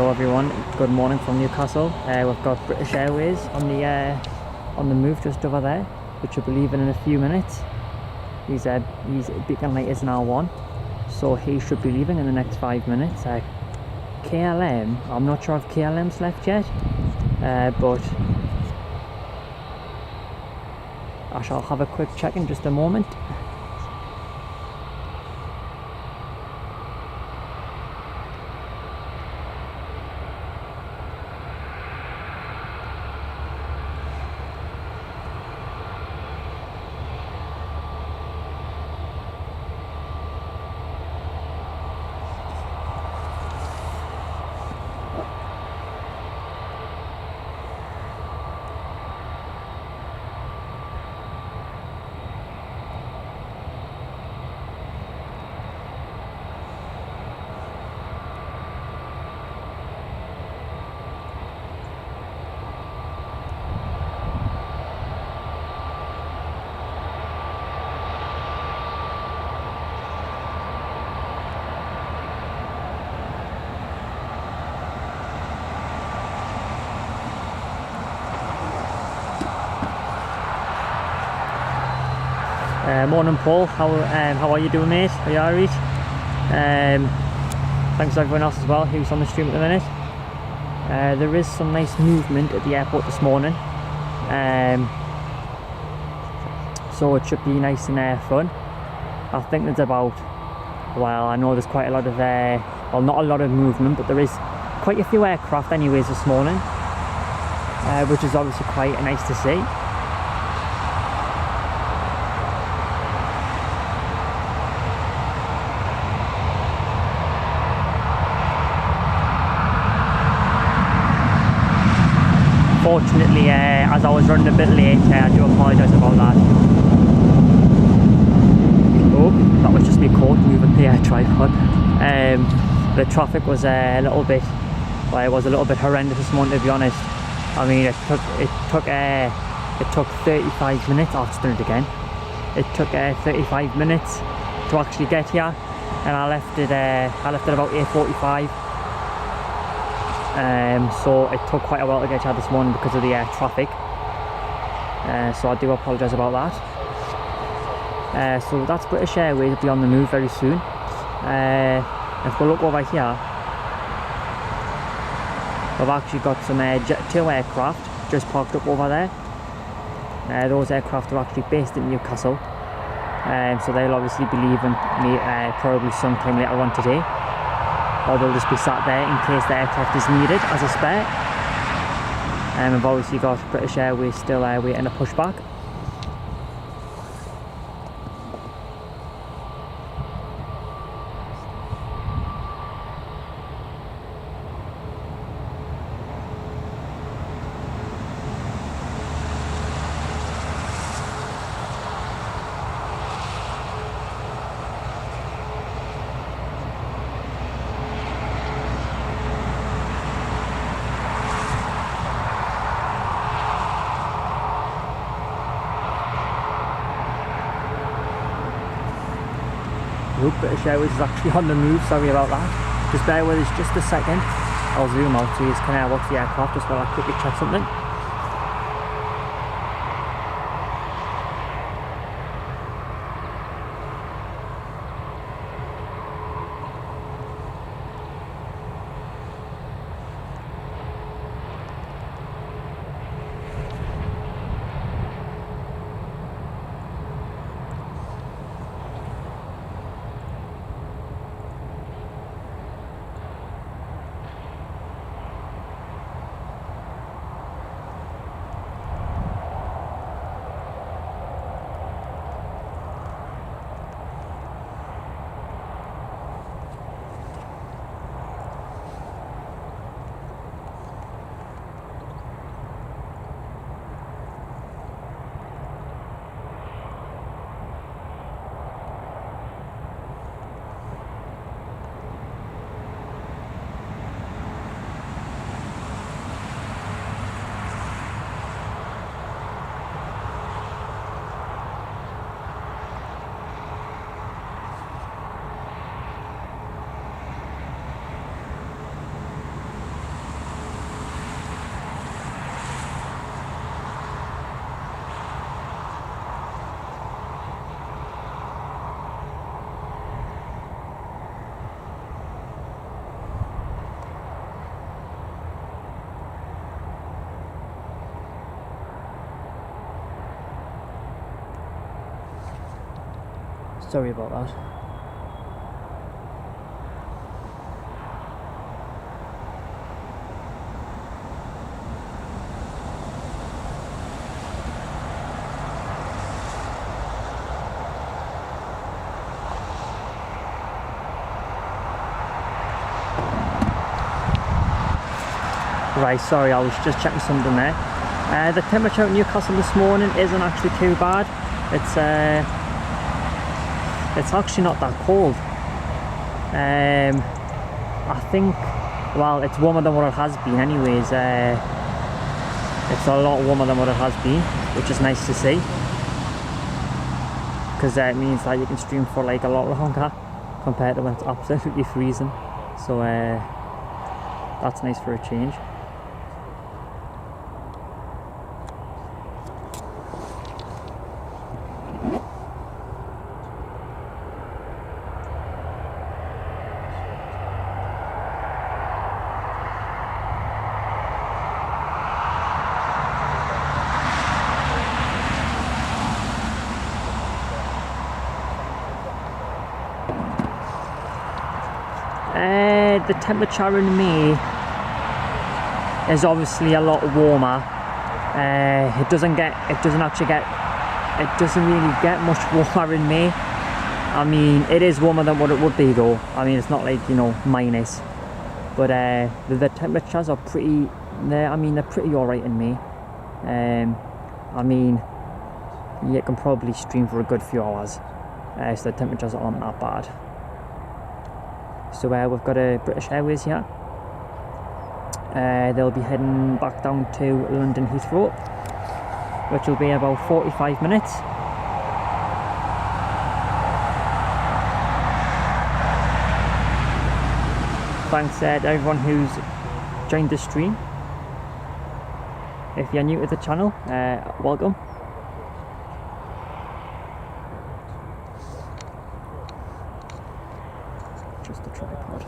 Hello everyone, good morning from Newcastle. We've got British Airways on the move just over there, which will be leaving in a few minutes. His beacon light is now on, so he should be leaving in the next 5 minutes. KLM, I'm not sure if KLM's left yet, but I shall have a quick check in just a moment. Morning Paul, how are you doing mate? Are you alright? Thanks to everyone else as well who's on the stream at the minute. There is some nice movement at the airport this morning, so it should be nice and fun. I think there's about, well, I know there's quite a lot of, well, not a lot of movement, but there is quite a few aircraft anyways this morning, which is obviously quite nice to see. Fortunately, as I was running a bit late, I do apologise about that. Oh, that was just me caught moving the tripod. The traffic was a little bit, well, it was a little bit horrendous this morning, to be honest. I mean, it took 35 minutes. Oh, it's done it again. It took 35 minutes to actually get here, and I left it about 8:45. So it took quite a while to get here this morning because of the traffic, so I do apologise about that. So that's British Airways, will be on the move very soon. If we look over here, we've actually got some Jet 2 aircraft just parked up over there. Those aircraft are actually based in Newcastle, so they'll obviously be leaving probably sometime later on today, or they'll just be sat there in case the aircraft is needed as a spare. And we've obviously got British Airways still waiting to push back. British Airways is actually on the move, sorry about that. Just bear with us just a second. I'll zoom out so you can watch the aircraft just while I quickly check something. Sorry about that. Right, sorry, I was just checking something there. The temperature at Newcastle this morning isn't actually too bad. It's actually not that cold. I think, well, it's warmer than what it has been anyways. It's a lot warmer than what it has been, which is nice to see, because it means that you can stream for like a lot longer compared to when it's absolutely freezing. So that's nice for a change. The temperature in May is obviously a lot warmer. It doesn't really get much warmer in May. I mean, it is warmer than what it would be though. I mean, it's not like, you know, minus, but the temperatures are pretty. They're pretty alright in May. I mean, you can probably stream for a good few hours, so the temperatures aren't that bad. So we've got a British Airways here. They'll be heading back down to London Heathrow, which will be about 45 minutes. Thanks to everyone who's joined the stream. If you're new to the channel, welcome. Just the tripod.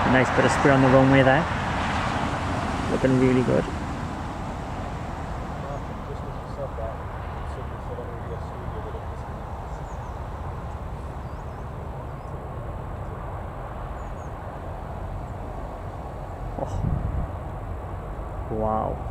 Nice bit of spray on the runway there. Looking really good. Oh. Wow.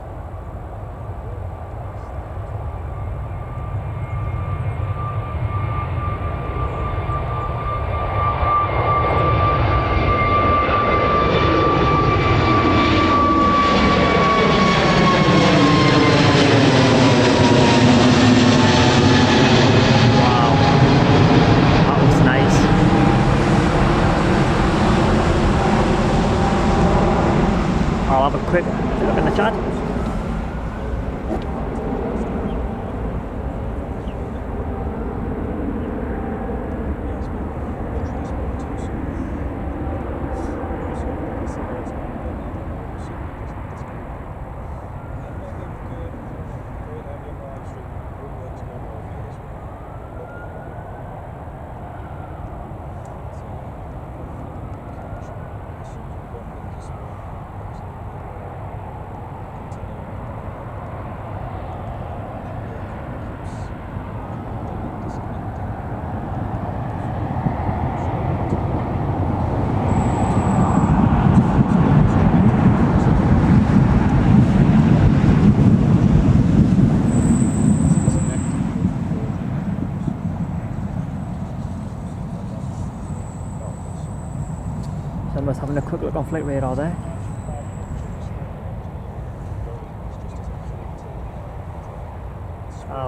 I'll have a quick look in the chat. Someone's having a quick look on flight radar there.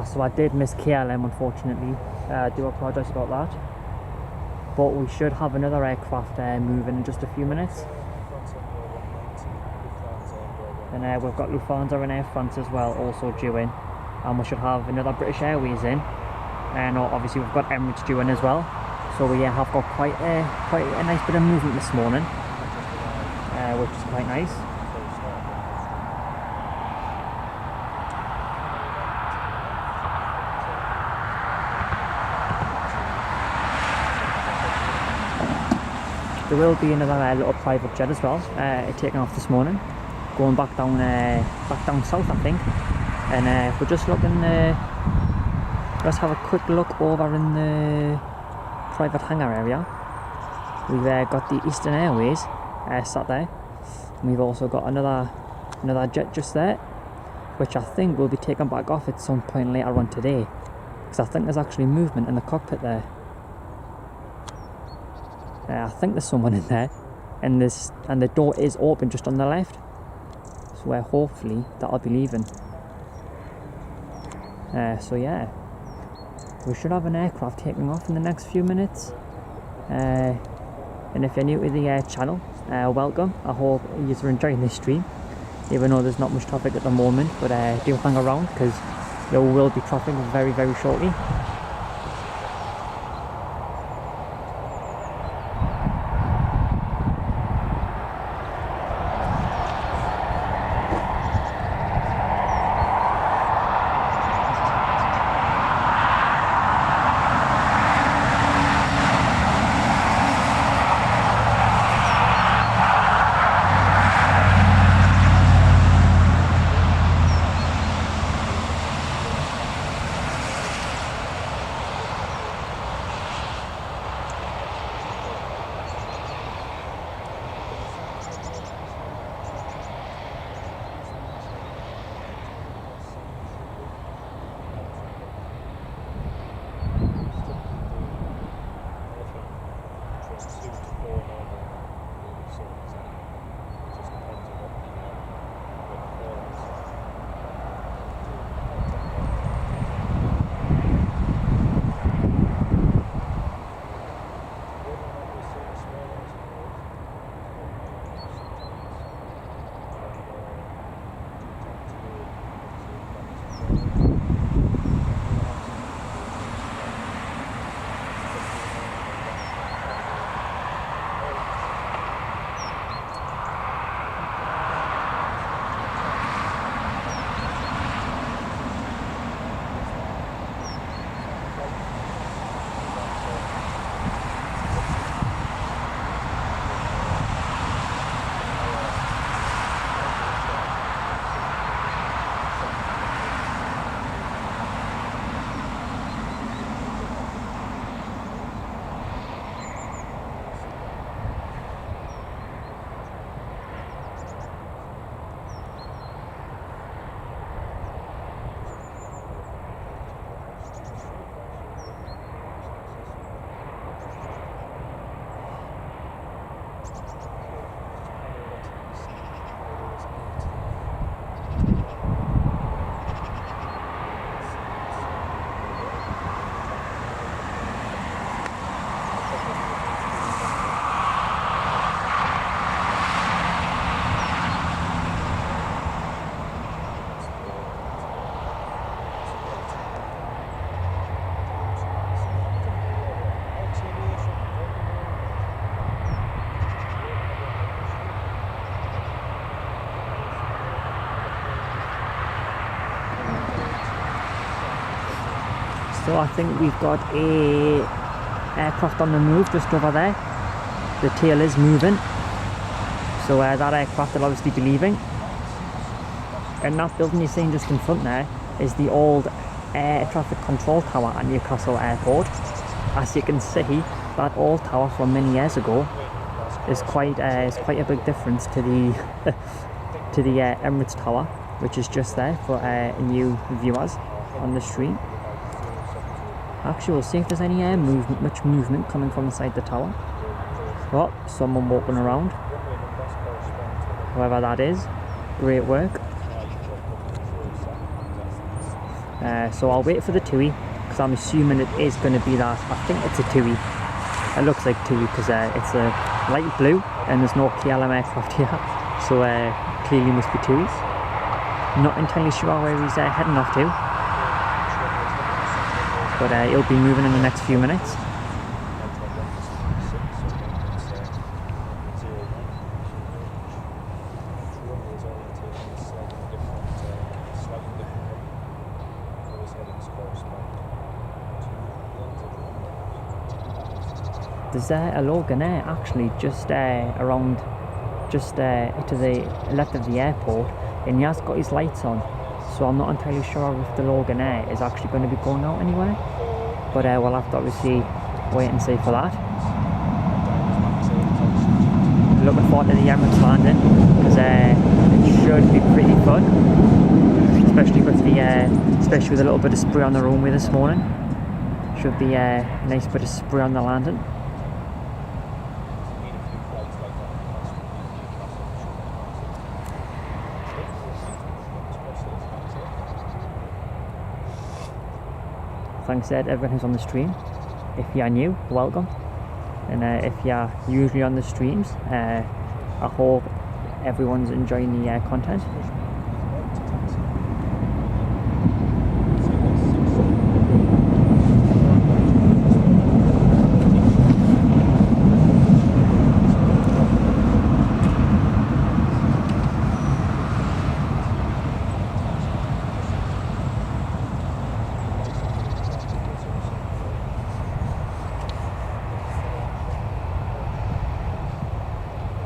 So I did miss KLM unfortunately. I do apologise about that. But we should have another aircraft moving in just a few minutes. And we've got Lufthansa and Air France as well, also due in. and we should have another British Airways in, and obviously we've got Emirates due in as well. So we have got quite a nice bit of movement this morning, which is quite nice. There will be another little private jet as well, taking off this morning, going back down south, I think. And we're just looking. Let's have a quick look over in the private hangar area. We've got the Eastern Airways sat there. And we've also got another jet just there, which I think will be taken back off at some point later on today, because I think there's actually movement in the cockpit there. I think there's someone in there, and the door is open just on the left, so hopefully that'll be leaving. So yeah, we should have an aircraft taking off in the next few minutes. And if you're new to the channel, welcome. I hope you're enjoying this stream, even though there's not much traffic at the moment, but do hang around, because there will be traffic very, very shortly. So I think we've got a aircraft on the move just over there. The tail is moving, so that aircraft will obviously be leaving. And that building you're seeing just in front there is the old air traffic control tower at Newcastle Airport. As you can see, that old tower from many years ago is quite a big difference to the to the Emirates Tower, which is just there for new viewers on the stream. Actually, we'll see if there's any much movement coming from inside the tower. Oh, someone walking around. Whoever that is, great work. So I'll wait for the TUI, because I'm assuming it is going to be that. I think it's a TUI. It looks like TUI because it's a light blue and there's no KLM aircraft here, so clearly must be TUI. Not entirely sure where he's heading off to. but it'll be moving in the next few minutes. There's a Logan Air actually just around, just to the left of the airport, and he has got his lights on, so I'm not entirely sure if the Logan Air is actually going to be going out anywhere, but we'll have to obviously wait and see for that. Looking forward to the Emirates landing, because it should be pretty fun, especially with a little bit of spray on the runway this morning. Should be a nice bit of spray on the landing. Thanks to everyone who's on the stream. If you're new, welcome. And if you're usually on the streams, I hope everyone's enjoying the content.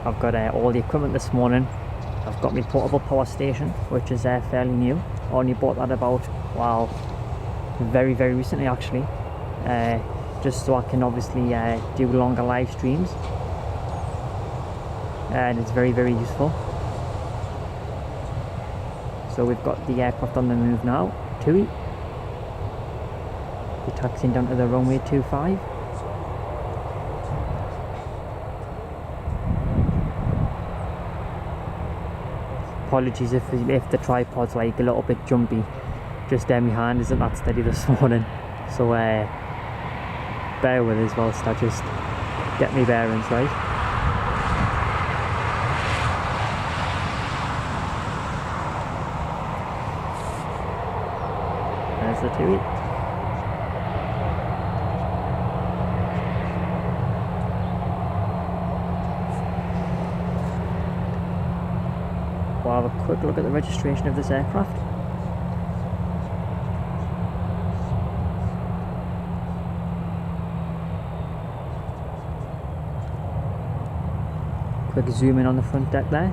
I've got all the equipment this morning. I've got my portable power station, which is fairly new. I only bought that about, wow, very recently actually, just so I can obviously do longer live streams, and it's very useful. So we've got the aircraft on the move now, TUI. We're taxiing down to the runway 25. Apologies if the tripod's like a little bit jumpy, just my hand isn't that steady this morning, so bear with us whilst I just get my bearings right. There's the TUI. We'll have a quick look at the registration of this aircraft. Quick zoom in on the front deck there.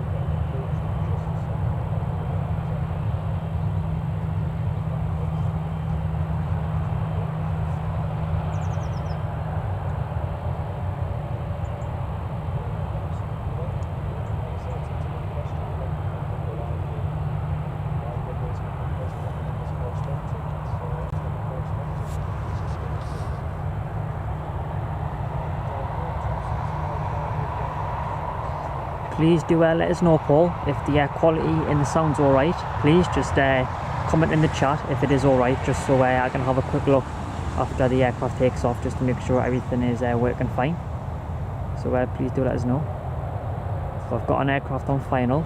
Please do let us know, Paul, if the quality and the sound's alright. Please just comment in the chat if it is alright, just so I can have a quick look after the aircraft takes off, just to make sure everything is working fine. So please do let us know. So I've got an aircraft on final,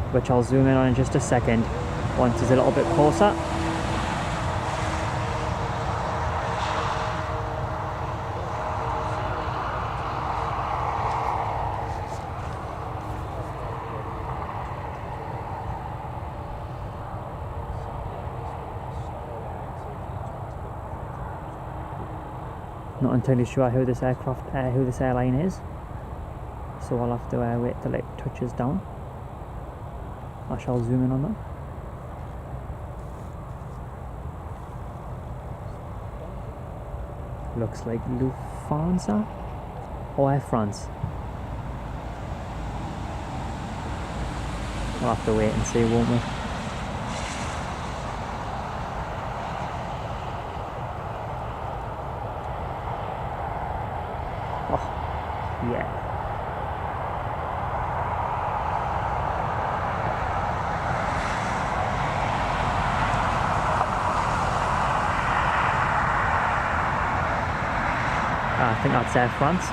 which I'll zoom in on in just a second once it's a little bit closer. Not entirely sure who this airline is, so I'll have to wait till it touches down. I shall zoom in on that. Looks like Lufthansa or Air France. We'll have to wait and see, won't we? Yeah. I think that's Air France.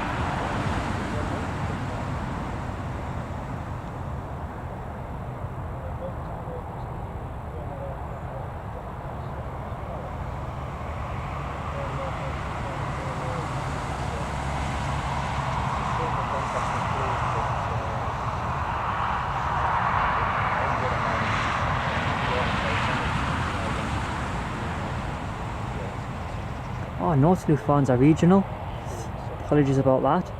Oh no, it's Lufthansa regional. Apologies about that.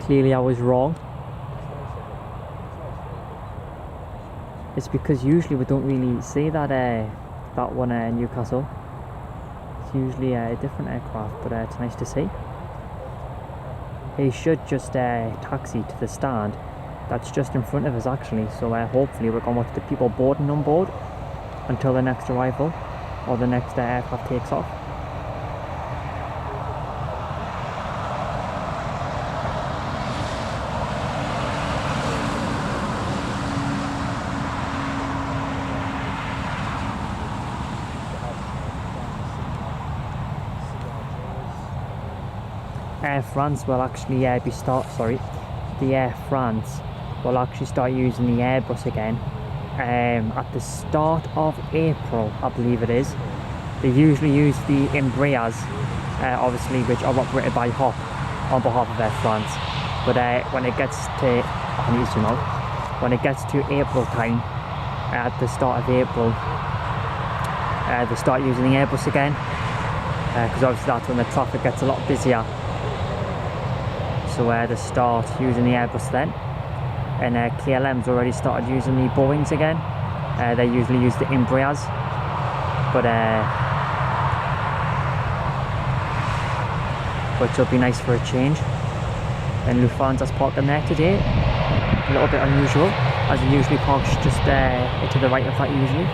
Clearly I was wrong. It's because usually we don't really see that that one in Newcastle. It's usually a different aircraft, but it's nice to see. He should just taxi to the stand that's just in front of us actually, so hopefully we're going to watch the people boarding on board until the next arrival or the next aircraft takes off. Air France will actually the Air France will actually start using the Airbus again at the start of April, I believe it is. They usually use the Embraers, obviously, which are operated by Hop on behalf of Air France. But when it gets to April time, at the start of April, they start using the Airbus again, because obviously that's when the traffic gets a lot busier. So they start using the Airbus then, and KLM's already started using the Boeings again. They usually use the Embraers, but it'll be nice for a change. And Lufthansa's parking there today, a little bit unusual, as it usually parks just to the right of that usually.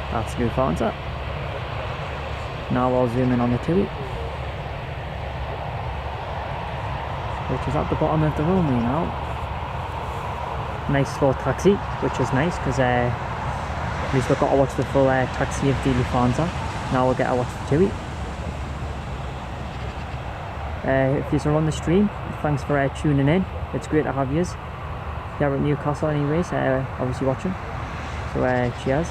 That's Lufthansa. Now I'll zoom in on the TUI, which is at the bottom of the runway now. Nice slow taxi, which is nice because at least we've got to watch the full taxi of the Lufthansa. Now we'll get to watch the TUI. If you're on the stream, thanks for tuning in. It's great to have yous here at Newcastle anyways, obviously watching. So cheers.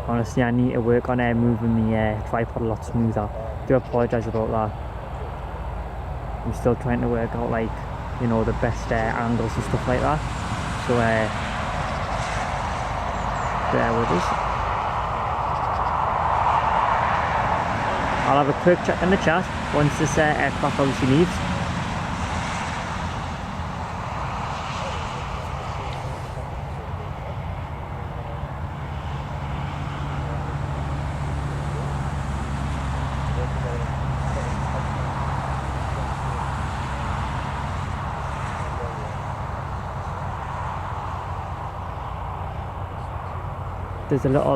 Honestly, I need to work on moving the tripod a lot smoother. I do apologise about that. I'm still trying to work out, like, you know, the best angles and stuff like that. So bear with us. I'll have a quick check in the chat once this aircraft obviously leaves. There's a little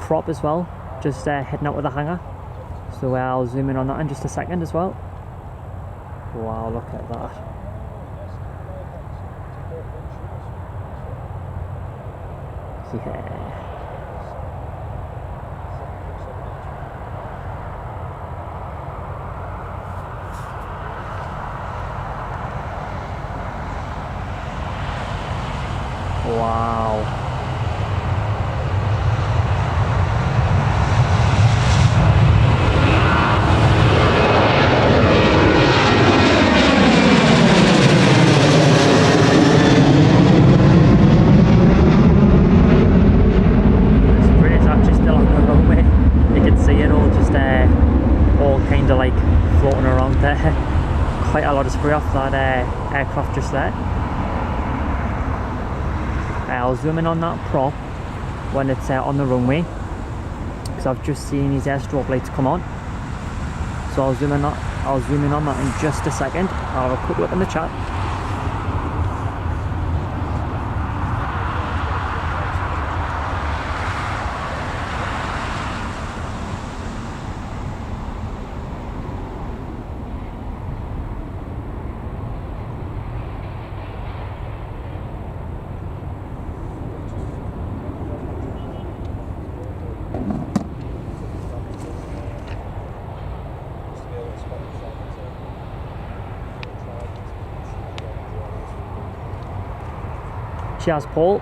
prop as well, just heading out with the hangar. So I'll zoom in on that in just a second as well. Wow, look at that. Yeah. Wow. Quite a lot of spray off that aircraft just there. I'll zoom in on that prop when it's on the runway, because I've just seen his air strobe lights come on. So I'll zoom in on that in just a second. I'll have a quick look in the chat. Cheers, Paul.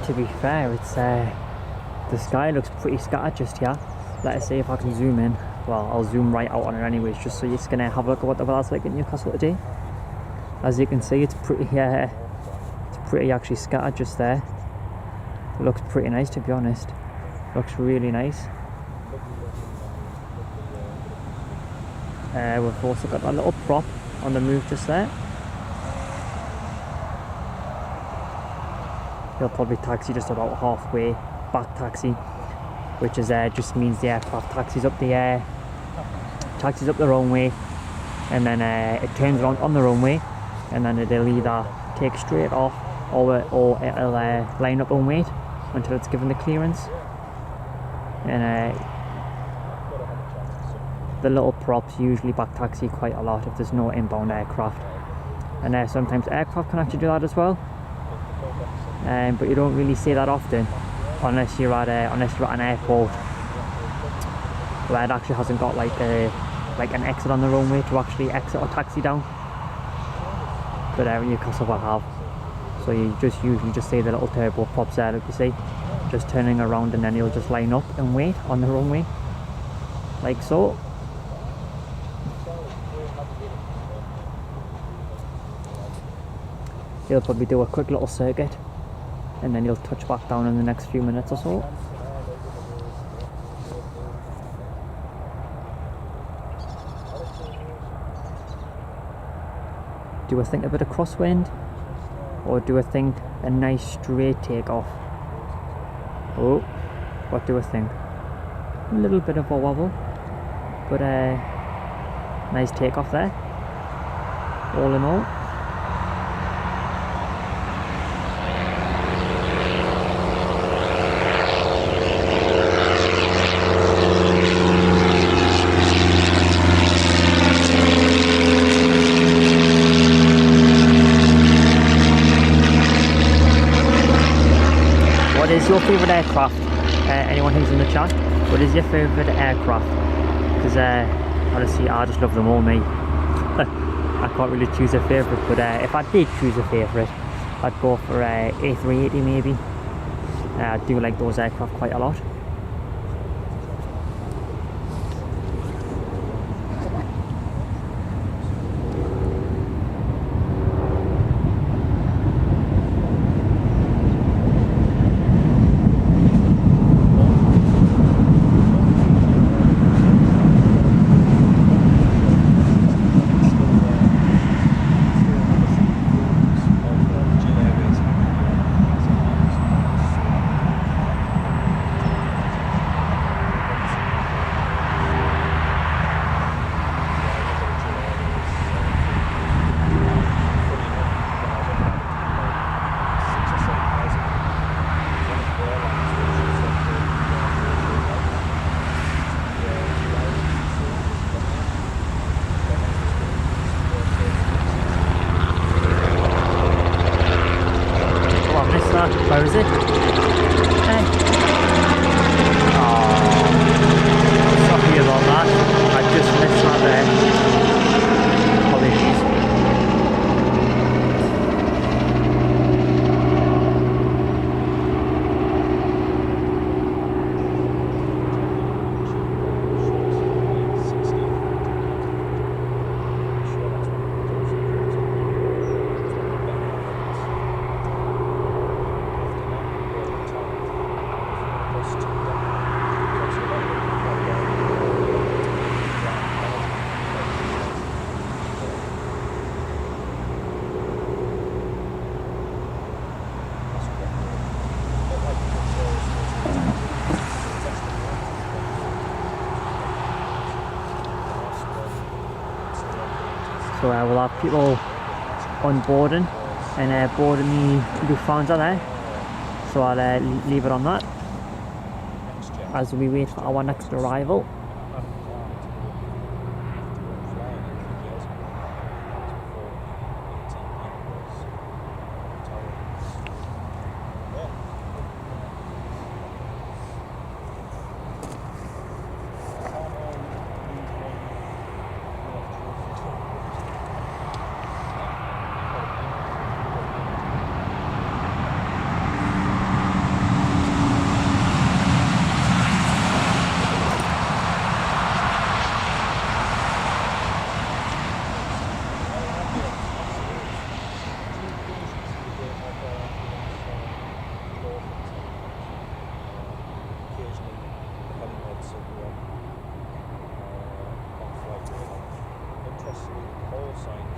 To be fair, it's the sky looks pretty scattered just here. Let's see if I can zoom in. Well, I'll zoom right out on it anyways, just so you're just gonna have a look at what the weather's like in Newcastle today. As you can see, it's pretty actually scattered just there. It looks pretty nice, to be honest. Looks really nice. We've also got that little prop on the move just there. He'll probably taxi just about halfway, back taxi, which is just means the aircraft taxis up the runway, and then it turns around on the runway, and then it'll either take straight off or it'll line up and wait until it's given the clearance. And the little props usually back taxi quite a lot if there's no inbound aircraft, and sometimes aircraft can actually do that as well. But you don't really see that often unless you're at an airport where it actually hasn't got like an exit on the runway to actually exit or taxi down. But Newcastle will have, so you just usually just see the little turbo props there, like you see, just turning around, and then you'll just line up and wait on the runway, like so. You'll probably do a quick little circuit, and then you'll touch back down in the next few minutes or so. Do I think a bit of crosswind, or do I think a nice straight takeoff? Oh, what do I think? A little bit of a wobble, but nice takeoff there, all in all. What is your favourite aircraft? Anyone who's in the chat, what is your favourite aircraft? Because honestly, I just love them all, mate. I can't really choose a favourite, but if I did choose a favourite, I'd go for A380 maybe. I do like those aircraft quite a lot. So we'll have people unboarding and boarding the Lufthansa there. So I'll leave it on that as we wait for our next arrival.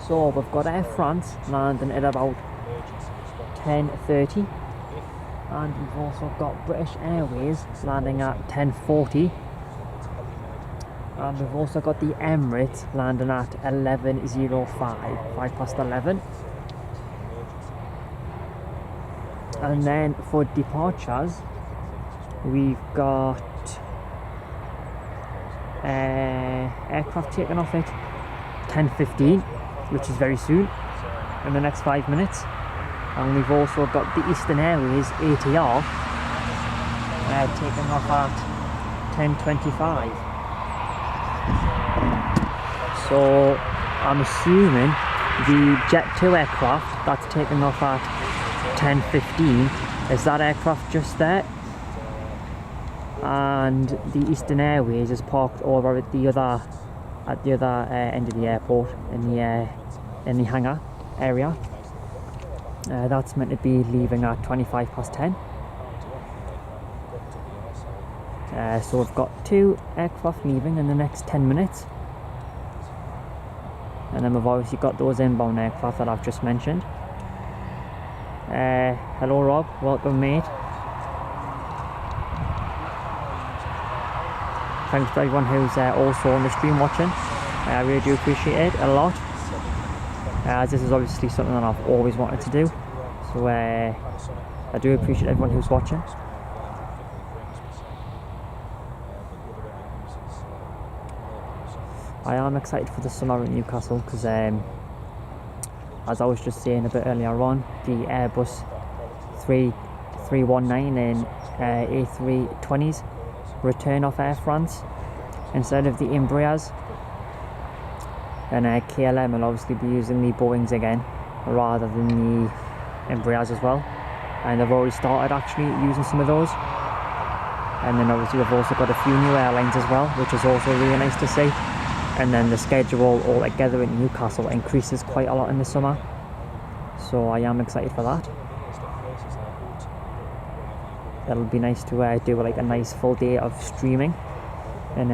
So we've got Air France landing at about 10:30, and we've also got British Airways landing at 10:40, and we've also got the Emirates landing at 11:05, 11:05. And then for departures, we've got aircraft taking off at 10:15, which is very soon, in the next 5 minutes. And we've also got the Eastern Airways ATR taking off at 10:25. So I'm assuming the Jet 2 aircraft that's taking off at 10:15 is that aircraft just there, and the Eastern Airways is parked over at the other end of the airport in the hangar area. That's meant to be leaving at 10:25. So we've got 2 aircraft leaving in the next 10 minutes, and then we've obviously got those inbound aircraft that I've just mentioned. Hello Rob, welcome mate. Thanks to everyone who's also on the stream watching. I really do appreciate it a lot, as this is obviously something that I've always wanted to do. So I do appreciate everyone who's watching. I am excited for the summer in Newcastle because, as I was just saying a bit earlier on, the Airbus 319 and A320s return off Air France instead of the Embraers, and KLM will obviously be using the Boeings again rather than the Embraers as well, and they've already started actually using some of those. And then obviously we've also got a few new airlines as well, which is also really nice to see. And then the schedule altogether in Newcastle increases quite a lot in the summer, so I am excited for that. It'll be nice to do like a nice full day of streaming, and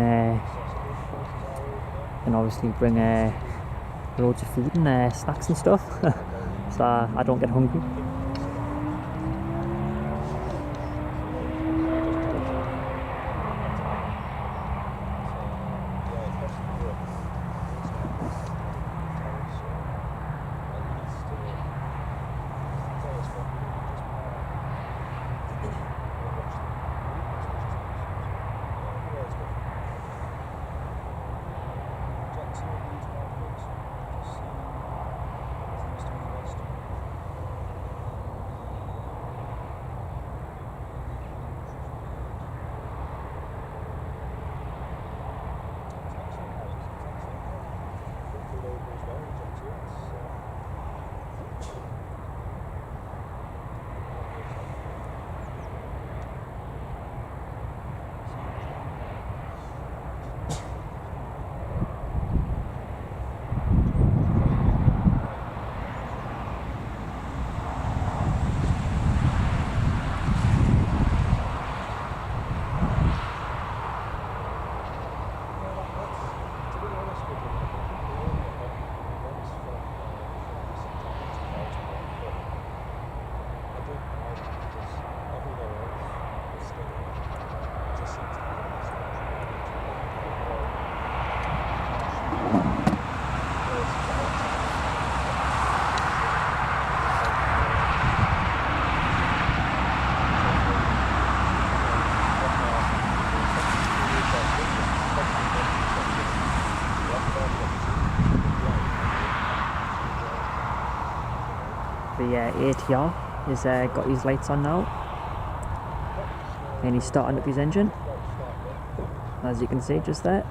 obviously bring loads of food and snacks and stuff, so I don't get hungry. The ATR is got his lights on now, and he's starting up his engine, as you can see just there.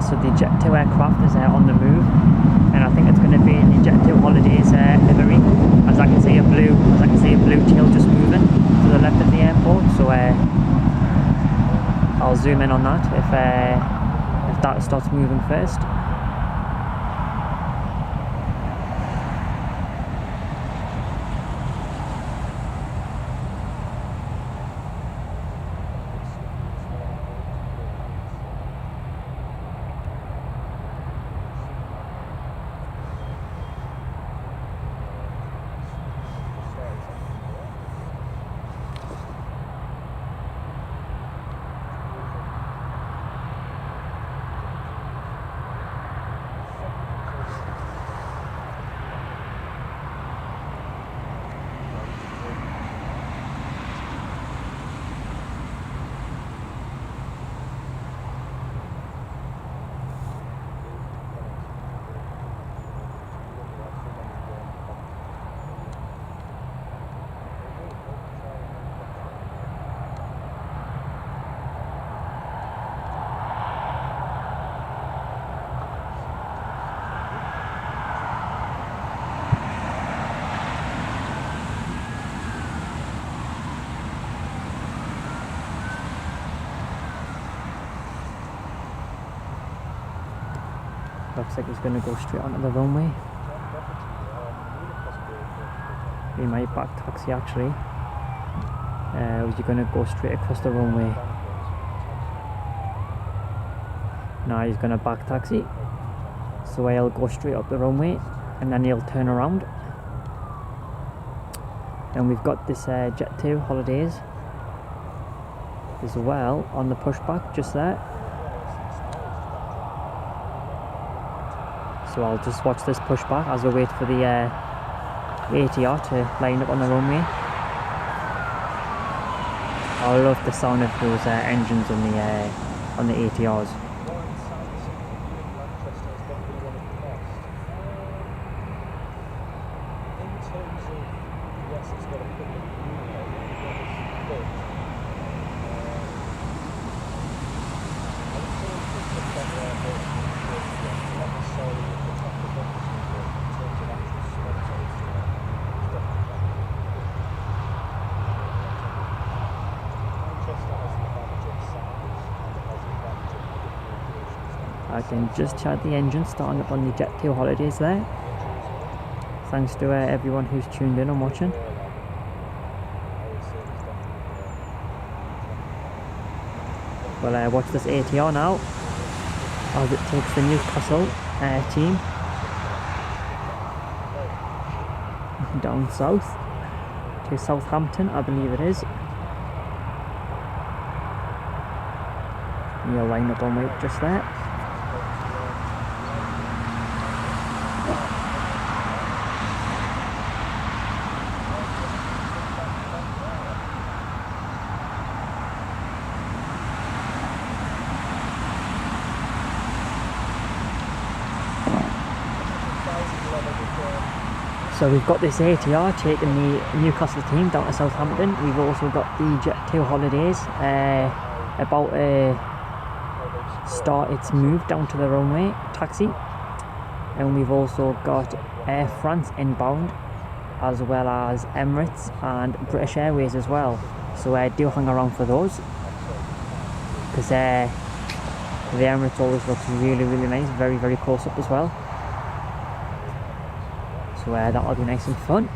So the Jet2 aircraft is on the move, and I think it's going to be the Jet2 Holidays livery. As I can see a blue tail just moving to the left of the airport. So I'll zoom in on that if that starts moving first. Looks like he's going to go straight onto the runway. He might back taxi actually. Or is he going to go straight across the runway? No, he's going to back taxi. So he'll go straight up the runway and then he'll turn around. And we've got this Jet2 Holidays as well on the pushback just there. So I'll just watch this pushback as we wait for the ATR to line up on the runway. I love the sound of those engines on the ATRs. I can just chat the engine starting up on the Jet2 Holidays there. Thanks to everyone who's tuned in and watching. Well, watch this ATR now as it takes the Newcastle team down south to Southampton, I believe it is. And you'll line up on wait just there. So we've got this ATR taking the Newcastle team down to Southampton. We've also got the Jet 2 Holidays about to start its move down to the runway taxi. And we've also got Air France inbound, as well as Emirates and British Airways as well. So do hang around for those, because the Emirates always looks really, really nice, very, very close up as well. So that'll be nice and fun.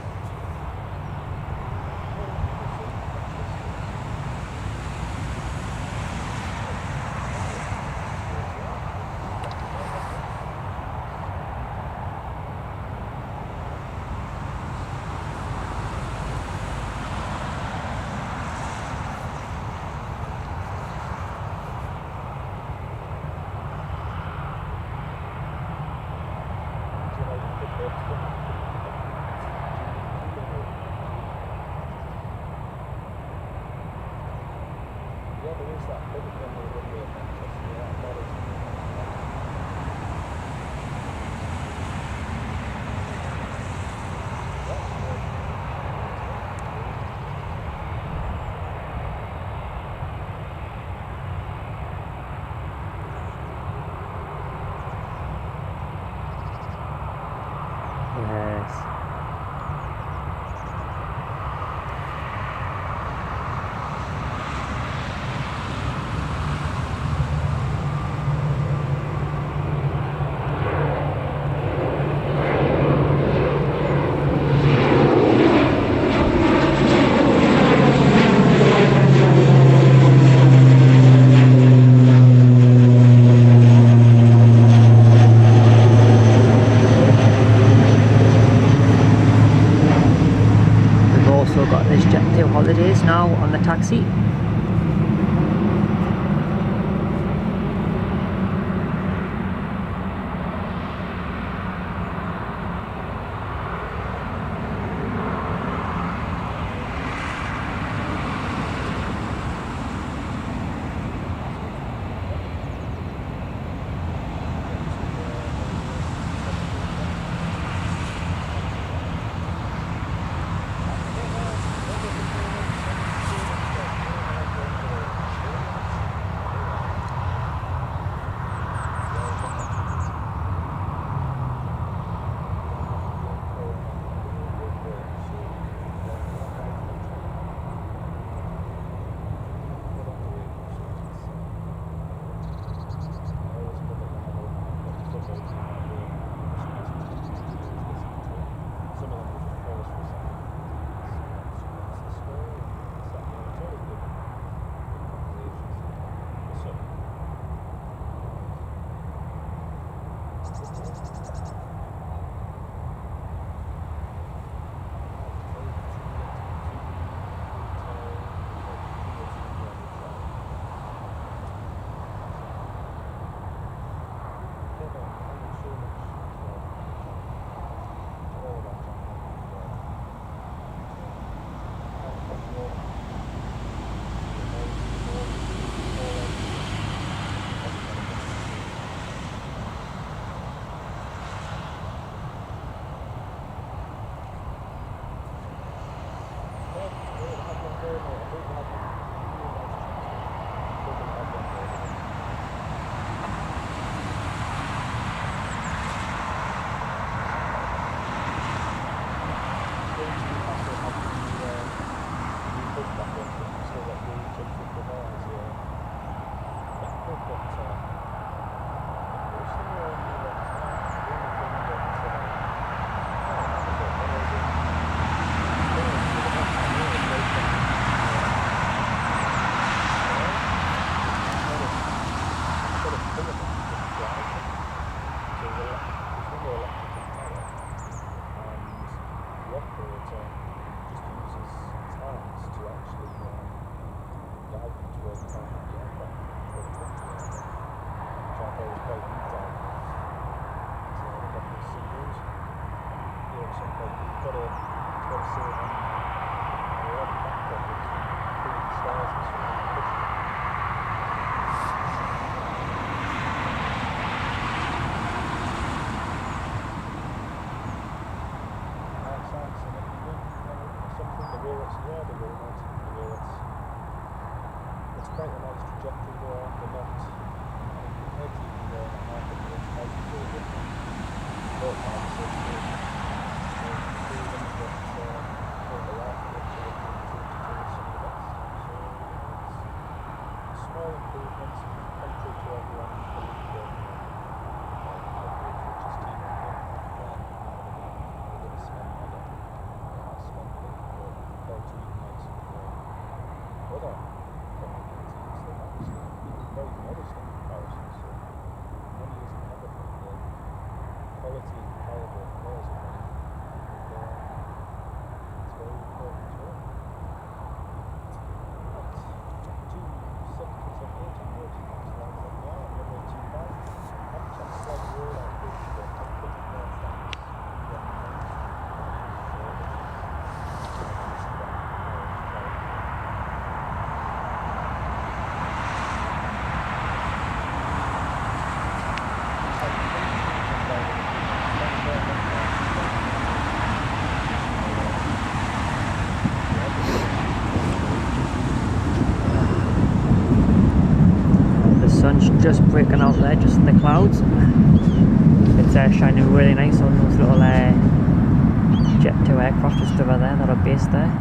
Yes. Holidays now on the taxi. It's quite a nice trajectory there. They're not compared to the market, it's quite a bit different. But obviously, small improvements, country to everyone, Sun's just breaking out there, just in the clouds. It's shining really nice on those little Jet 2 aircraft just over there that are based there.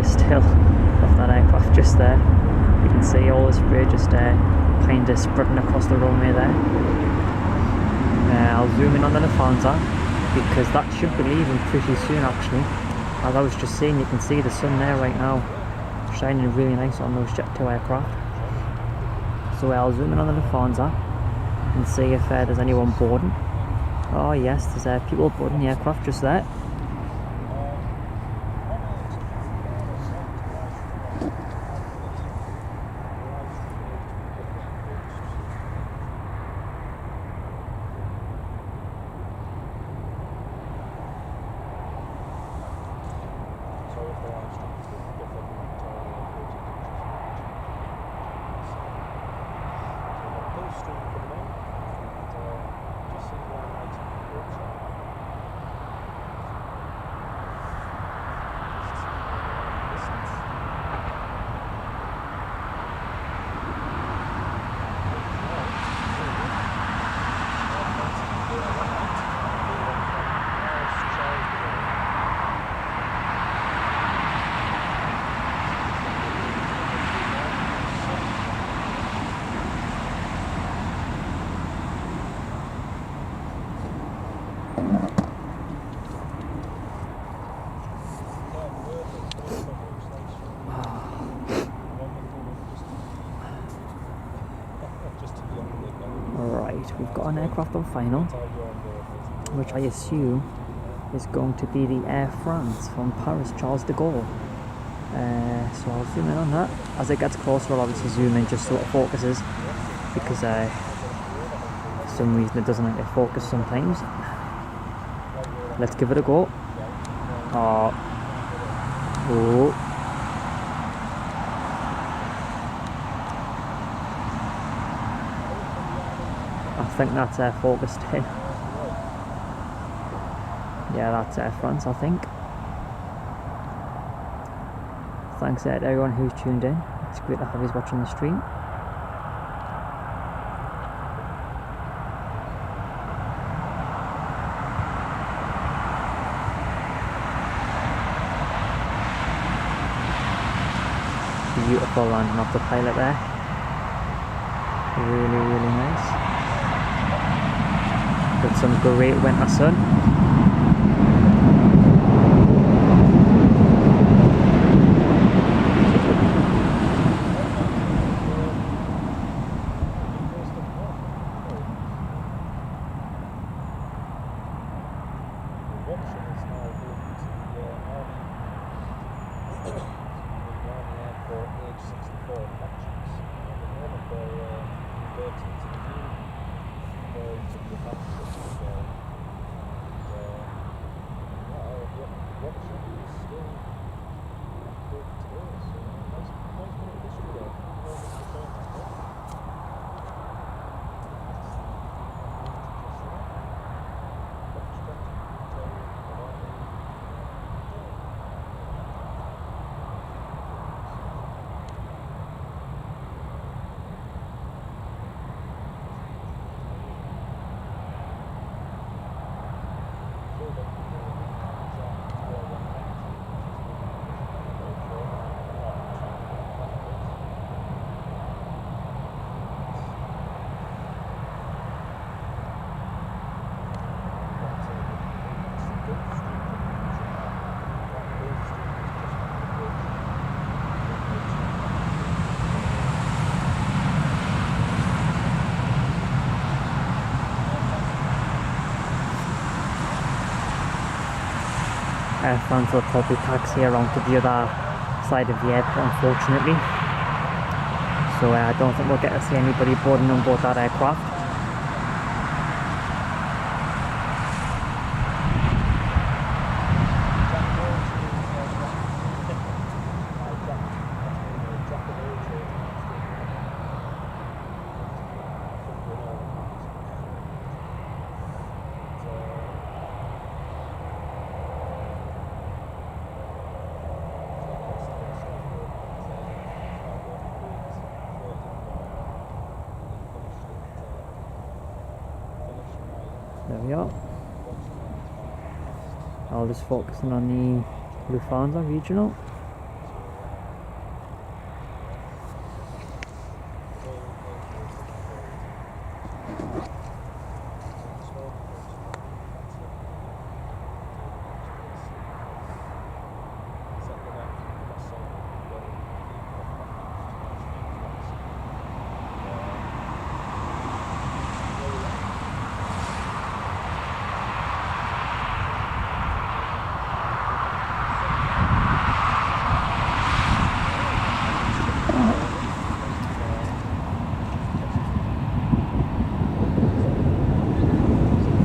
Still of that aircraft just there. You can see all the spray just kind of spreading across the runway there. I'll zoom in on the Lufthansa because that should be leaving pretty soon actually. As I was just saying, you can see the sun there right now shining really nice on those Jet 2 aircraft. So I'll zoom in on the Lufthansa and see if there's anyone boarding. Oh yes, there's people boarding the aircraft just there. We've got an aircraft on final, which I assume is going to be the Air France from Paris Charles de Gaulle. So I'll zoom in on that. As it gets closer, I'll obviously zoom in just so it focuses, because for some reason it doesn't like to focus sometimes. Let's give it a go. Oh. I think that's Air focused in. Yeah, that's Air France, I think. Thanks to everyone who's tuned in. It's great to have you watching the stream. beautiful landing off the pilot there. Really, really nice. With some great winter sun. Fans will probably taxi around to the other side of the airport, unfortunately. So I don't think we'll get to see anybody boarding on board that aircraft. There we are. I'll just focusing on the Lufthansa regional.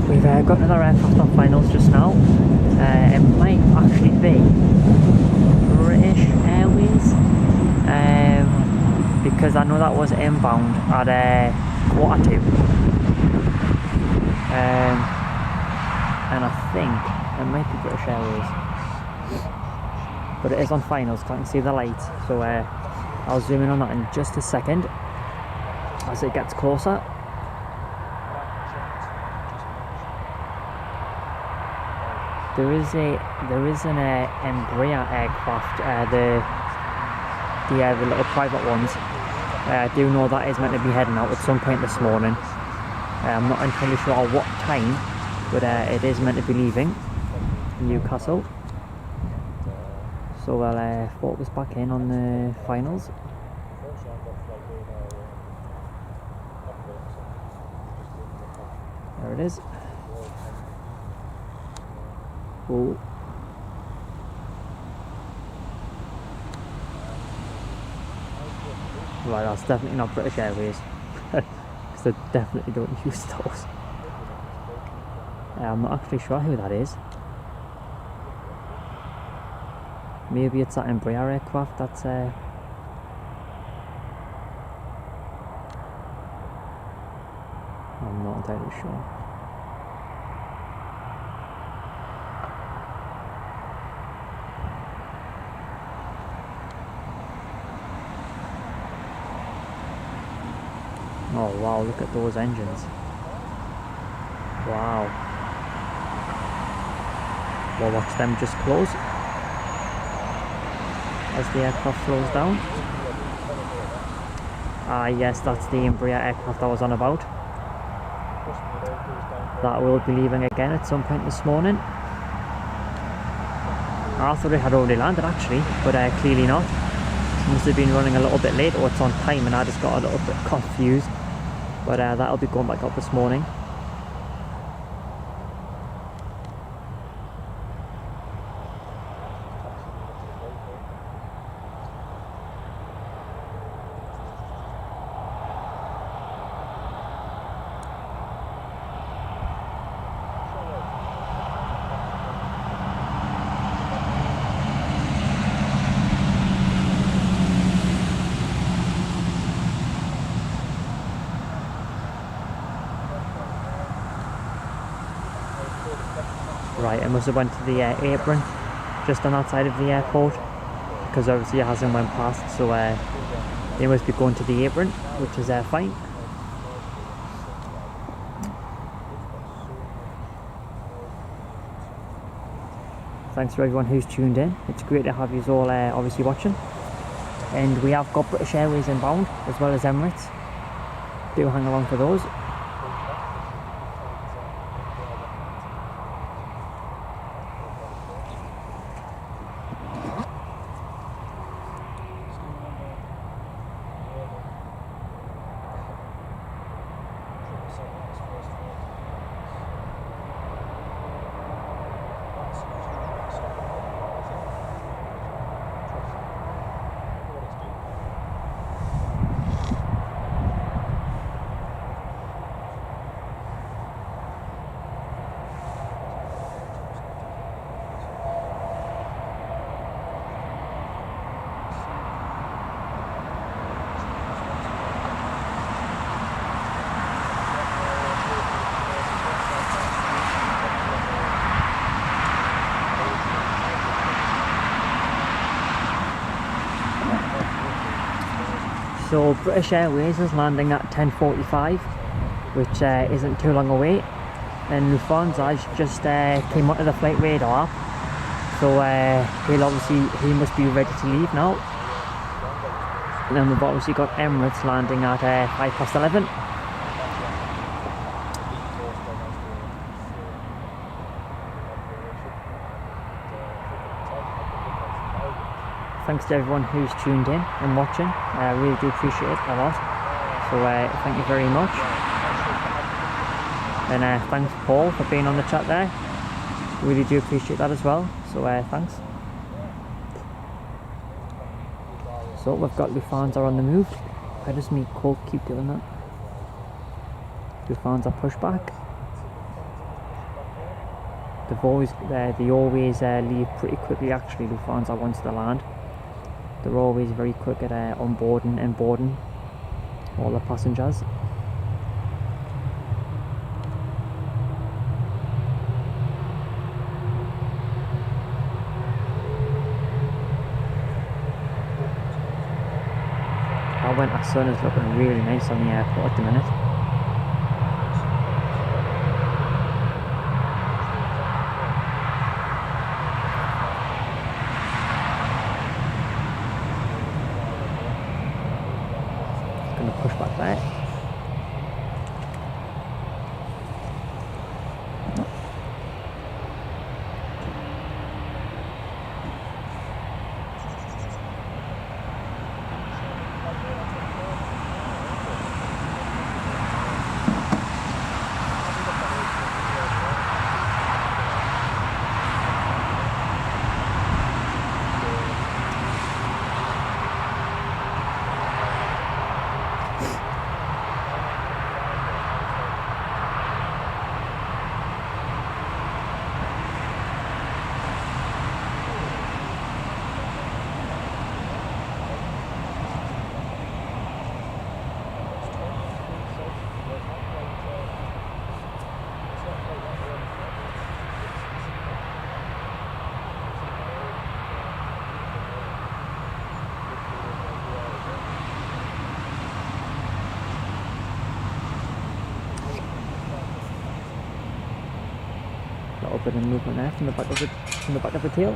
We've got another aircraft on finals just now. It might actually be British Airways, because I know that was inbound at 1:45, and I think it might be British Airways, but it is on finals, can't see the light, so I'll zoom in on that in just a second as it gets closer. There is an Embraer aircraft, the little private ones. I do know that is meant to be heading out at some point this morning. I'm not entirely sure at what time, but it is meant to be leaving Newcastle. So I'll focus back in on the finals. There it is. Oh. Right, that's definitely not British Airways, because they definitely don't use those. I'm not actually sure who that is. Maybe it's that Embraer aircraft that's I'm not entirely sure. Oh wow, look at those engines. Wow. We'll watch them just close as the aircraft slows down. Ah yes, that's the Embraer aircraft I was on about. Trust me, those goes down That will be leaving again at some point this morning. I thought it had already landed actually, but clearly not. It must have been running a little bit late, or it's on time and I just got a little bit confused. But that'll be going back up this morning. Right, I must have went to the apron just on that side of the airport, because obviously it hasn't went past, so they must be going to the apron, which is fine. Thanks for everyone who's tuned in. It's great to have you all obviously watching. And we have got British Airways inbound as well as Emirates. Do hang along for those. So British Airways is landing at 10:45, which isn't too long away, and Lufthansa just came onto the flight radar, so he must be ready to leave now. And then we've obviously got Emirates landing at 11:05. Thanks to everyone who's tuned in and watching. I really do appreciate it a lot. So thank you very much. And thanks Paul for being on the chat there. Really do appreciate that as well. So thanks. So we've got Lufthansa on the move. Why does me Coke keep doing that? Lufthansa pushback. They always leave pretty quickly actually, Lufthansa, once they land. They're always very quick at onboarding and boarding all the passengers. Our winter sun is looking really nice on the airport at the minute. Push back there. Little bit of movement there from the back of the tail.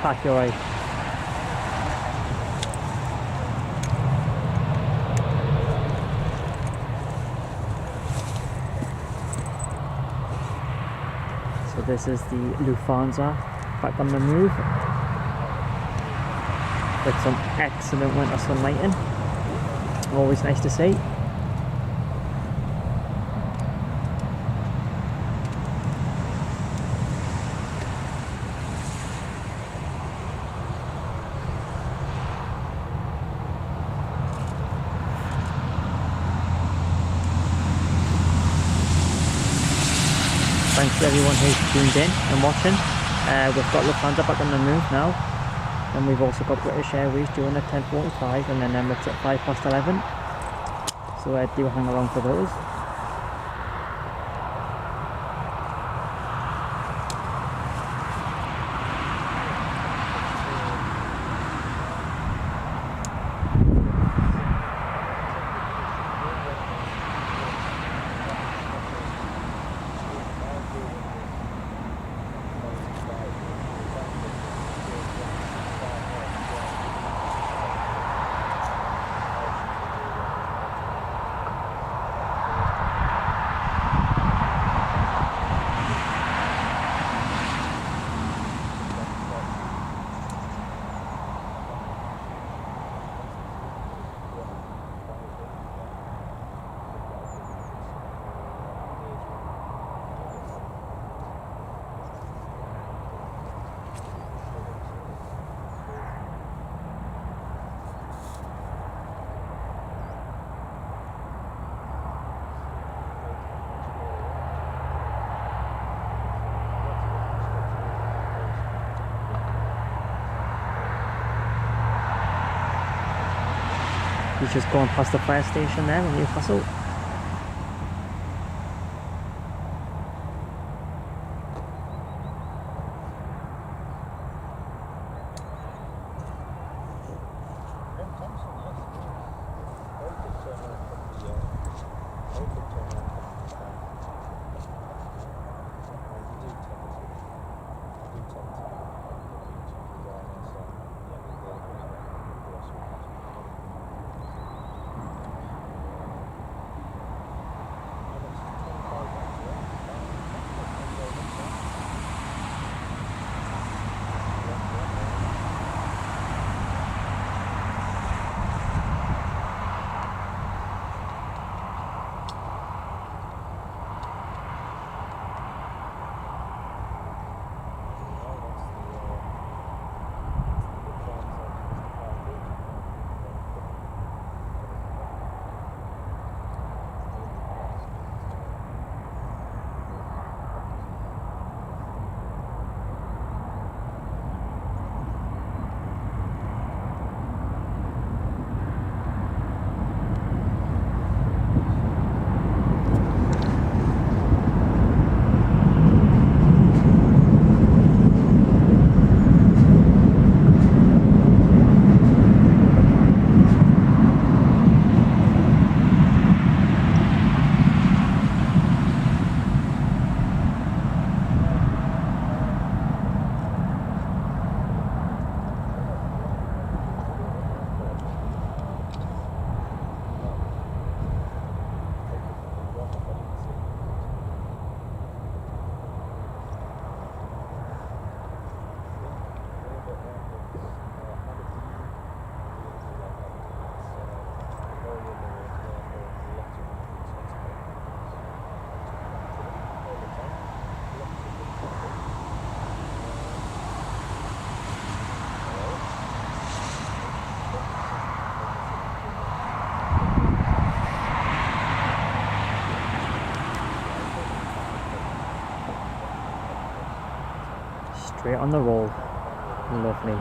pack, you're right. So this is the Lufthansa back on the move with some excellent winter sunlighting. Always nice to see. Thanks to everyone who's tuned in and watching. We've got Lufthansa back on the move now, and we've also got British Airways doing at 10:45 and then Emirates at 11:05. So do hang along for those. He's just going past the fire station there in Newcastle. Straight on the roll. Lovely.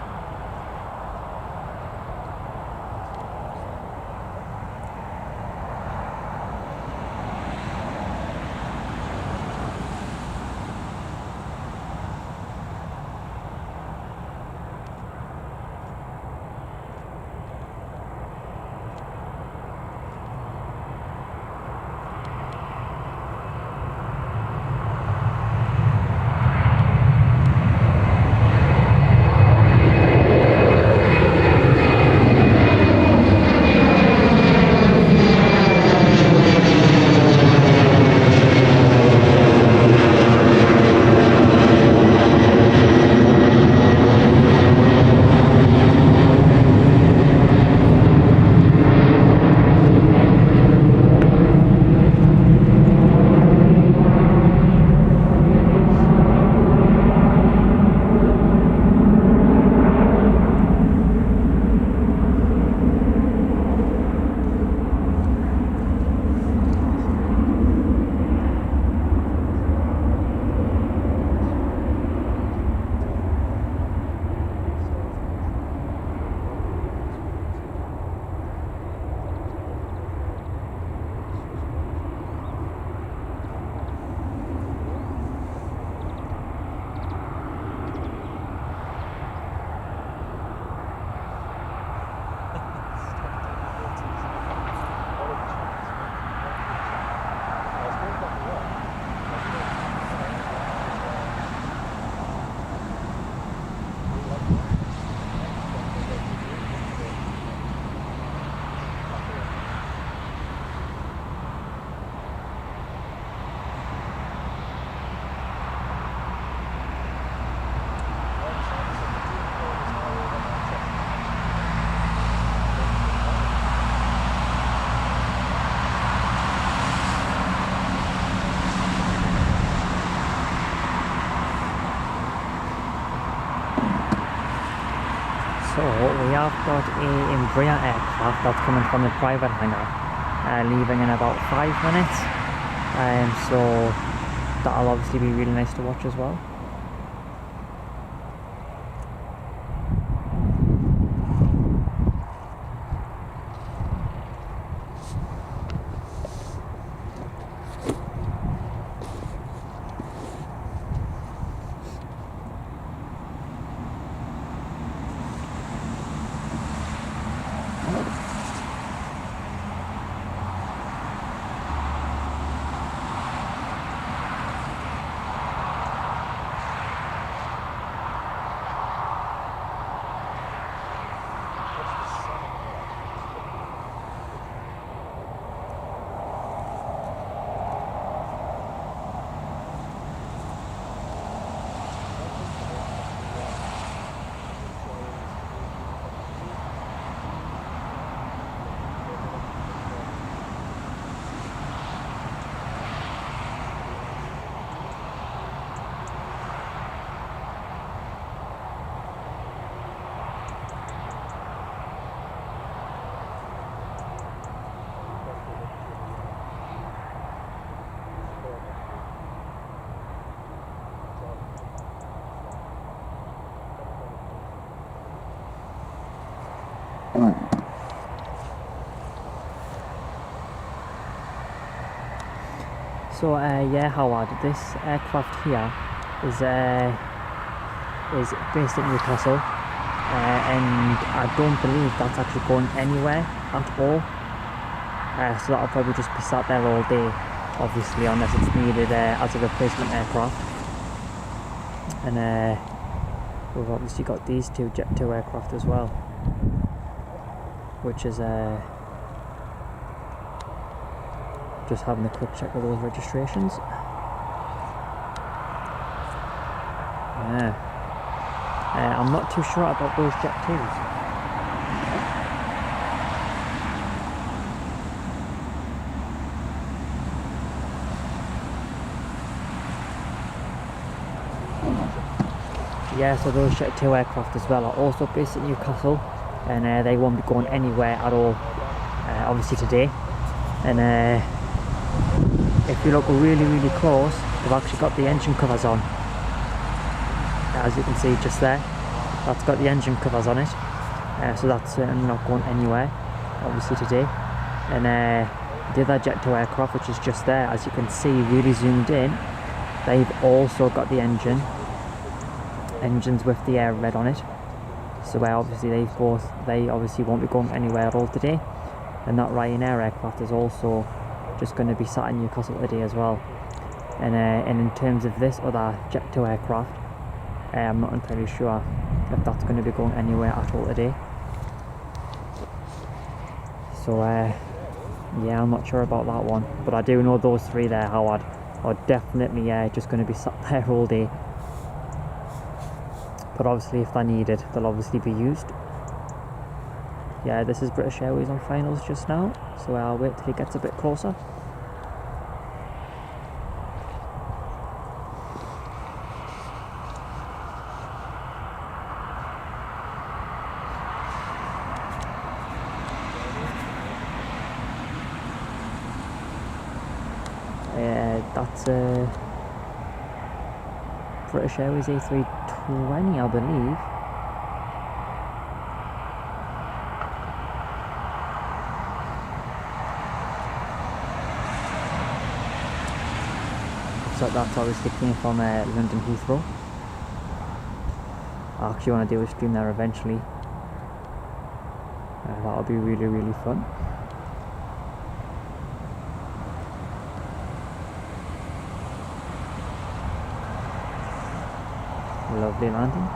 we have got a Embraer aircraft that's coming from the private hangar, leaving in about 5 minutes. So that'll obviously be really nice to watch as well. So yeah, Howard, this aircraft here is based in Newcastle, and I don't believe that's actually going anywhere at all. So that'll probably just be sat there all day, obviously, unless it's needed as a replacement aircraft. And we've obviously got these two Jet 2 aircraft as well, which is just having a quick check of those registrations. Yeah. I'm not too sure about those Jet 2s. Yeah, so those Jet 2 aircraft as well are also based in Newcastle, and they won't be going anywhere at all, obviously today. And if you look really close, they've actually got the engine covers on. As you can see just there, that's got the engine covers on it, so that's certainly not going anywhere, obviously today. And the other Jet 2 aircraft, which is just there, as you can see really zoomed in, they've also got the engines with the air red on it. So obviously they obviously won't be going anywhere at all today. And that Ryanair aircraft is also just going to be sat in Newcastle today as well. And in terms of this other Jet 2 aircraft, I'm not entirely sure if that's going to be going anywhere at all today. So yeah, I'm not sure about that one, but I do know those three there, Howard, are definitely just going to be sat there all day. But obviously if they're needed, they'll obviously be used. Yeah, this is British Airways on finals just now, so I'll wait till he gets a bit closer. That's British Airways A320, I believe. So that's obviously came from London Heathrow. I actually want to do a stream there eventually. That'll be really fun. Lovely landing.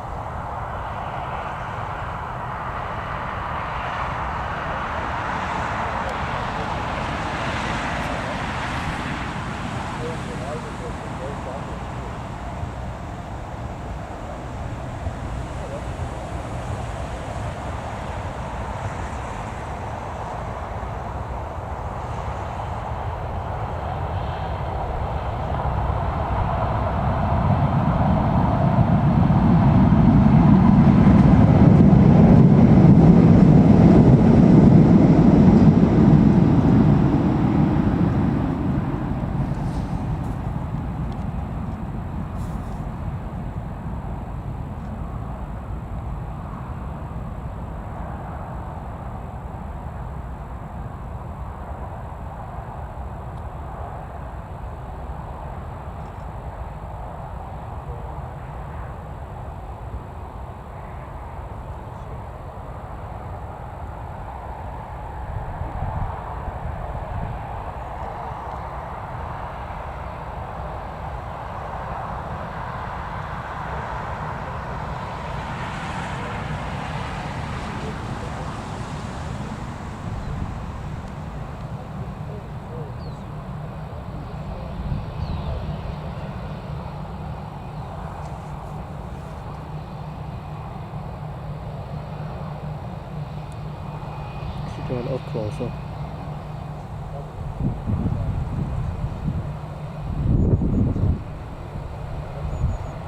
little close up.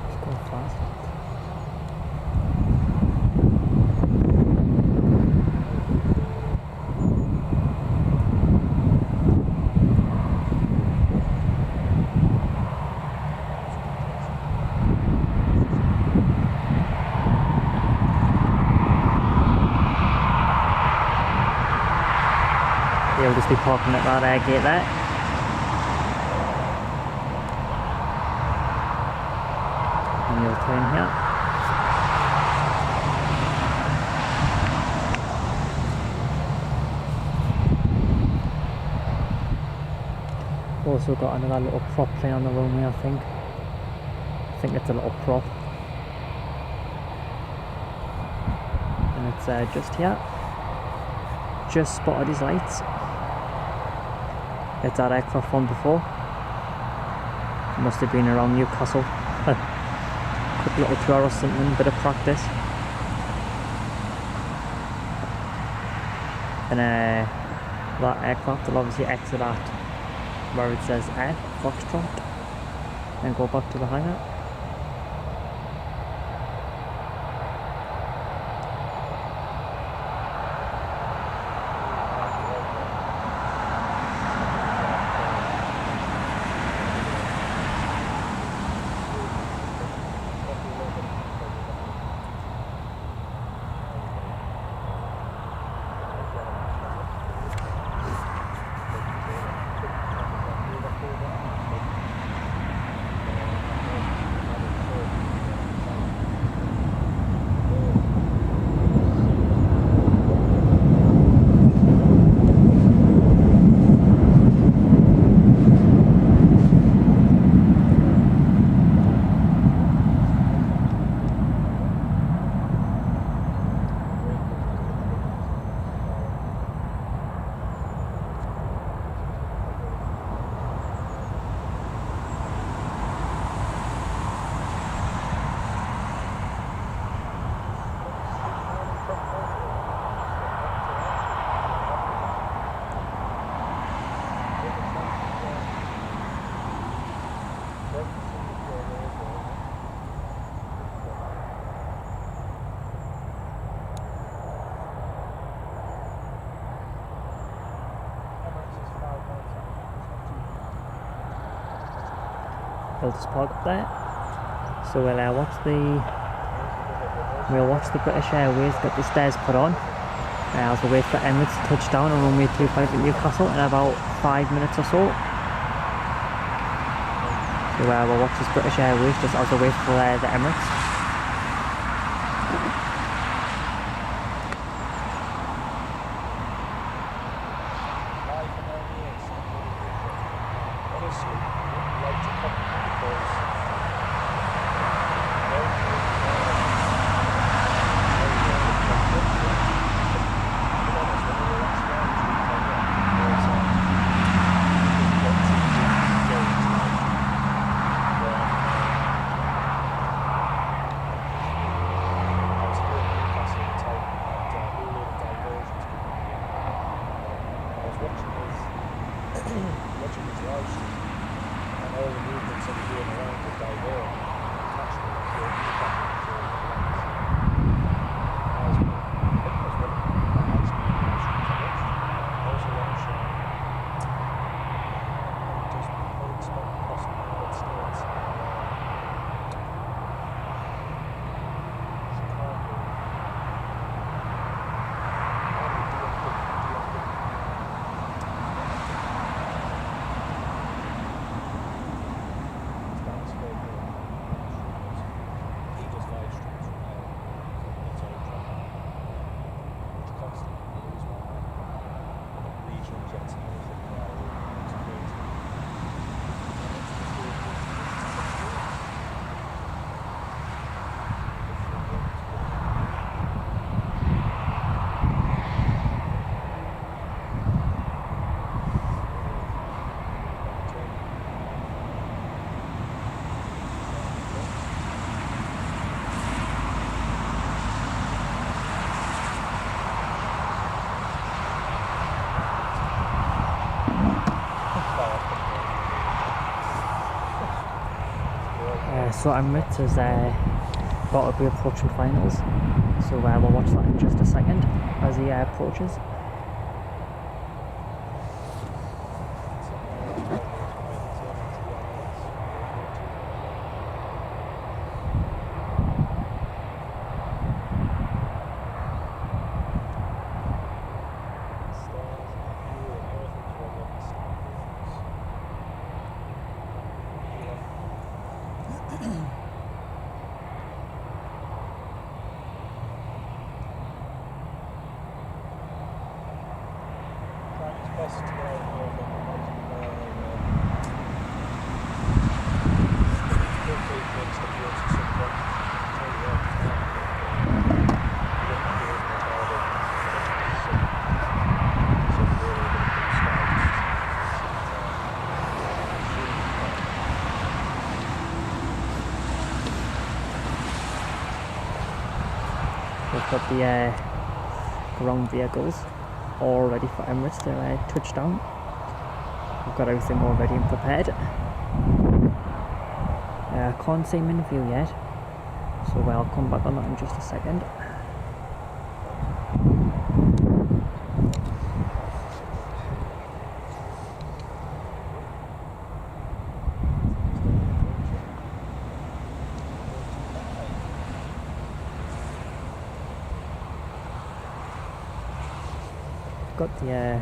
It's going fast. He'll just be parking at that air gate there. And you'll turn here. Also got another little prop plane on the runway, I think. I think it's a little prop. And it's just here. Just spotted his lights. It's that aircraft from before. Must have been around Newcastle. Quick little tour or something, bit of practice. And that aircraft will obviously exit at where it says F, Foxtrot, and go back to the hangar. They'll just park up there. So we'll watch the British Airways get the stairs put on as we wait for Emirates to touch down on runway 25 at Newcastle in about 5 minutes or so. So we'll watch this British Airways just as we wait for the Emirates. So Emirates is got to be approaching finals, so we'll watch that in just a second as he approaches. We've got the ground vehicles all ready for Emirates to touch down. We've got everything all ready and prepared. I can't see him in view yet, so I'll come back on that in just a second. Got the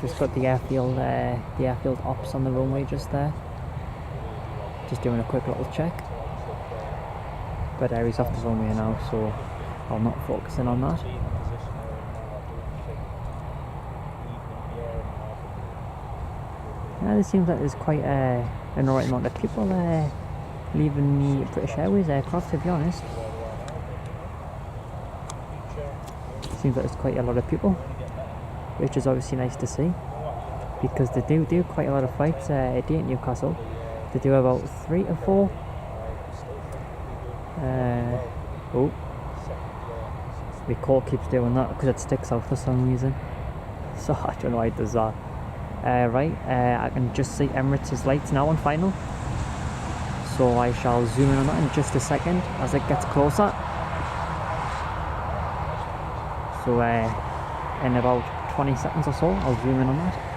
just got the airfield ops on the runway just there. Just doing a quick little check. But he's off the runway now, so I'll not focus in on that. Yeah, it seems like there's quite an alright amount of people leaving the British Airways aircraft, to be honest. Seems like there's quite a lot of people, which is obviously nice to see, because they do quite a lot of flights a day at Newcastle. They do about 3 or 4. Oh, my call keeps doing that because it sticks out for some reason, so I don't know why it does that. Right, I can just see Emirates' lights now on final, so I shall zoom in on that in just a second as it gets closer. So in about 20 seconds or so, I'll zoom in on that.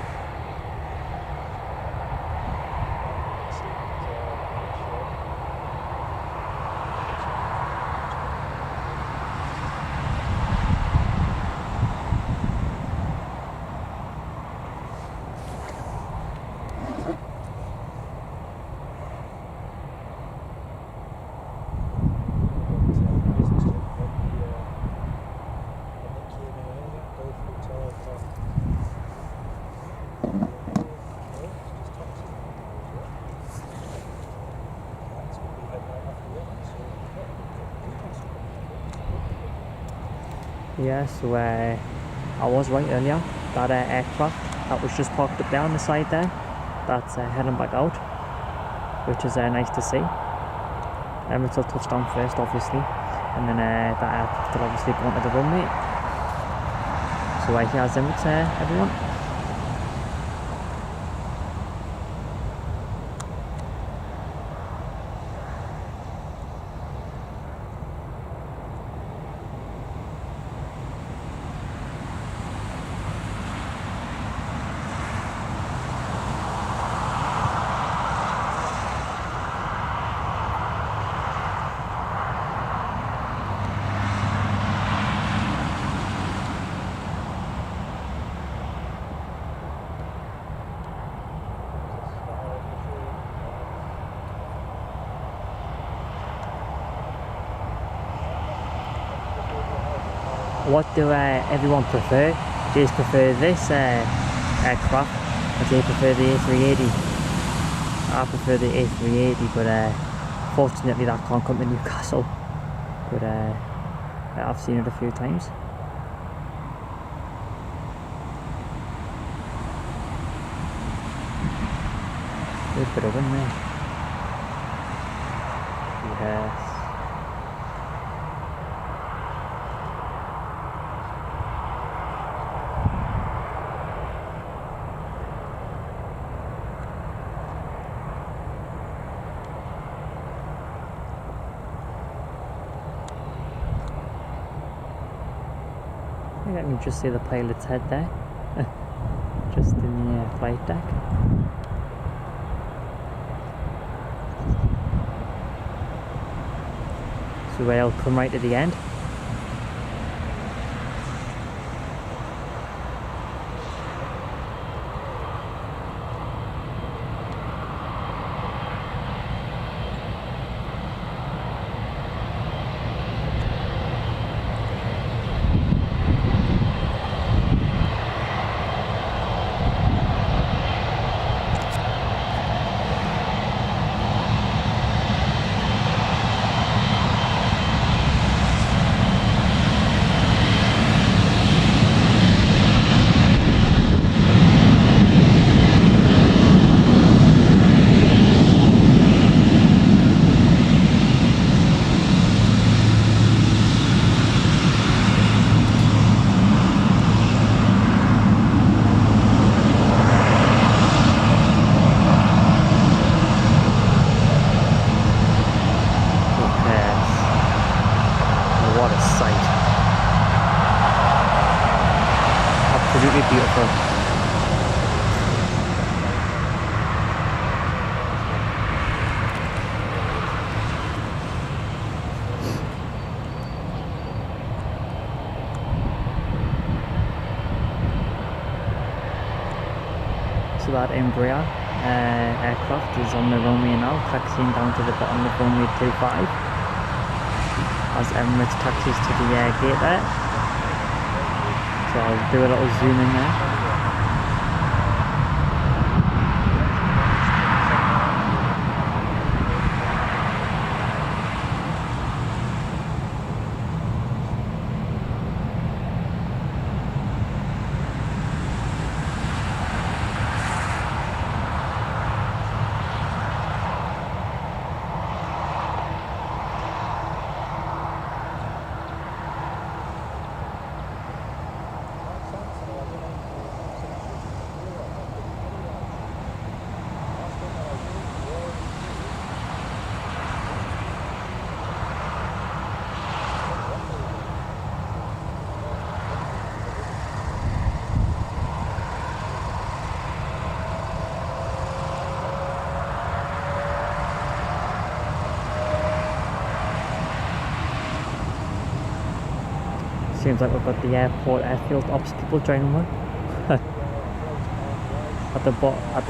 Yeah, so I was right earlier. That aircraft that was just parked up there on the side there, that's heading back out, which is nice to see. Emirates will touch down first, obviously, and then that aircraft will obviously go onto the runway. So here's Emirates, everyone. What do everyone prefer? Do you prefer this aircraft, or do you prefer the A380? I prefer the A380, but fortunately that can't come to Newcastle. But I've seen it a few times. There's a bit of wind there. Yes. I can just see the pilot's head there, just in the flight deck. So I'll come right to the end. Absolutely beautiful. So that Embraer aircraft is on the runway now, taxiing down to the bottom of runway 25 as Emirates taxis to the gate there. So I'll do a little zoom in there. Seems like we've got the airfield ops people joining one. at the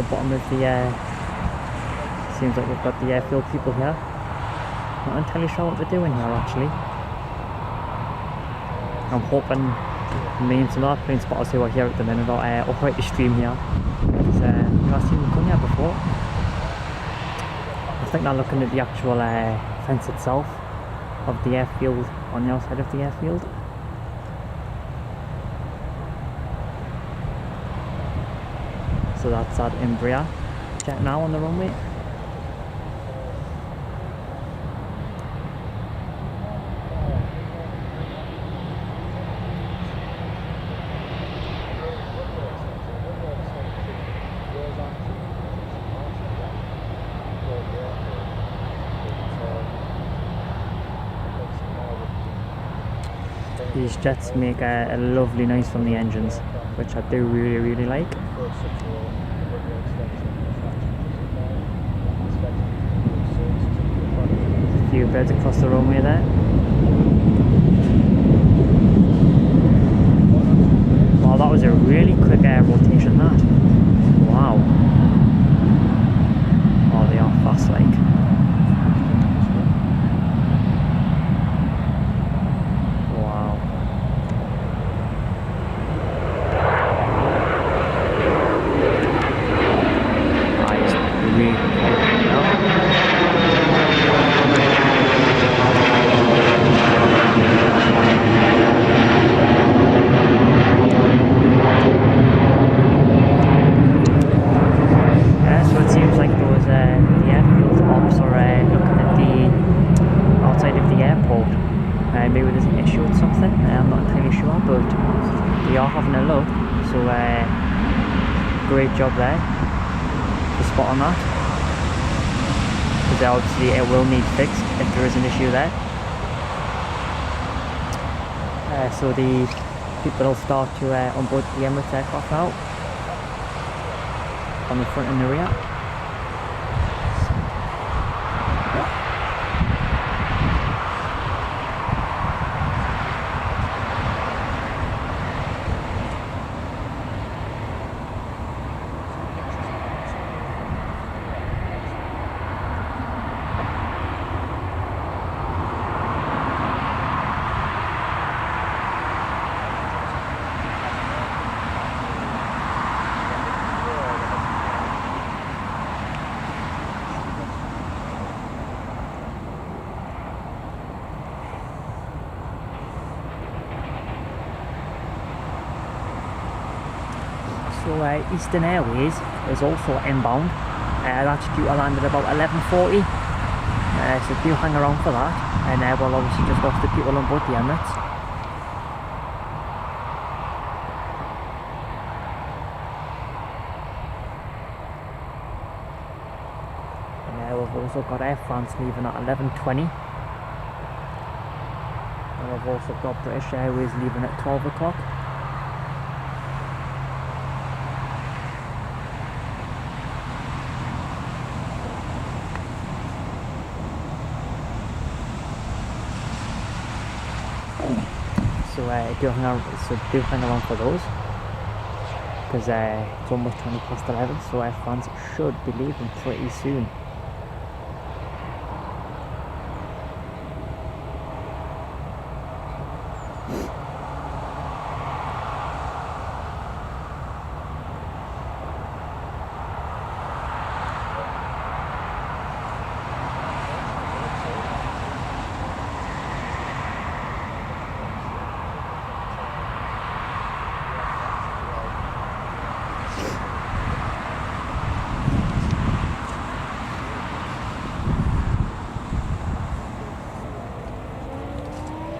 bottom of the seems like we've got the airfield people here. Not entirely sure what they're doing here actually. I'm hoping me and some other plane spotters who are here at the minute will operate the stream here. Because I've seen them come here before. I think they're looking at the actual fence itself of the airfield on the outside of the airfield. So that's that Embraer jet now on the runway. These jets make a lovely noise from the engines, which I do really like. A few birds across the runway there. Wow, that was a really quick rotation that. Wow. Oh, they are fast like. Maybe there's an issue with something, I'm not entirely sure, but we are having a look, so great job there to spot on that, because obviously it will need fixed if there is an issue there. So the people will start to unboard the Emirates aircraft now on the front and the rear. So Eastern Airways is also inbound. That's due to land at about 11:40. So do hang around for that, and we'll obviously just watch the people on board the Emirates. And we've also got Air France leaving at 11:20. And we've also got British Airways leaving at 12 o'clock. So do hang around for those, because it's almost 20 past 11, so Air France should be leaving pretty soon.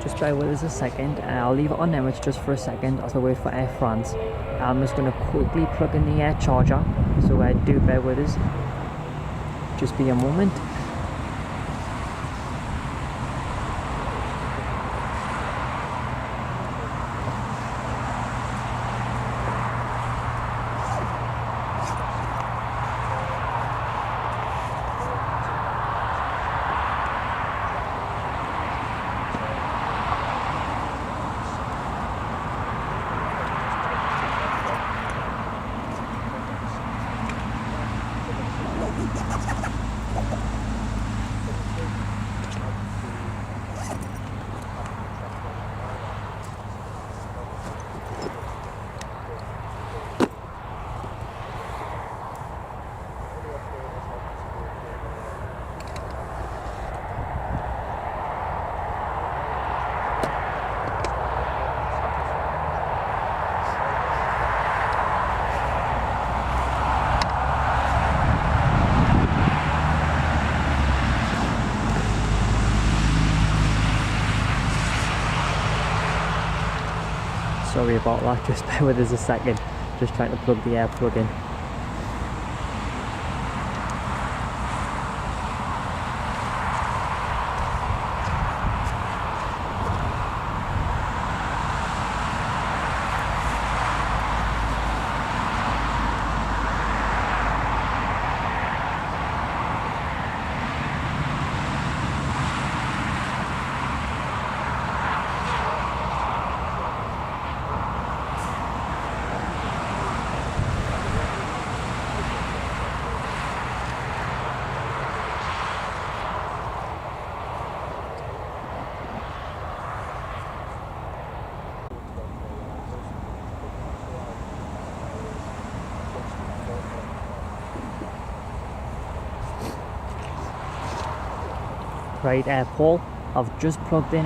Just bear with us a second, and I'll leave it on Emirates just for a second as I wait for Air France. I'm just going to quickly plug in the air charger, so do bear with us. Just be a moment. Sorry about that, just bear with us a second. Just trying to plug the air plug in. Right, Paul, I've just plugged in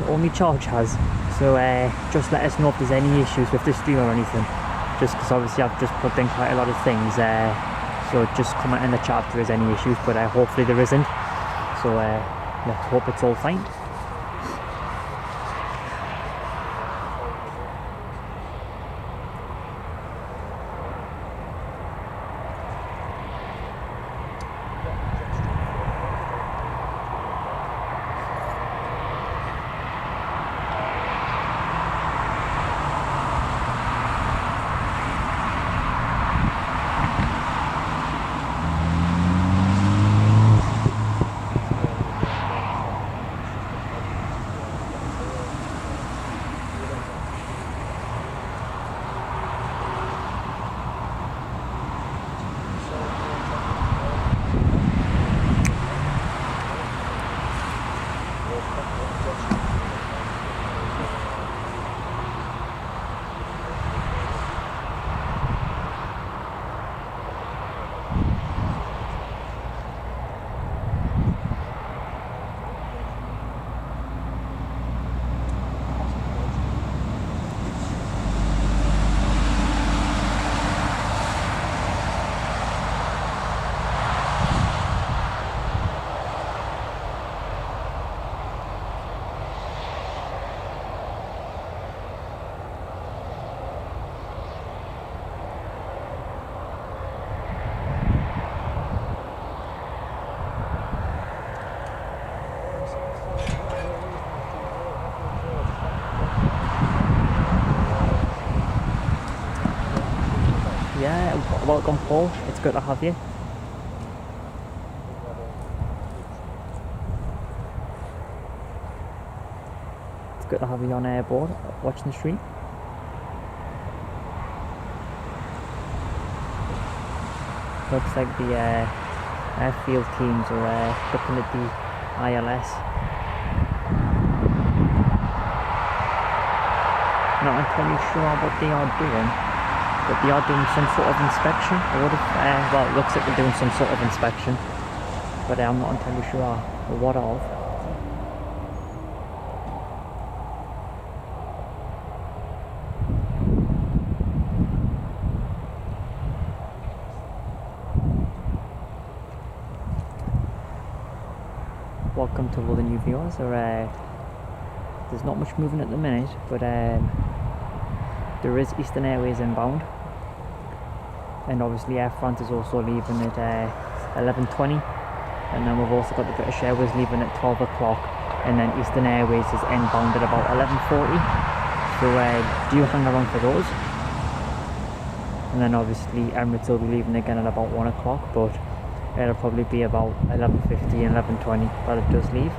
all my chargers, so just let us know if there's any issues with the stream or anything, just because obviously I've just plugged in quite a lot of things, so just comment in the chat if there is any issues, but hopefully there isn't, so let's hope it's all fine. Yeah, welcome Paul, it's good to have you. It's good to have you on board watching the stream. Looks like the airfield teams are looking at the ILS. Not entirely sure what they are doing, but they are doing some sort of inspection. Well, it looks like they're doing some sort of inspection, but I'm not entirely sure what of. Welcome to all the new viewers. There's not much moving at the minute, but there is Eastern Airways inbound, and obviously Air France is also leaving at 11:20, and then we've also got the British Airways leaving at 12 o'clock, and then Eastern Airways is inbound at about 11:40, so do hang around for those. And then obviously Emirates will be leaving again at about 1 o'clock, but it'll probably be about 11:50 and 11:20 that it does leave.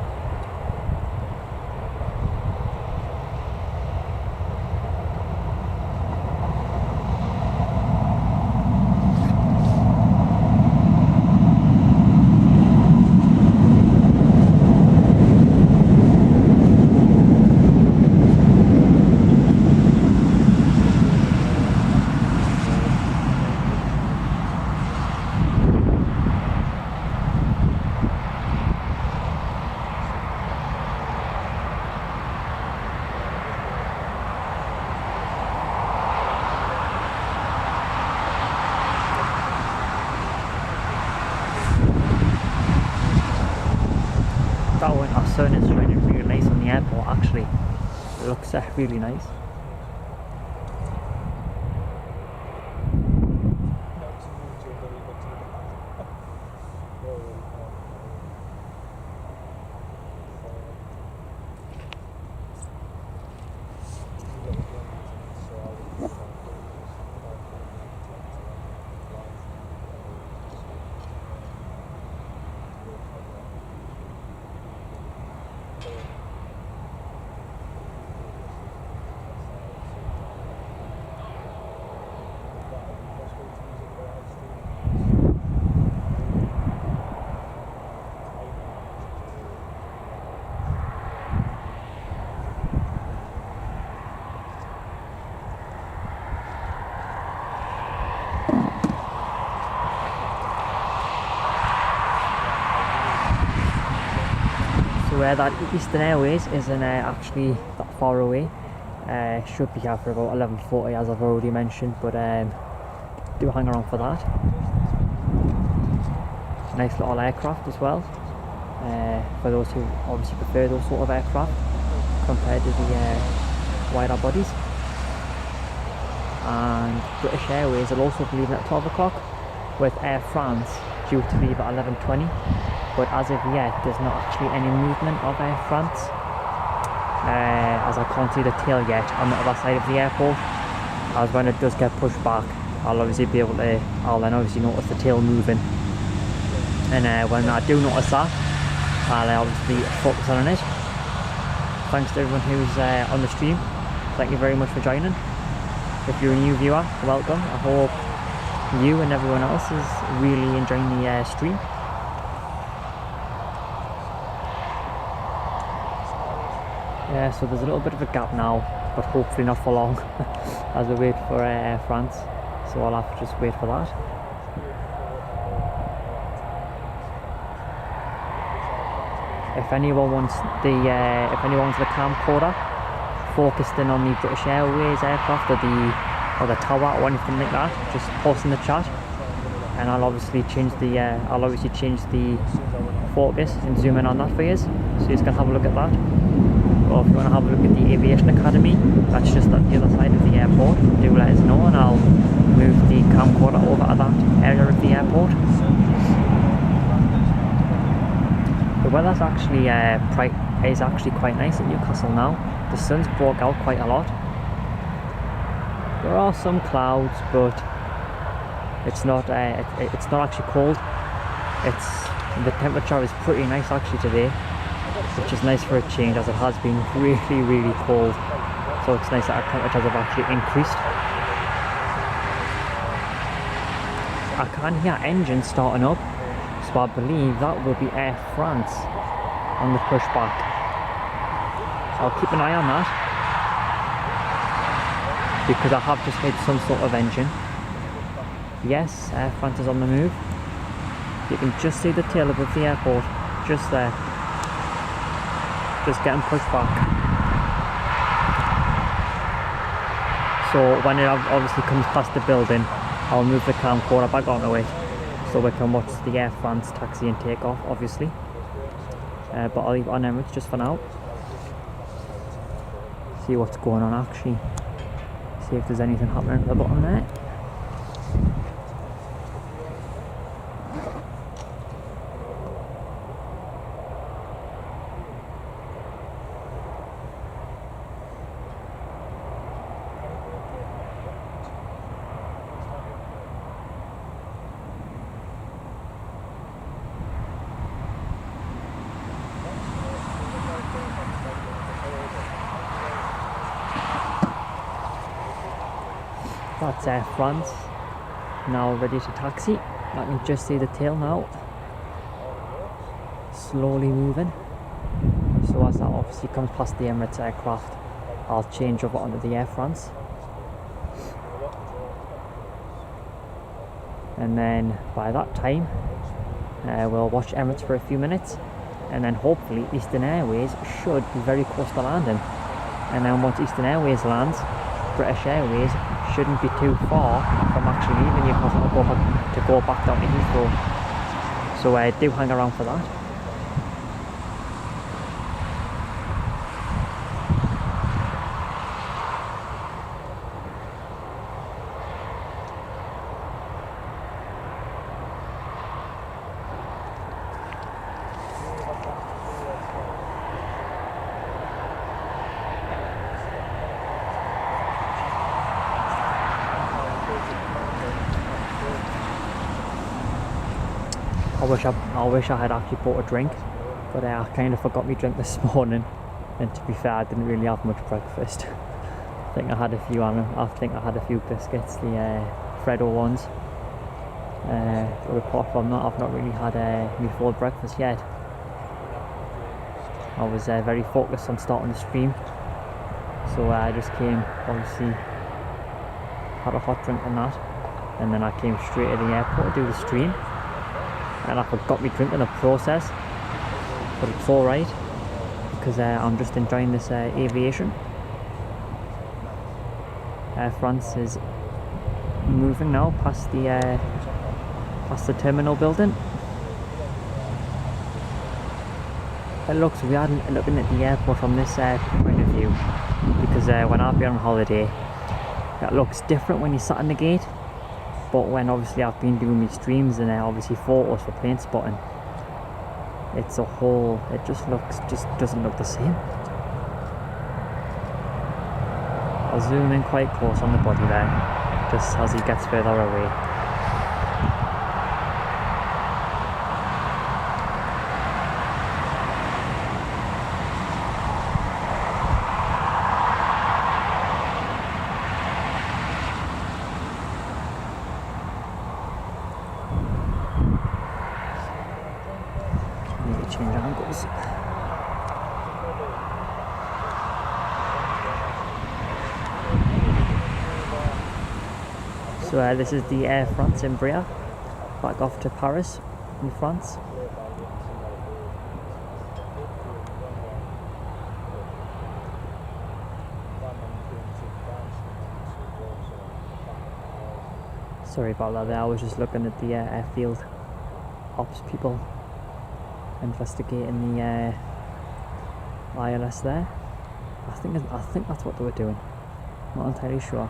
Our sun is shining really nice on the airport actually. It looks really nice. Where that Eastern Airways isn't actually that far away. Should be here for about 11:40 as I've already mentioned, but do hang around for that. Nice little aircraft as well, for those who obviously prefer those sort of aircraft compared to the wider bodies. And British Airways will also be leaving at 12 o'clock, with Air France due to leave at 11:20. But as of yet, there's not actually any movement of Air France, as I can't see the tail yet on the other side of the airport. As when it does get pushed back, I'll obviously be able to, I'll then obviously notice the tail moving. And when I do notice that, I'll obviously focus on it. Thanks to everyone who's on the stream. Thank you very much for joining. If you're a new viewer, welcome. I hope you and everyone else is really enjoying the stream. Yeah, so there's a little bit of a gap now, but hopefully not for long as we wait for Air France, so I'll have to just wait for that. If anyone wants the camcorder focused in on the British Airways aircraft or the tower or anything like that, just post in the chat, and I'll obviously change the focus and zoom in on that for you, so you can have a look at that. Or if you want to have a look at the Aviation Academy, that's just at the other side of the airport, do let us know and I'll move the camcorder over to that area of the airport. The weather's actually is actually quite nice in Newcastle now. The sun's broke out quite a lot. There are some clouds, but It's not it's not actually cold. The temperature is pretty nice actually today, which is nice for a change, as it has been really cold. So it's nice that our temperatures have actually increased. I can hear engines starting up, so I believe that will be Air France on the pushback. So I'll keep an eye on that, because I have just heard some sort of engine. Yes, Air France is on the move. You can just see the tail above the airport, just there. Just getting pushed back. So when it obviously comes past the building, I'll move the camcorder back onto it, so we can watch the Air France taxi and take off, obviously. But I'll leave it on Emirates just for now. See what's going on actually. See if there's anything happening at the bottom there. That's Air France, now ready to taxi. I can just see the tail now, slowly moving. So as that obviously comes past the Emirates aircraft, I'll change over onto the Air France. And then by that time, we'll watch Emirates for a few minutes, and then hopefully Eastern Airways should be very close to landing. And then once Eastern Airways lands, British Airways shouldn't be too far from actually leaving Newcastle to go back down to Heathrow. So do hang around for that. I wish I had actually bought a drink, but I kind of forgot my drink this morning, and to be fair, I didn't really have much breakfast. I think I had a few biscuits, the Freddo ones. But apart from that, I've not really had my full breakfast yet. I was very focused on starting the stream, so I just came, obviously had a hot drink and that, and then I came straight to the airport to do the stream. And I forgot me drink in the process, but it's alright, because I'm just enjoying this aviation. Air France is moving now past the terminal building. It looks weird looking at the airport from this point of view, because when I've been on holiday, it looks different when you sat in the gate. But when obviously I've been doing my streams and obviously photos for plane spotting, it just doesn't look the same. I'll zoom in quite close on the body there, just as he gets further away. Change angles. So this is the Air France Embraer, back off to Paris in France. Sorry about that there, I was just looking at the airfield ops people investigating the ILS there. I think that's what they were doing. Not entirely sure.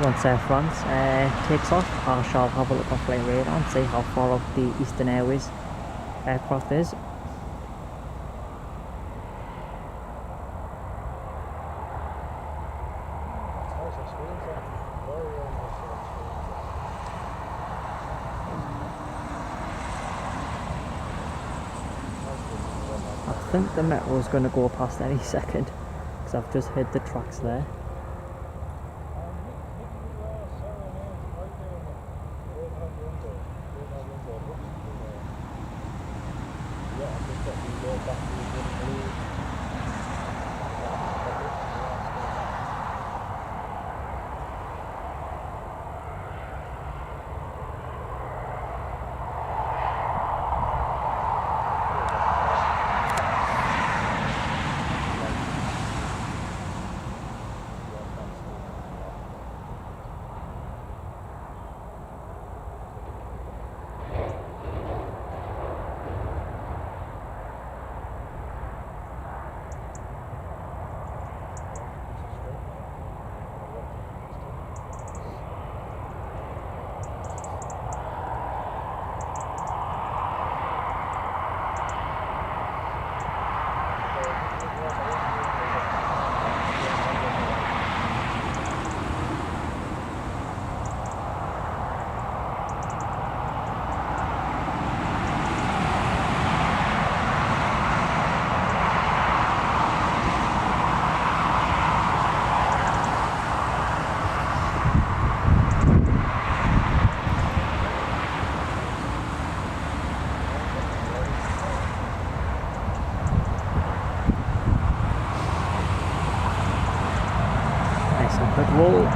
once Air France takes off, I shall have a look on flight radar and see how far out the Eastern Airways aircraft is. I think the metro is going to go past any second because I've just hit the tracks there. Good roll.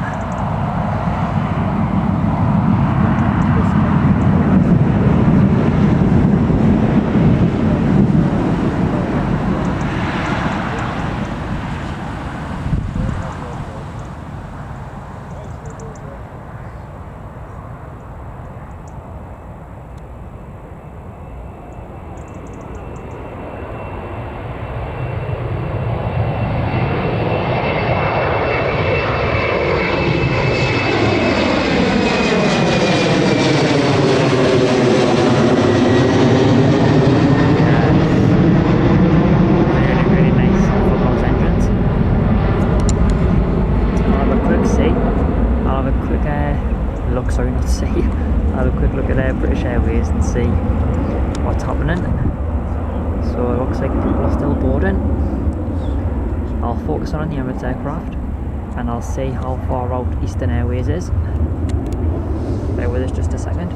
I'll have a quick look at British Airways and see what's happening. So it looks like people are still boarding. I'll focus on the Emirates aircraft and I'll see how far out Eastern Airways is. Bear with us just a second.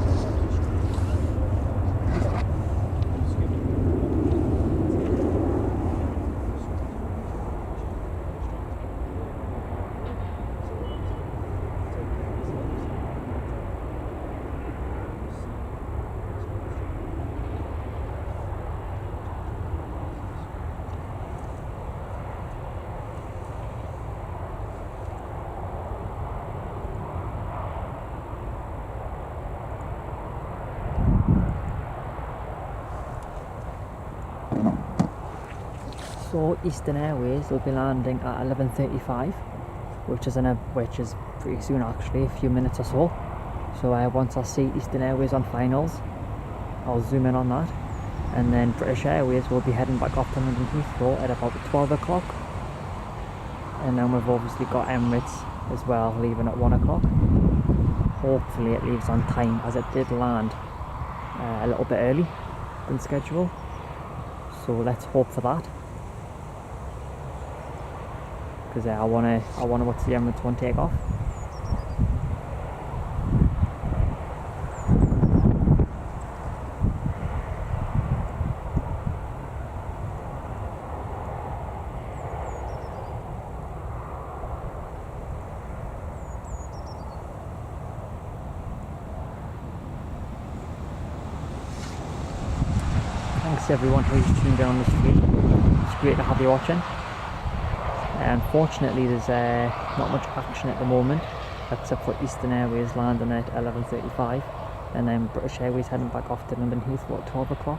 So Eastern Airways will be landing at 11:35, which is pretty soon actually, a few minutes or so. So once I see Eastern Airways on finals, I'll zoom in on that, and then British Airways will be heading back off to London Heathrow at about 12 o'clock, and then we've obviously got Emirates as well leaving at 1 o'clock. Hopefully it leaves on time, as it did land a little bit early than schedule, so let's hope for that. Because I wanna watch the Emirates one take off. Thanks to everyone who's tuned in on the stream. It's great to have you watching. Unfortunately, there's not much action at the moment, except for Eastern Airways landing at 11:35, and then British Airways heading back off to London Heathrow at 12 o'clock,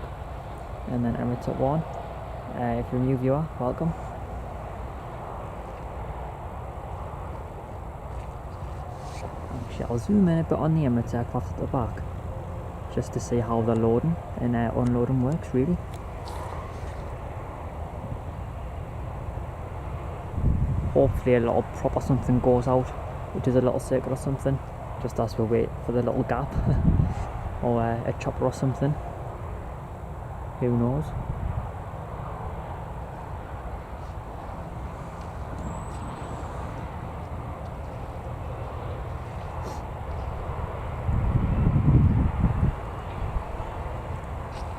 and then Emirates at 1. If you're a new viewer, welcome. I'll zoom in a bit on the Emirates aircraft at the back, just to see how the loading and unloading works really. Hopefully a little prop or something goes out, which is a little circle or something, just as we wait for the little gap, or a chopper or something, who knows.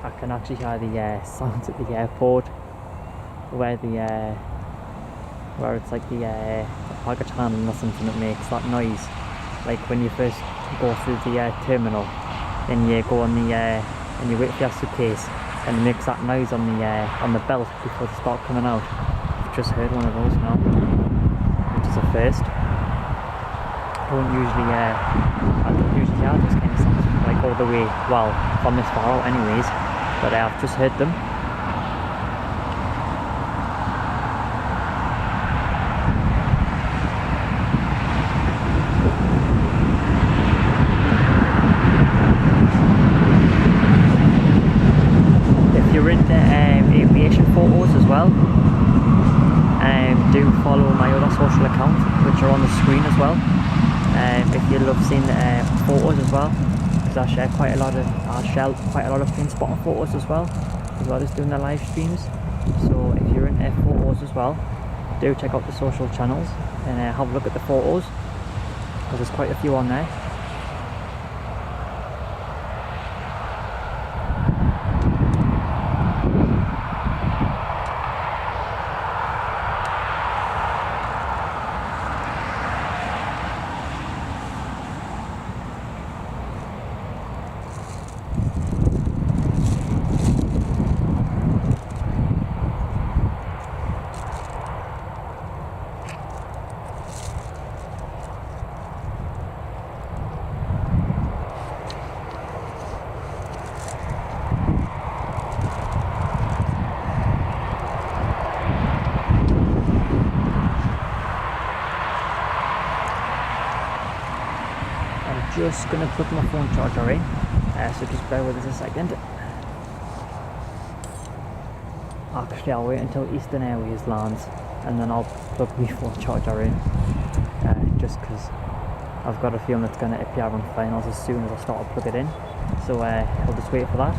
I can actually hear the sounds at the airport, where it's like the baggage handling or something that makes that noise, like when you first go through the terminal and you go on the and you wait for your suitcase and it makes that noise on the belt before they start coming out. I've just heard one of those now, which is a first. I don't usually hear those kind of sounds like all the way, well, from this far out anyways, but I've just heard them. If you're into aviation photos as well, do follow my other social accounts, which are on the screen as well. If you love seeing photos as well, because I share quite a lot of plane spotting photos as well as doing the live streams. So if you're into photos as well, do check out the social channels and have a look at the photos, because there's quite a few on there. Just gonna plug my phone charger in, so just bear with us a second. Actually, I'll wait until Eastern Airways lands and then I'll plug my phone charger in, just because I've got a feeling it's going to appear on finals as soon as I start to plug it in, so I'll just wait for that.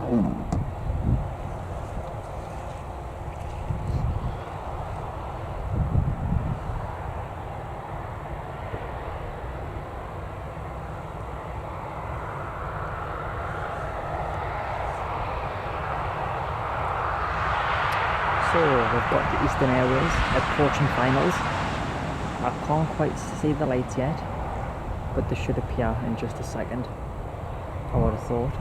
So we've got the Eastern Airways approaching finals. I can't quite see the lights yet, but they should appear in just a second, I would have thought.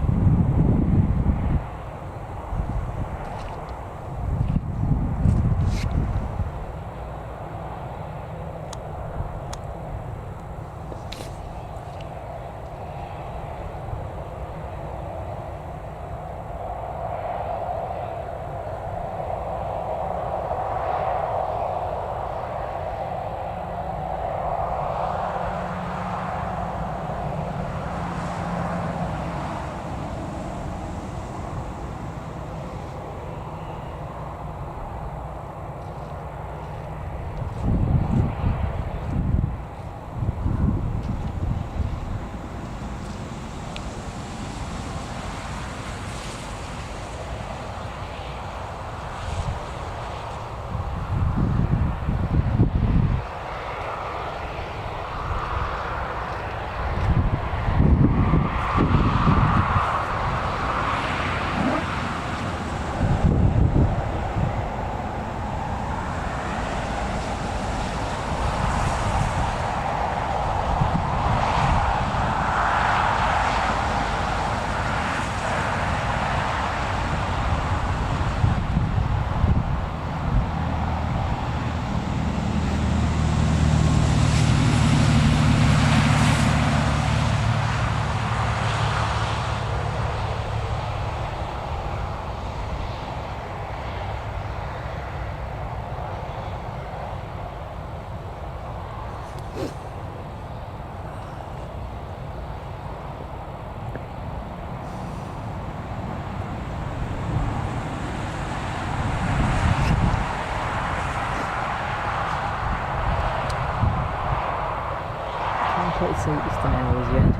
Quite see Eastern Airways yet,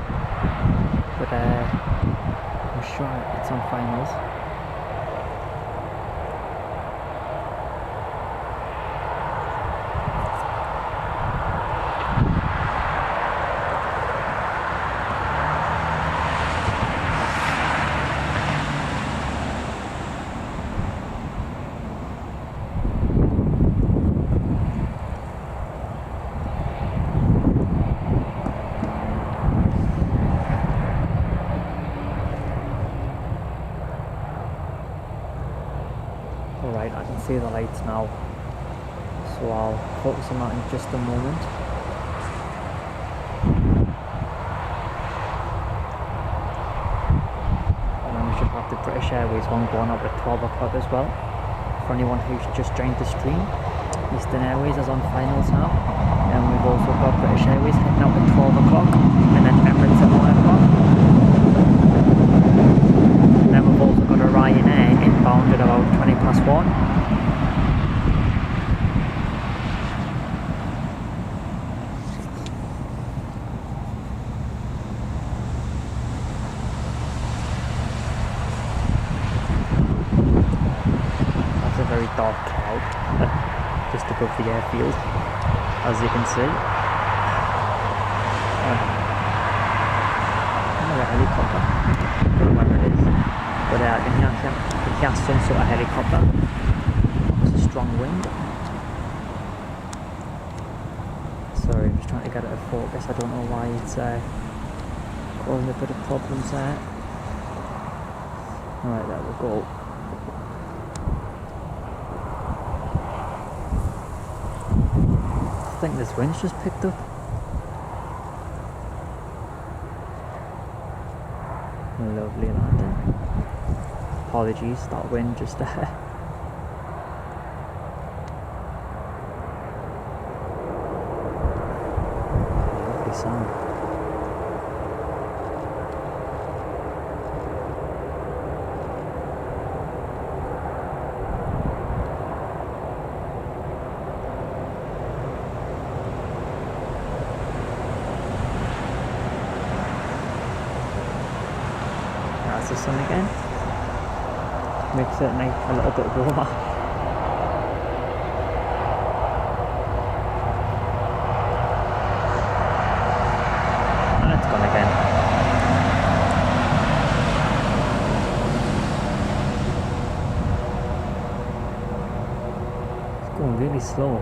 but I'm sure it's on finals. Alright, I can see the lights now, so I'll focus on that in just a moment. And then we should have the British Airways one going up at 12 o'clock as well. For anyone who's just joined the stream, Eastern Airways is on finals now, and we've also got British Airways heading up at 12 o'clock, and then Emirates at 1 o'clock. And then we've also got a Ryanair inbound at about 20 past 1. That's a very dark cloud just above the airfield, as you can see. Another helicopter, I don't know where it is, but I can hear some sort of helicopter. It's a strong wind. Sorry, I'm just trying to get it to focus. I don't know why it's causing a bit of problems there. Alright, there we go. I think this wind's just picked up. Lovely landing. Apologies, that wind just there. Lovely sound. That's the sun again. makes it a little bit warmer. And it's gone again. It's going really slow.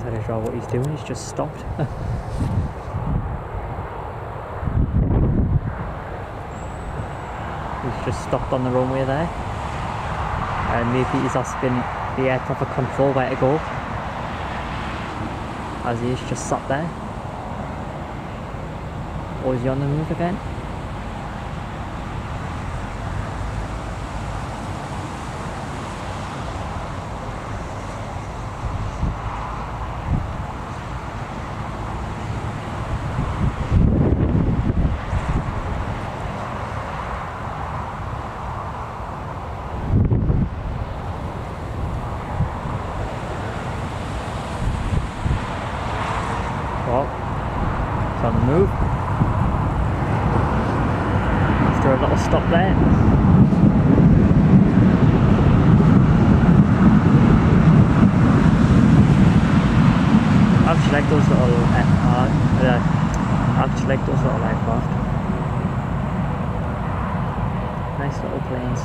Not sure what he's doing, he's just stopped. He's just stopped on the runway there. And maybe he's asking the air traffic control where to go. As he is just sat there. Or is he on the move again? Well, it's on the move. After a little stop there. I actually like those little aircraft. Nice little planes.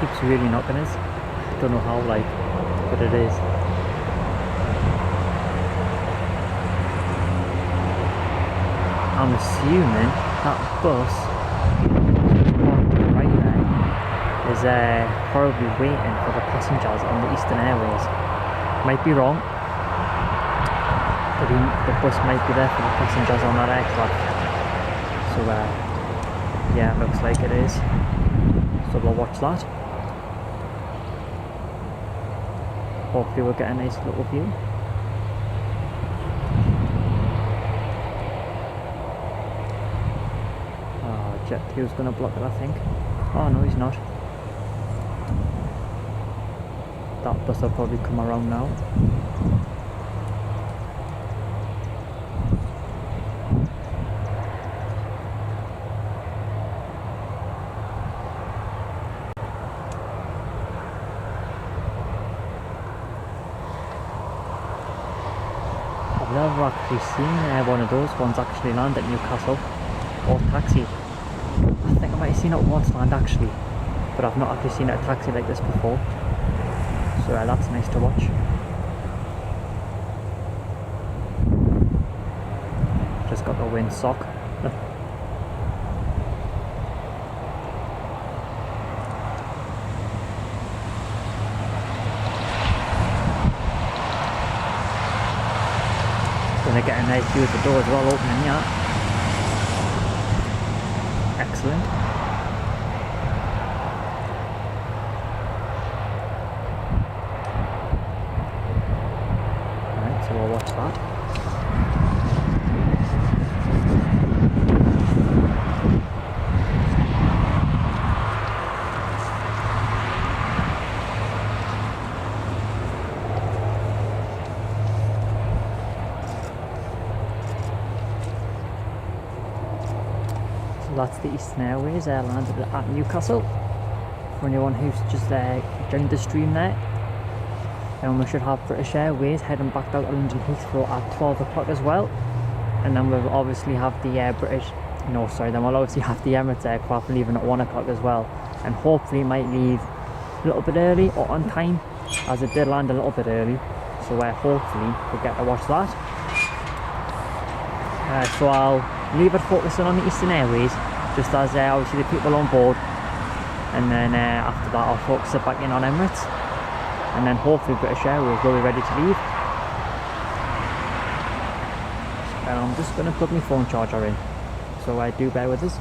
Keeps really knocking us. Don't know how, like, but it is. I'm assuming that bus right there is probably waiting for the passengers on the Eastern Airways. Might be wrong, but the bus might be there for the passengers on that aircraft. So yeah, it looks like it is. So we'll watch that. Hopefully we'll get a nice little view. Oh, Jet 2 is going to block it, I think. Oh no, he's not. That bus will probably come around now. I've never actually seen one of those ones actually land at Newcastle or taxi. I think I might have seen it once land actually, but I've not actually seen a taxi like this before. So that's nice to watch. Just got the windsock. to get a nice view of the door as well, opening that. Excellent. Right, so we'll watch that. That's the Eastern Airways landed at Newcastle. For anyone who's just joined the stream there. And we should have British Airways heading back out to London Heathrow at 12 o'clock as well. And then we'll obviously have the then we'll obviously have the Emirates aircraft leaving at 1 o'clock as well. And hopefully it might leave a little bit early or on time, as it did land a little bit early. So hopefully we'll get to watch that. So I'll leave it focusing on the Eastern Airways, just as obviously the people on board, and then after that I'll focus it back in on Emirates, and then hopefully British Airways will be ready to leave. And I'm just going to plug my phone charger in, so do bear with us.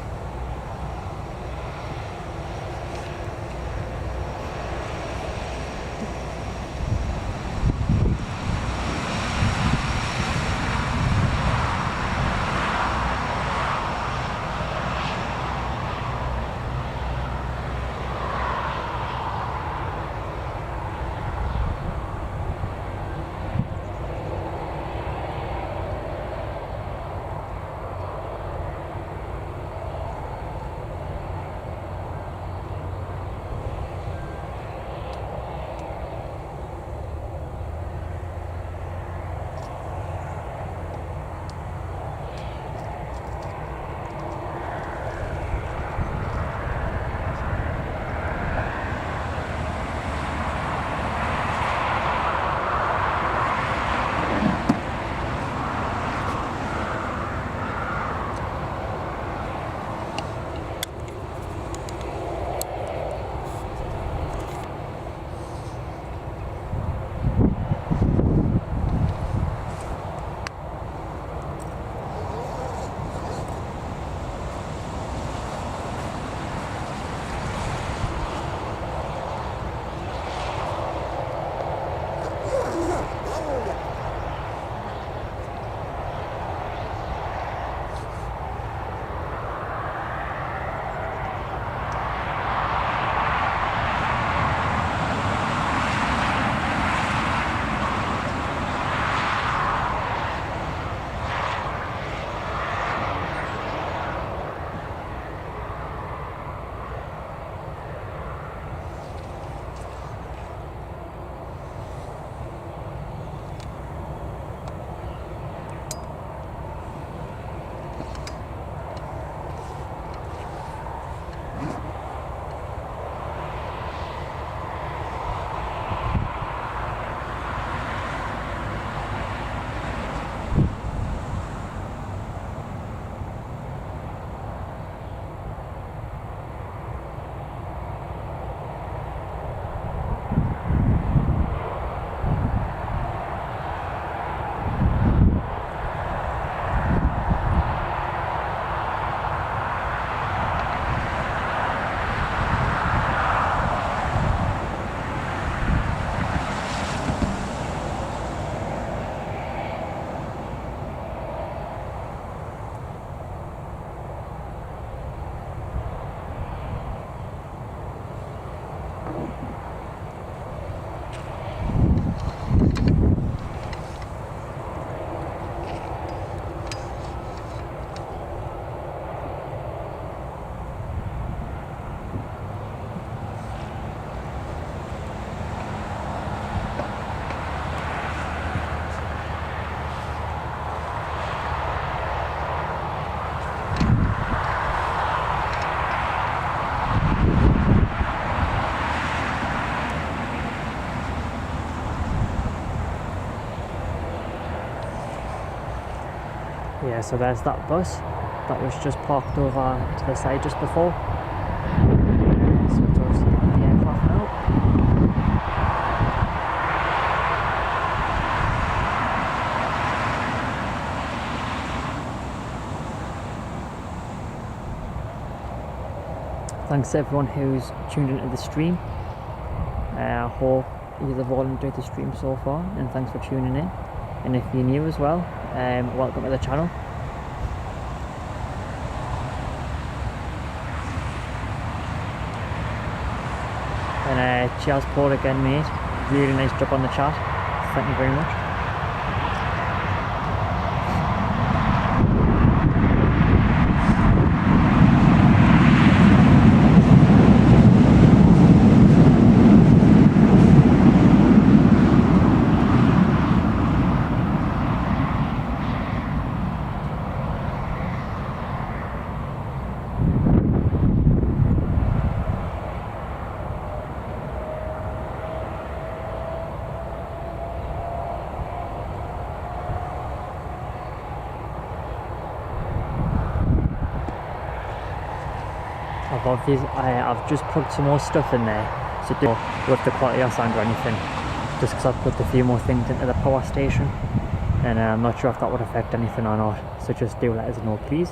Yeah, so there's that bus that was just parked over to the side just before. So it's obviously the aircraft now. thanks to everyone who's tuned into the stream. I hope you have all enjoyed the stream so far, and thanks for tuning in. And if you're new as well, welcome to the channel. And cheers Paul again, mate. Really nice job on the chat. Thank you very much. I've just plugged some more stuff in there, so do with the quality of sound or anything, just because I've plugged a few more things into the power station, and I'm not sure if that would affect anything or not, so just do let us know, please.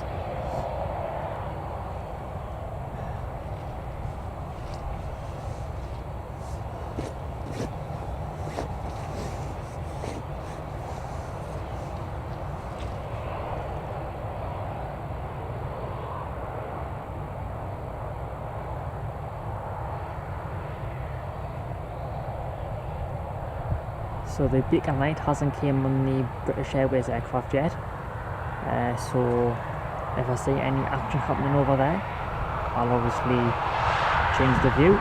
So the beacon light hasn't came on the British Airways aircraft yet, so if I see any action happening over there, I'll obviously change the view.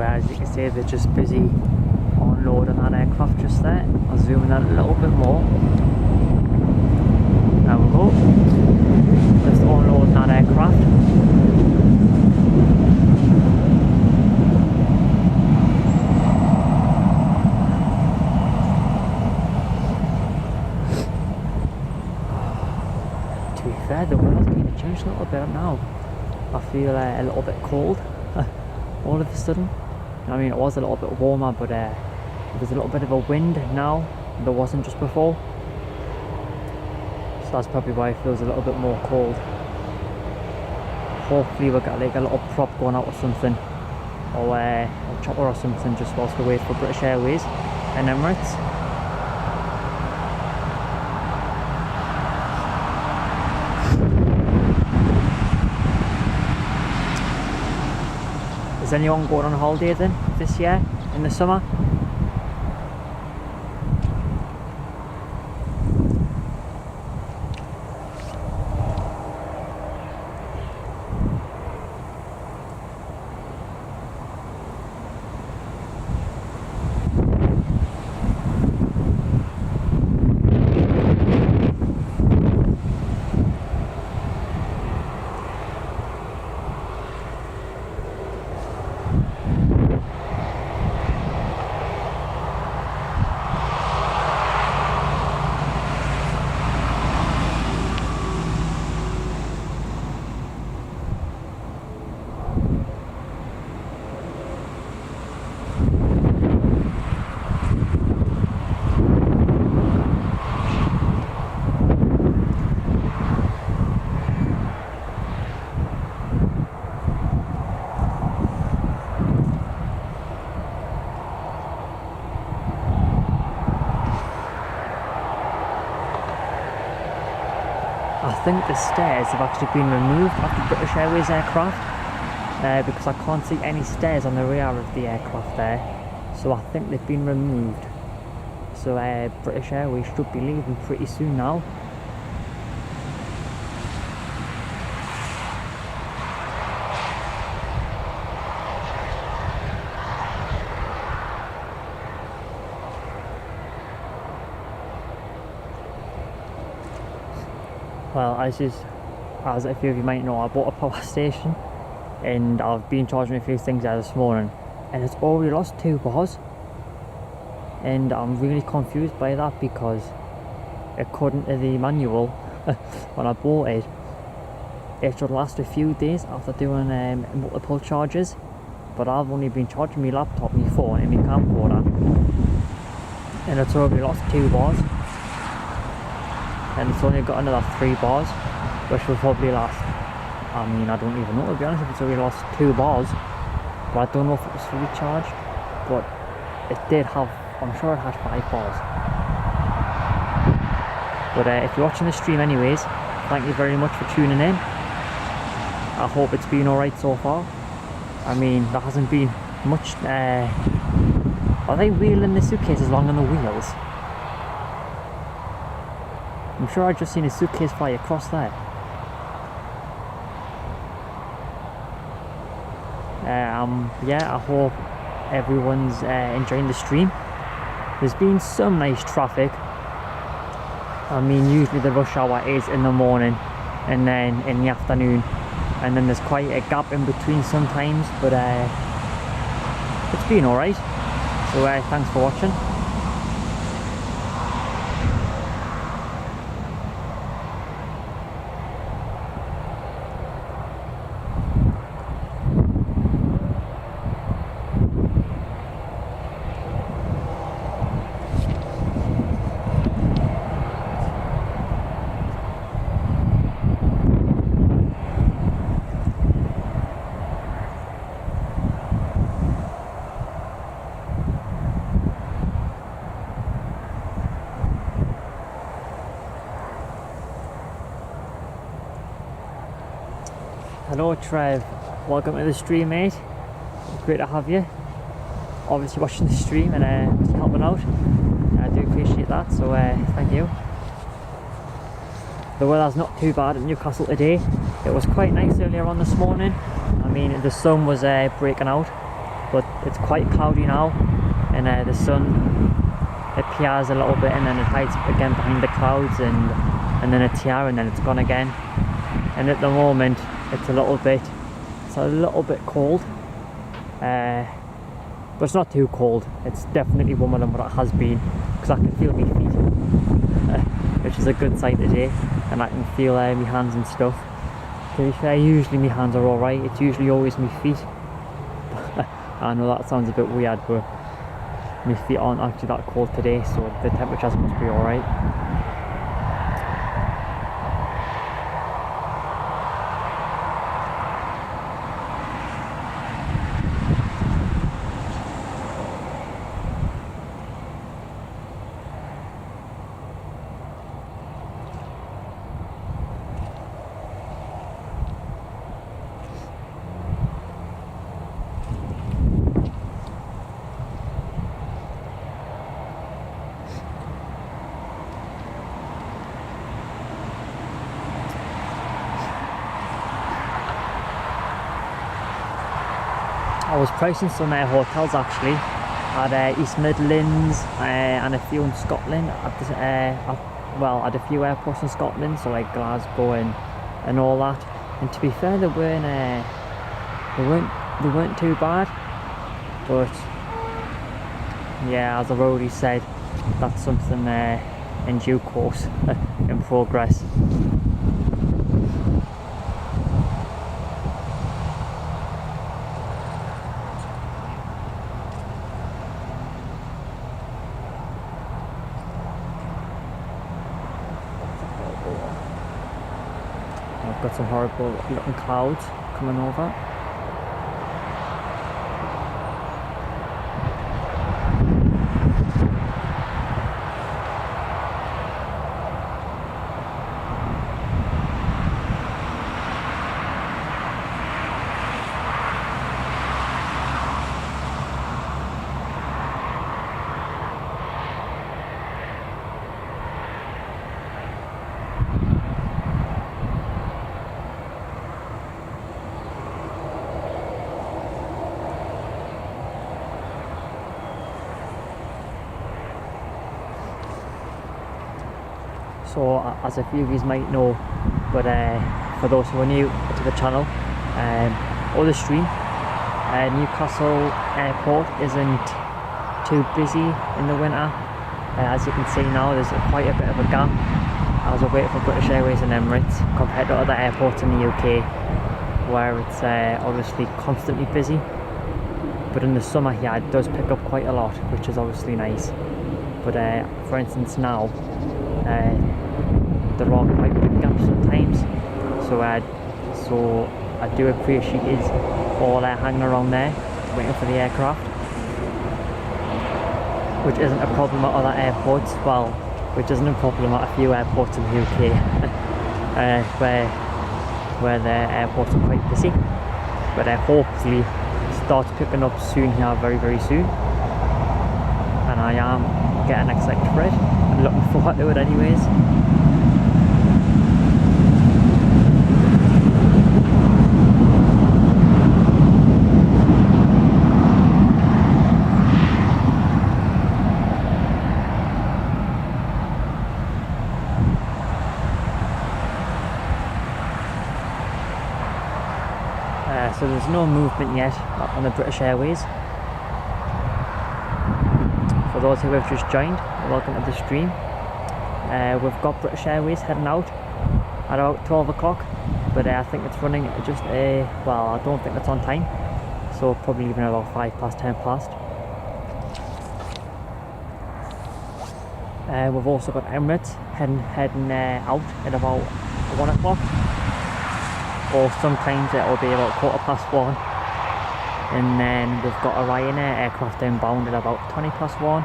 As you can see, they're just busy unloading that aircraft just there. I'll zoom in a little bit more. There we go. Just unloading that aircraft. To be fair, the weather's kind of changed a little bit now. I feel a little bit cold all of a sudden. I mean, it was a little bit warmer, but there's a little bit of a wind now. There wasn't just before, so that's probably why it feels a little bit more cold. Hopefully we'll get like a little prop going out or something, or a chopper or something, just whilst we wait for British Airways and Emirates. Is anyone going on holiday then this year in the summer? I think the stairs have actually been removed off the British Airways aircraft because I can't see any stairs on the rear of the aircraft there. So I think they've been removed. So British Airways should be leaving pretty soon now. Well, as a few of you might know, I bought a power station and I've been charging a few things there this morning and it's already lost 2 bars, and I'm really confused by that because according to the manual when I bought it, it should last a few days after doing multiple charges, but I've only been charging my laptop, my phone and my camcorder and it's already lost 2 bars. And it's only got another 3 bars, which will probably last, I mean, I don't even know to be honest if it's only lost 2 bars, but I don't know if it was fully charged, but it did have, I'm sure it had 5 bars. But if you're watching the stream anyways, thank you very much for tuning in. I hope it's been alright so far. I mean, there hasn't been much, are they wheeling the suitcases along on the wheels? I'm sure I just seen a suitcase fly across there. Yeah, I hope everyone's enjoying the stream. There's been some nice traffic. I mean, usually the rush hour is in the morning and then in the afternoon, and then there's quite a gap in between sometimes, but it's been alright. So thanks for watching. Hello Trev, welcome to the stream mate, great to have you, obviously watching the stream and helping out, I do appreciate that, so thank you. The weather's not too bad in Newcastle today, it was quite nice earlier on this morning, I mean the sun was breaking out, but it's quite cloudy now, and the sun appears a little bit and then it hides again behind the clouds, and then it's here and then it's gone again, and at the moment it's a little bit cold, but it's not too cold. It's definitely warmer than what it has been because I can feel my feet, which is a good sight today, and I can feel my hands and stuff. To be fair, usually my hands are alright, it's usually always my feet. I know that sounds a bit weird, but my feet aren't actually that cold today, so the temperatures must be alright. I was pricing some hotels actually at East Midlands and a few in Scotland at a few airports in Scotland, so like Glasgow and all that. And to be fair, they weren't too bad, but yeah, as I've already said, that's something in due course in progress. I've got some horrible looking clouds coming over. So as a few of you might know, but for those who are new to the channel or the stream, Newcastle Airport isn't too busy in the winter. As you can see now, there's quite a bit of a gap as we're waiting for British Airways and Emirates compared to other airports in the UK, where it's obviously constantly busy. But in the summer here, it does pick up quite a lot, which is obviously nice. But for instance now, there are quite big gaps sometimes. So I do appreciate is all hanging around there, waiting for the aircraft, which isn't a problem at other airports. Well, which isn't a problem at a few airports in the UK, where the airports are quite busy. But hopefully starts picking up soon here, very very soon, and I am getting excited for it. I'm looking forward to it anyways. So there's no movement yet on the British Airways. For those who have just joined, welcome to the stream. We've got British Airways heading out at about 12 o'clock, but I think it's running just well, I don't think it's on time, so probably leaving about 10 past. We've also got Emirates heading out at about 1 o'clock. Or sometimes it'll be about 1:15, and then we've got a Ryanair aircraft inbound at about 1:20.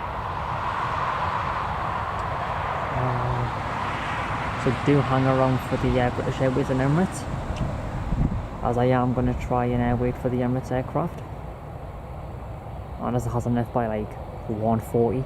So do hang around for the British Airways and Emirates, as I am going to try and wait for the Emirates aircraft, and as it hasn't left by like 1:40.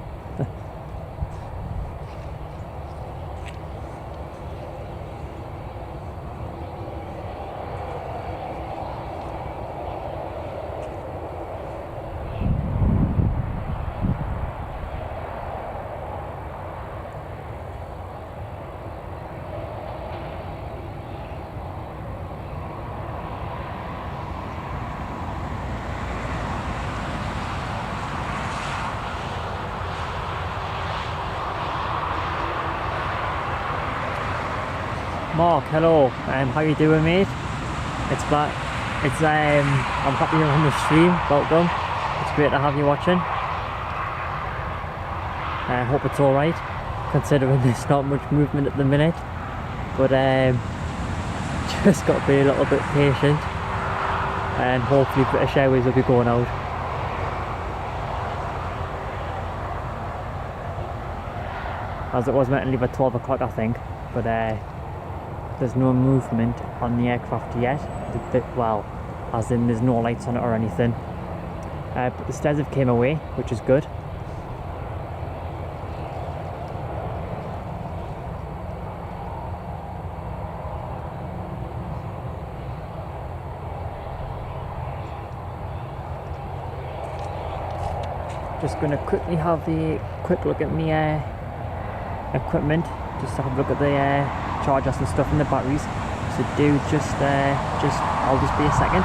Mark, hello. How you doing, mate? I'm happy you're on the stream. Welcome. It's great to have you watching. I hope it's all right, considering there's not much movement at the minute. But just got to be a little bit patient, and hopefully British Airways will be going out. As it was meant to leave at 12 o'clock, I think, but there's no movement on the aircraft yet. Well, as in there's no lights on it or anything. But the stairs have came away, which is good. Just going to quickly have a quick look at my equipment, just to have a look at the chargers and stuff and the batteries. So I'll just be a second.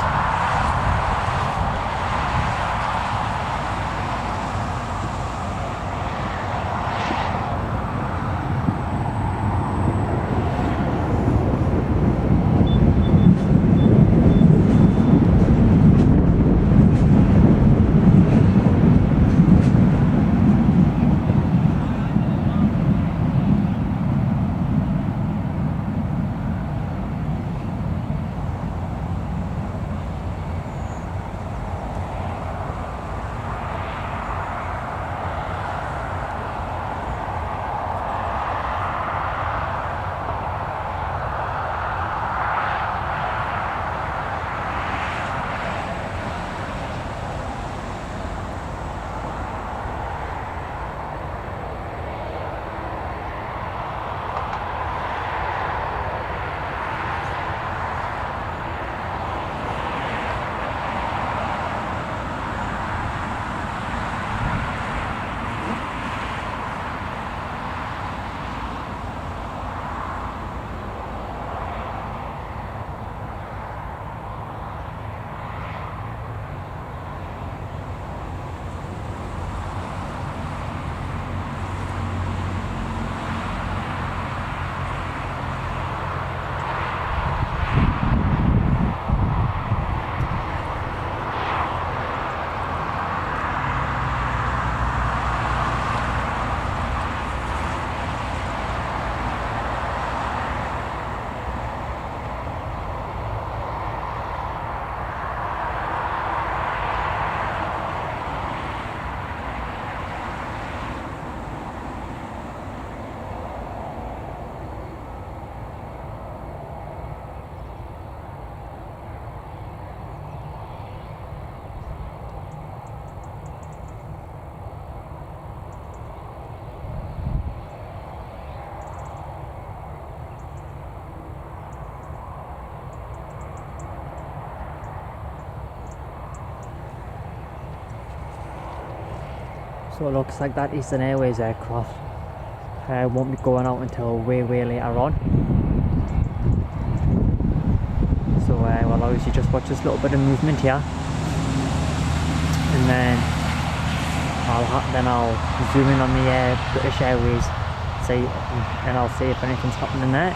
So it looks like that Eastern Airways aircraft won't be going out until way later on. So we'll obviously just watch this little bit of movement here, and then I'll zoom in on the British Airways, and I'll see if anything's happening there.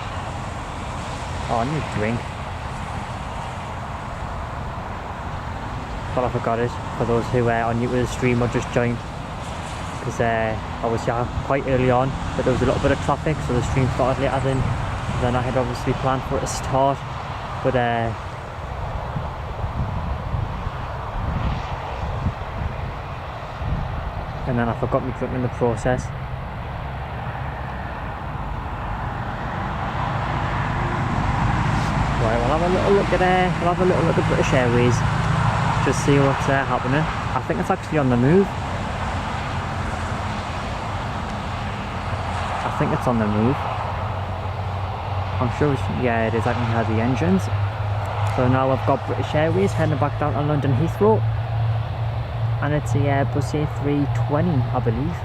Oh, I need a drink. But I forgot it, for those who are new to the stream or just joined, because I was here quite early on, but there was a little bit of traffic, so the stream started later than I had obviously planned for it to start. But and then I forgot my drink in the process. Right, we'll have a little look at British Airways, just see what's happening. I think it's actually on the move. I think it's on the move. I'm sure yeah, it is. I can hear the engines. So now I've got British Airways heading back down to London Heathrow, and it's a Airbus A320, I believe.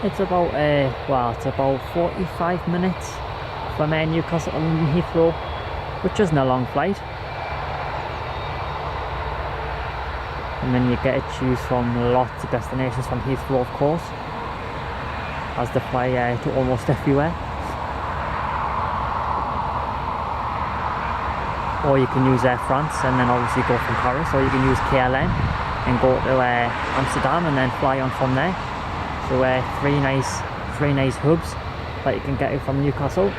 It's about it's about 45 minutes from Newcastle to London Heathrow, which isn't a long flight. And then you get to choose from lots of destinations from Heathrow, of course, as they fly to almost everywhere. Or you can use Air France and then obviously go from Paris, or you can use KLM and go to Amsterdam and then fly on from there. So three nice hubs that you can get to from Newcastle.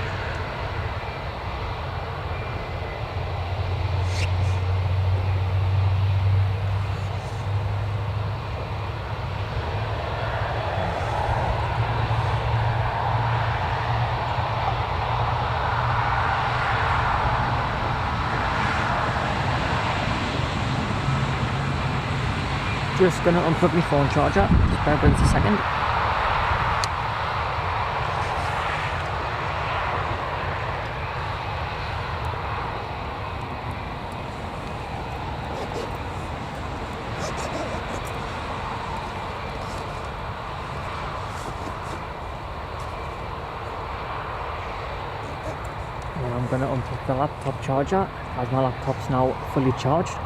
Just gonna unplug my phone charger, just bear with us a second. And I'm gonna unplug the laptop charger, as my laptop's now fully charged.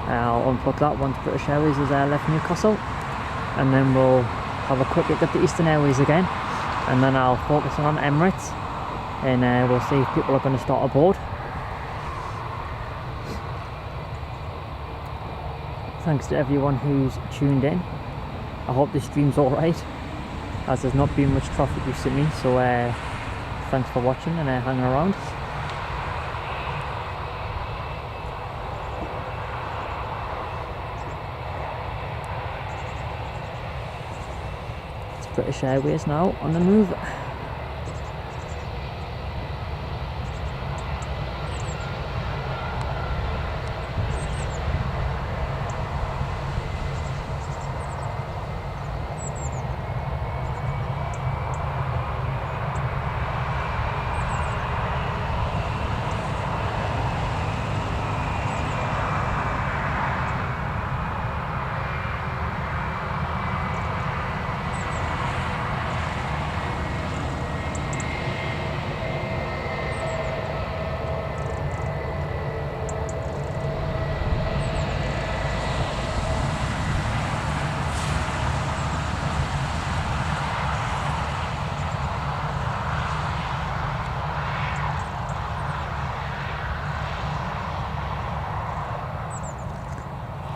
I'll unplug that once British Airways has left Newcastle, and then we'll have a quick look at the Eastern Airways again, and then I'll focus on Emirates, and we'll see if people are going to start aboard. Thanks to everyone who's tuned in. I hope the stream's alright, as there's not been much traffic recently, so thanks for watching and hanging around. British Airways now on the move.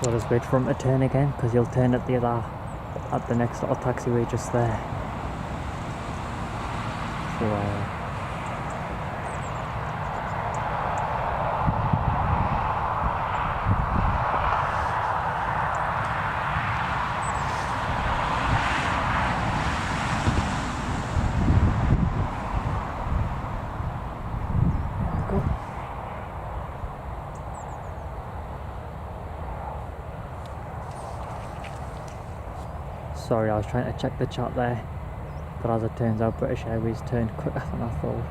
We'll just wait for him to turn again, because he'll turn at the next little taxiway just there. So Sorry, I was trying to check the chat there, but as it turns out, British Airways turned quicker than I thought.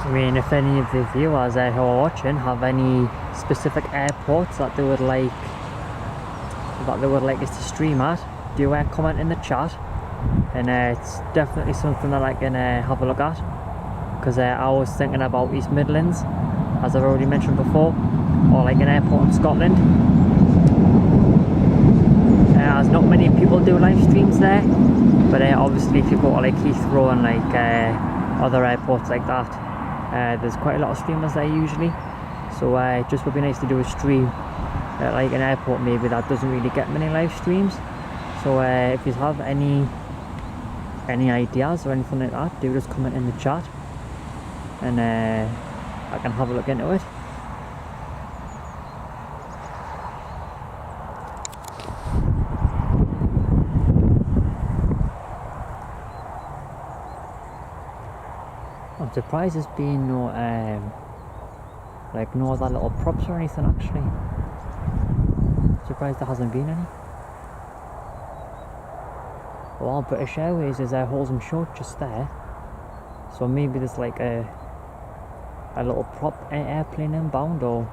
I mean, if any of the viewers who are watching have any specific airports that they would like us to stream at, do comment in the chat, and it's definitely something that I can have a look at, because I was thinking about East Midlands, as I've already mentioned before, or like an airport in Scotland. As not many people do live streams there, but obviously if you go to like Heathrow and like other airports like that, there's quite a lot of streamers there usually, so it just would be nice to do a stream at like an airport maybe that doesn't really get many live streams. So if you have any ideas or anything like that, do just comment in the chat, and I can have a look into it. I'm surprised there's been no like no other little props or anything actually. Surprised there hasn't been any. Well, British Airways is holds them short just there, so maybe there's like a little prop airplane inbound, or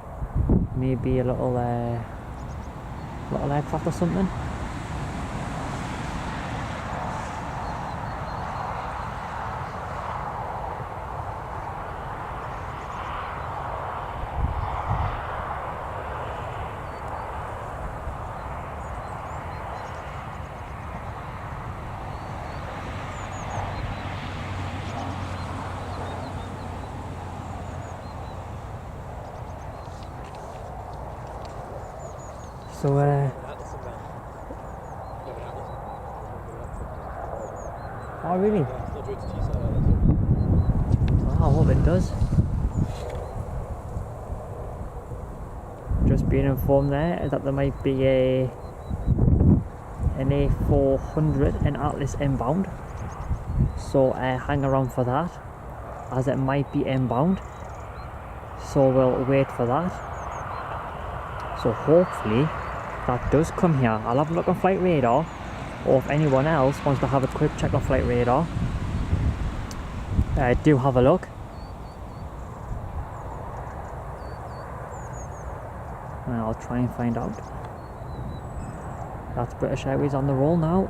maybe a little aircraft or something. So oh really? Oh, I hope it does. Just being informed there that there might be an A400 in Atlas inbound, so hang around for that, as it might be inbound, so we'll wait for that. So hopefully that does come here. I'll have a look on flight radar, or if anyone else wants to have a quick check on flight radar, do have a look, and I'll try and find out. That's British Airways on the roll now.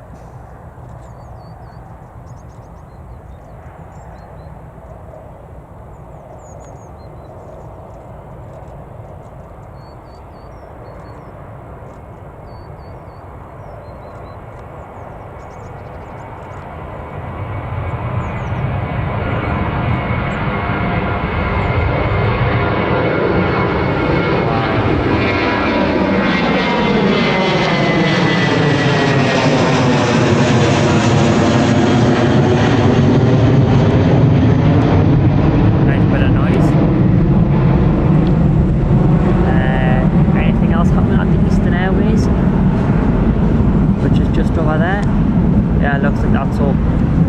looks like that's all.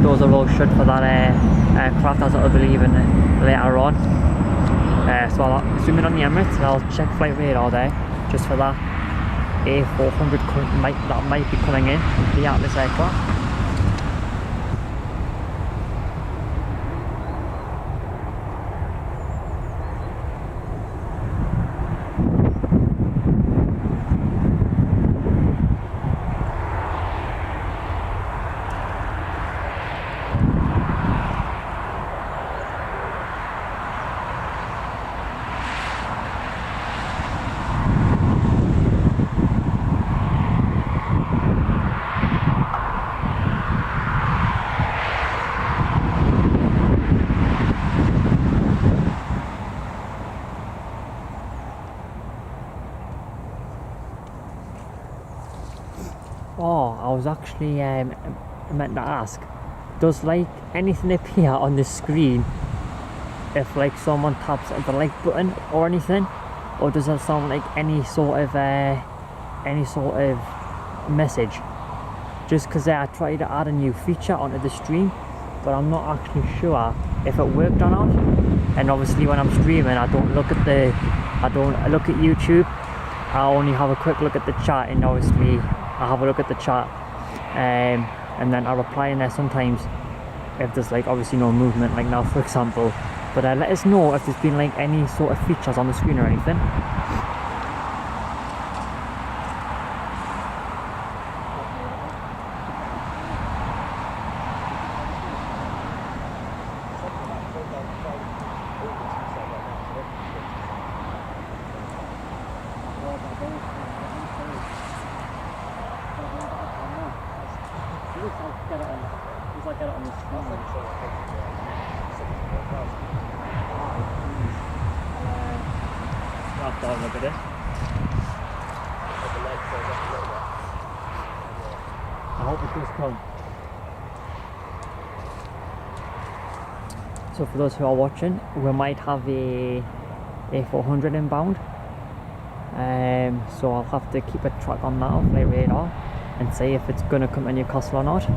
Those are all shut for that aircraft, as I'll be leaving later on. So I'll zoom in on the Emirates and I'll check flight radar there, just for that A400 that might be coming in the Atlas aircraft. Oh, I was actually meant to ask, does like anything appear on the screen if like someone taps the like button or anything, or does that sound like any sort of message? Just because I tried to add a new feature onto the stream, but I'm not actually sure if it worked or not. And obviously when I'm streaming, I don't look at YouTube. I only have a quick look at the chat, and obviously I have a look at the chat, and then I reply in there sometimes if there's like obviously no movement, like now for example. But let us know if there's been like any sort of features on the screen or anything. Look at it. I hope it does come. So for those who are watching, we might have a 400 inbound. So I'll have to keep a track on that on flight radar and see if it's going to come to Newcastle or not.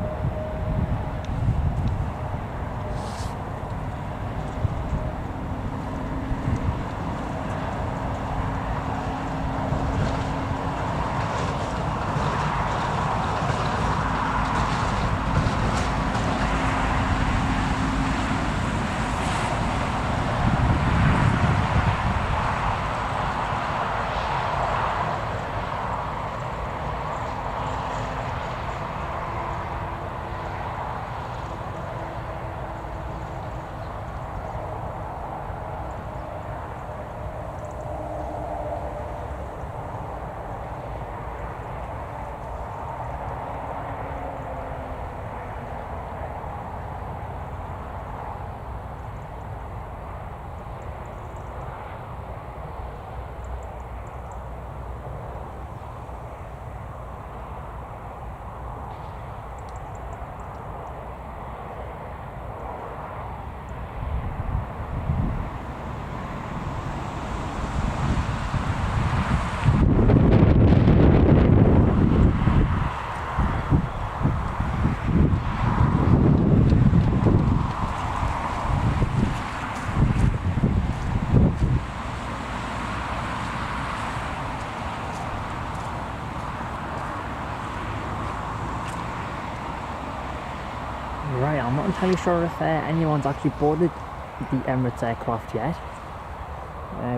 Right, I'm not entirely sure if anyone's actually boarded the Emirates aircraft yet,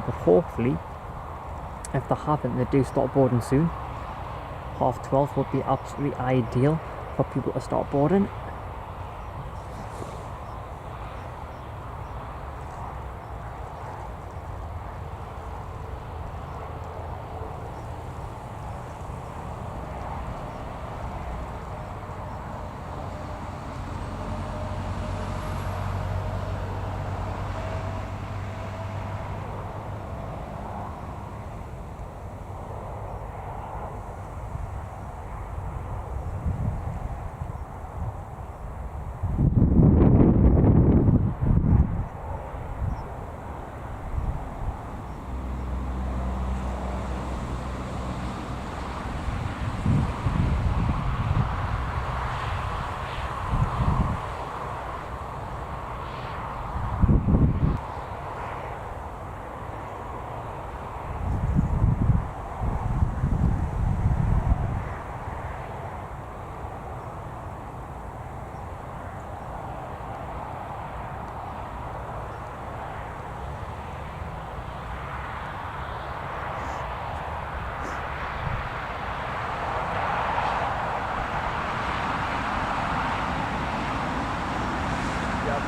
but hopefully, if they haven't, they do start boarding soon. 12:30 would be absolutely ideal for people to start boarding.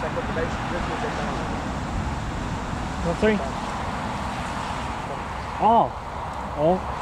check up the base. This was it down. Oh, sorry. Oh. Oh.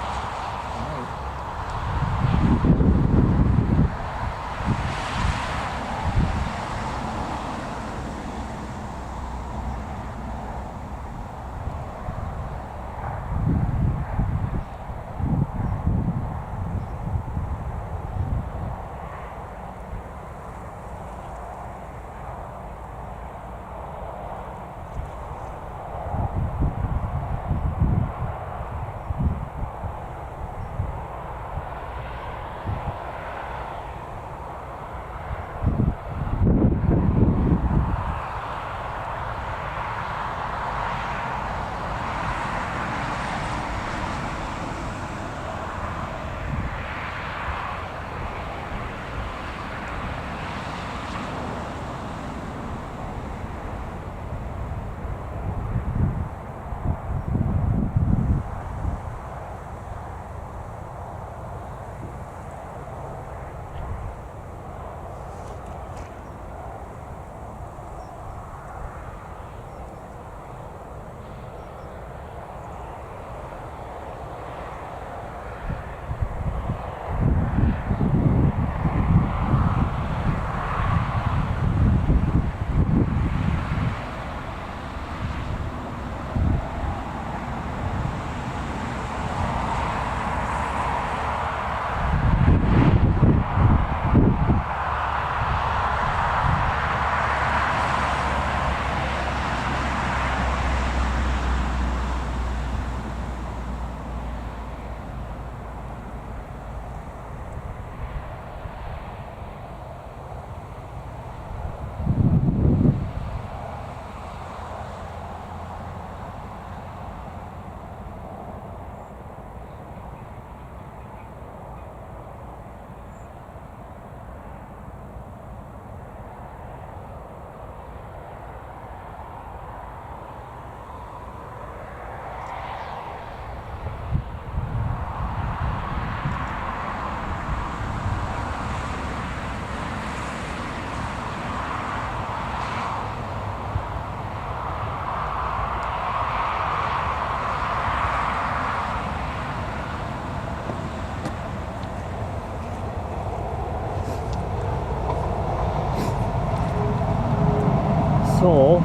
So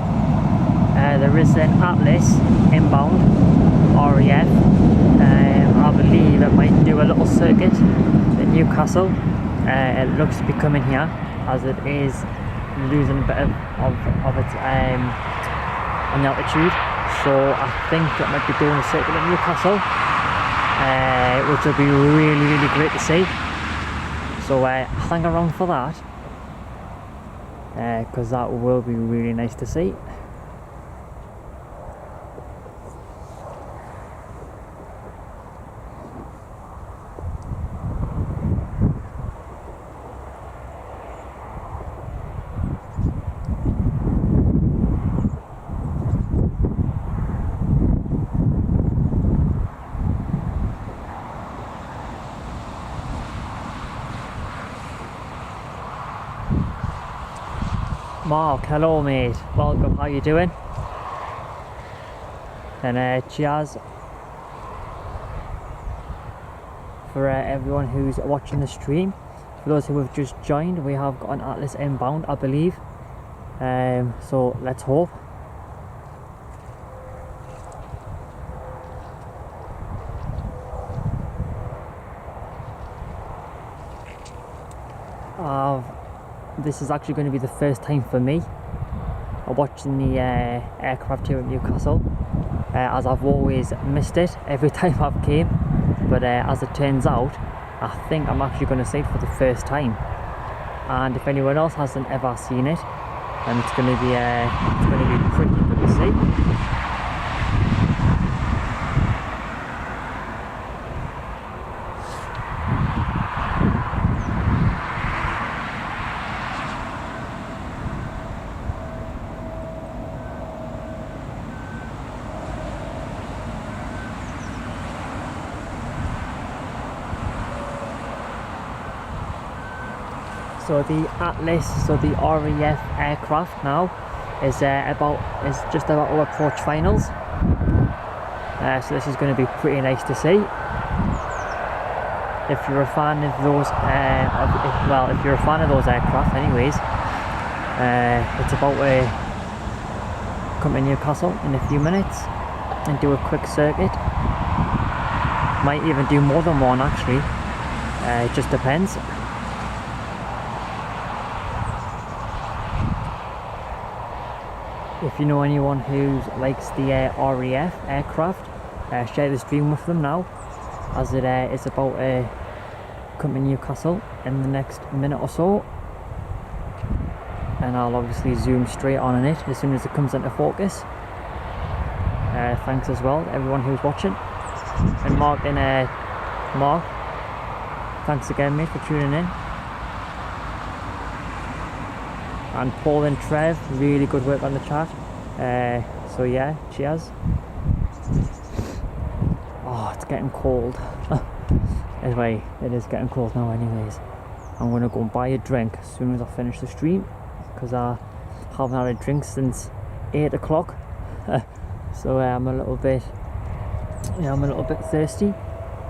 there is an Atlas inbound RAF. I believe it might do a little circuit in Newcastle. It looks to be coming here as it is losing a bit of its on the altitude. So I think it might be doing a circuit in Newcastle, which will be really great to see. So hang around for that. Because that will be really nice to see. Mark, hello mate, welcome, how you doing? And cheers for everyone who's watching the stream. For those who have just joined, we have got an Atlas inbound, I believe. So let's hope. This is actually going to be the first time for me watching the aircraft here at Newcastle, as I've always missed it every time I've came, but as it turns out, I think I'm actually going to see it for the first time. And if anyone else hasn't ever seen it, then it's going to be pretty good to see. So the Atlas, so the RAF aircraft now, is just about to approach finals. So this is going to be pretty nice to see. If you're a fan of those, if you're a fan of those aircraft, anyways, it's about to come to Newcastle in a few minutes and do a quick circuit. Might even do more than one actually. It just depends. If you know anyone who likes the RAF aircraft, share this stream with them now, as it is about to come to Newcastle in the next minute or so, and I'll obviously zoom straight on it as soon as it comes into focus. Thanks as well to everyone who's watching, and Mark, thanks again mate for tuning in, and Paul and Trev, really good work on the chat. So yeah, cheers. Oh, it's getting cold. Anyway, it is getting cold now anyways. I'm gonna go and buy a drink as soon as I finish the stream, because I haven't had a drink since 8 o'clock. So I'm a little bit thirsty,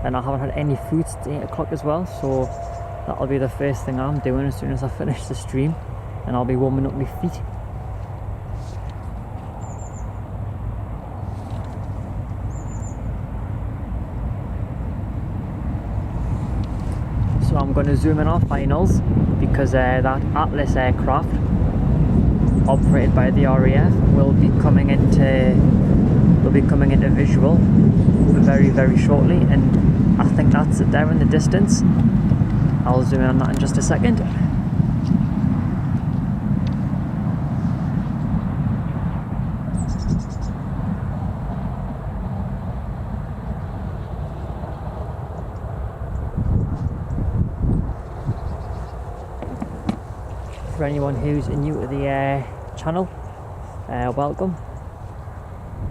and I haven't had any food since 8 o'clock as well, so that'll be the first thing I'm doing as soon as I finish the stream, and I'll be warming up my feet. So I'm going to zoom in on finals, because that Atlas aircraft operated by the RAF will be coming into visual very, very shortly, and I think that's it there in the distance. I'll zoom in on that in just a second. For anyone who's new to the channel, welcome.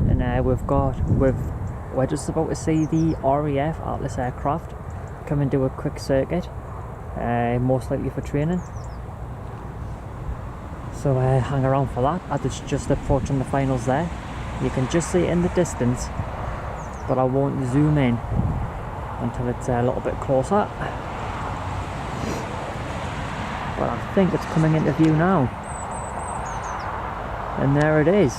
And we're just about to see the RAF Atlas aircraft come and do a quick circuit, most likely for training. So hang around for that, as it's just approaching the finals there. You can just see it in the distance, but I won't zoom in until it's a little bit closer. But I think it's coming into view now, and there it is.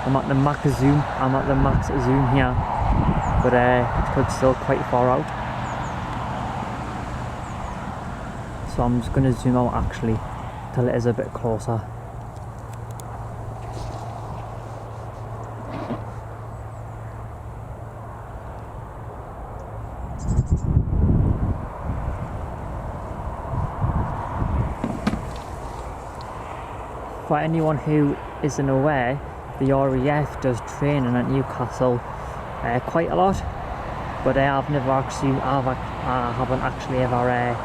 I'm at the max zoom here, but it's still quite far out. So I'm just going to zoom out actually till it is a bit closer. For anyone who isn't aware, the RAF does training at Newcastle quite a lot, but I haven't actually ever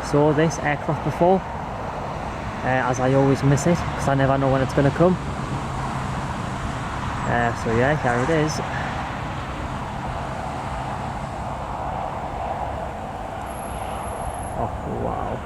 saw this aircraft before, as I always miss it because I never know when it's going to come. So yeah, here it is. Oh wow.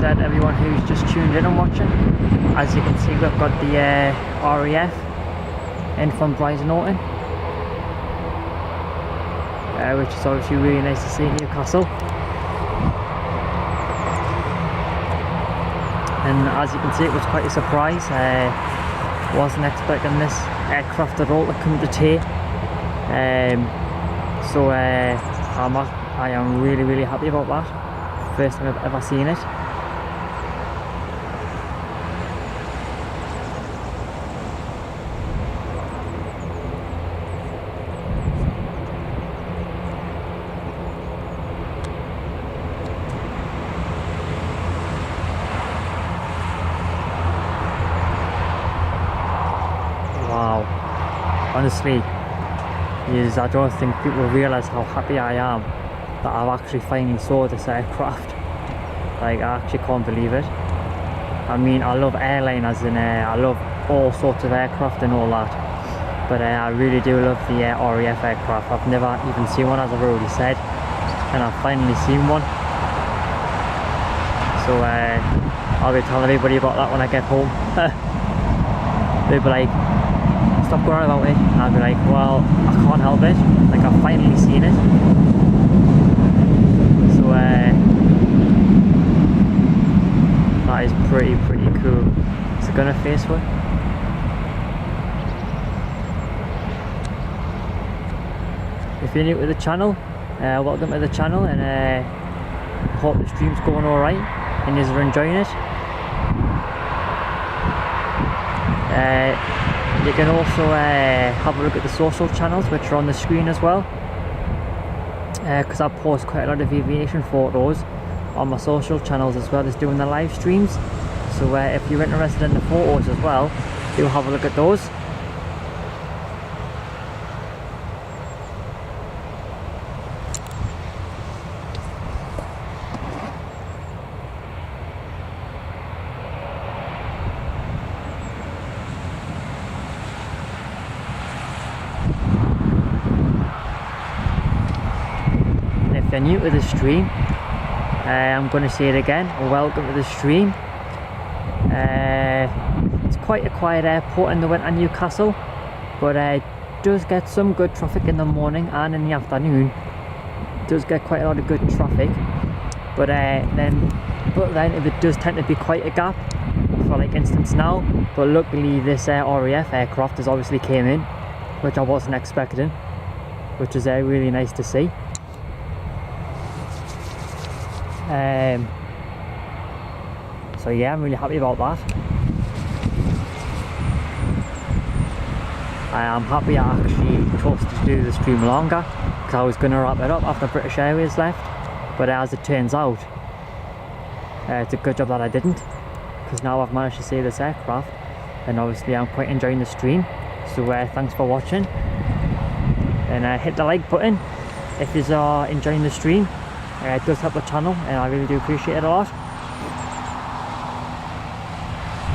said, everyone who's just tuned in and watching. As you can see, we've got the RAF in from Brighton Norton, which is obviously really nice to see in Newcastle. And as you can see, it was quite a surprise. Wasn't expecting this aircraft at all to come to Tay. So I am really happy about that. First time I've ever seen it. Wow, honestly, I don't think people realise how happy I am that I've actually finally saw this aircraft. Like, I actually can't believe it. I mean, I love airliners and I love all sorts of aircraft and all that, but I really do love the RAF aircraft. I've never even seen one, as I've already said, and I've finally seen one. So I'll be telling everybody about that when I get home. They'll be like, stop going on about it. And I'll be like, well, I can't help it. Like, I've finally seen it. So that is pretty cool. Is it gonna face one? If you're new to the channel, welcome to the channel, and hope the stream's going alright and you're enjoying it. You can also have a look at the social channels, which are on the screen as well, because I post quite a lot of aviation photos on my social channels as well as doing the live streams. So if you're interested in the photos as well, do have a look at those. If you're new to the stream, I'm going to say it again, welcome to the stream. It's quite a quiet airport in the winter, Newcastle, but it does get some good traffic in the morning and in the afternoon. It does get quite a lot of good traffic, but then it does tend to be quite a gap, for like instance now. But luckily this RAF aircraft has obviously came in, which I wasn't expecting, which is really nice to see. So yeah, I'm really happy about that. I'm happy I actually chose to do the stream longer, because I was going to wrap it up after British Airways left, but as it turns out, it's a good job that I didn't, because now I've managed to see this aircraft, and obviously I'm quite enjoying the stream. So thanks for watching, and hit the like button if you are enjoying the stream. It does help the channel, and I really do appreciate it a lot.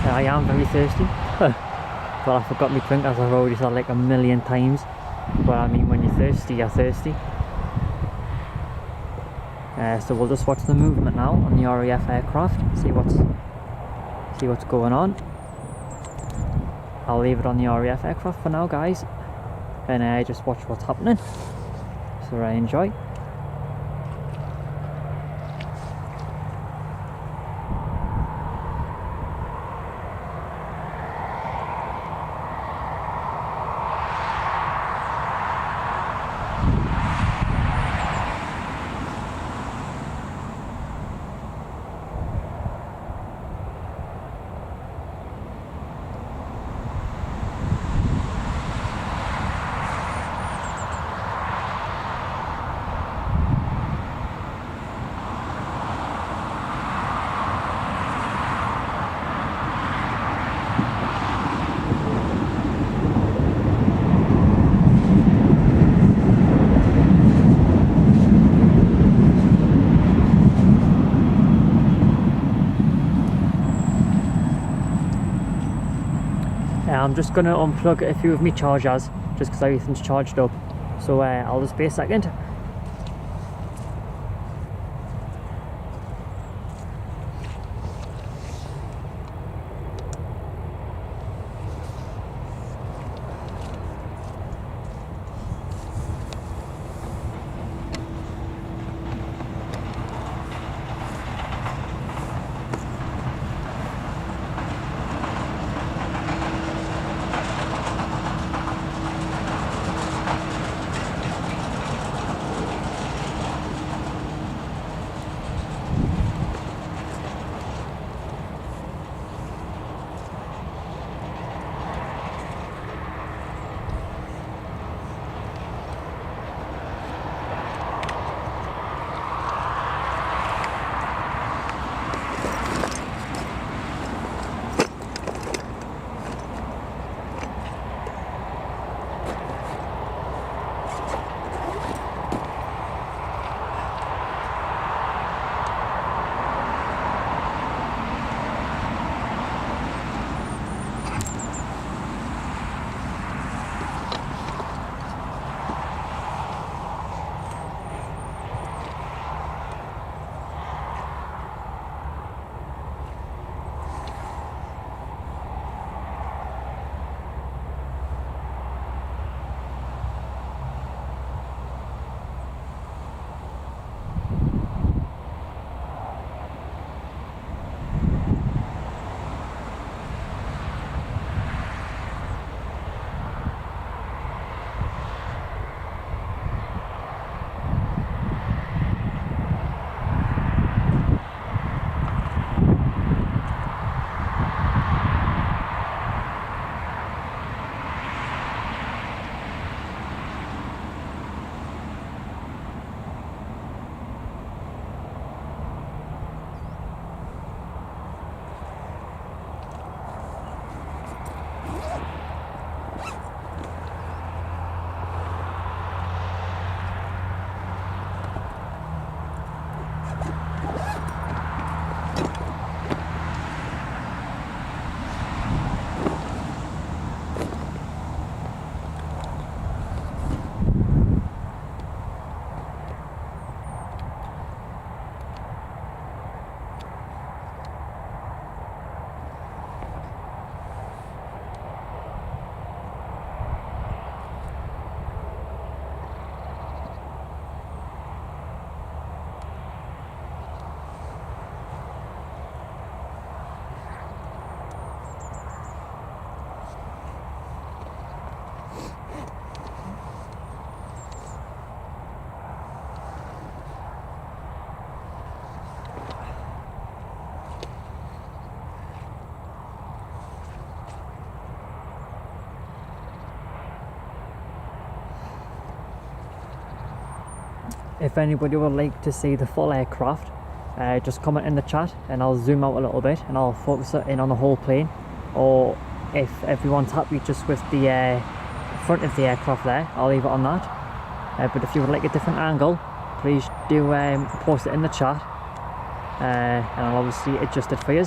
I am very thirsty, but I forgot my drink, as I've already said like a million times. But I mean, when you're thirsty, you're thirsty. So we'll just watch the movement now on the RAF aircraft, see what's going on. I'll leave it on the RAF aircraft for now, guys, and just watch what's happening. So enjoy. I'm just going to unplug a few of my chargers just because everything's charged up, so I'll just be a second. if anybody would like to see the full aircraft, just comment in the chat and I'll zoom out a little bit and I'll focus it in on the whole plane. Or if everyone's happy just with the front of the aircraft there, I'll leave it on that. But if you would like a different angle, please do post it in the chat, and I'll obviously adjust it for you.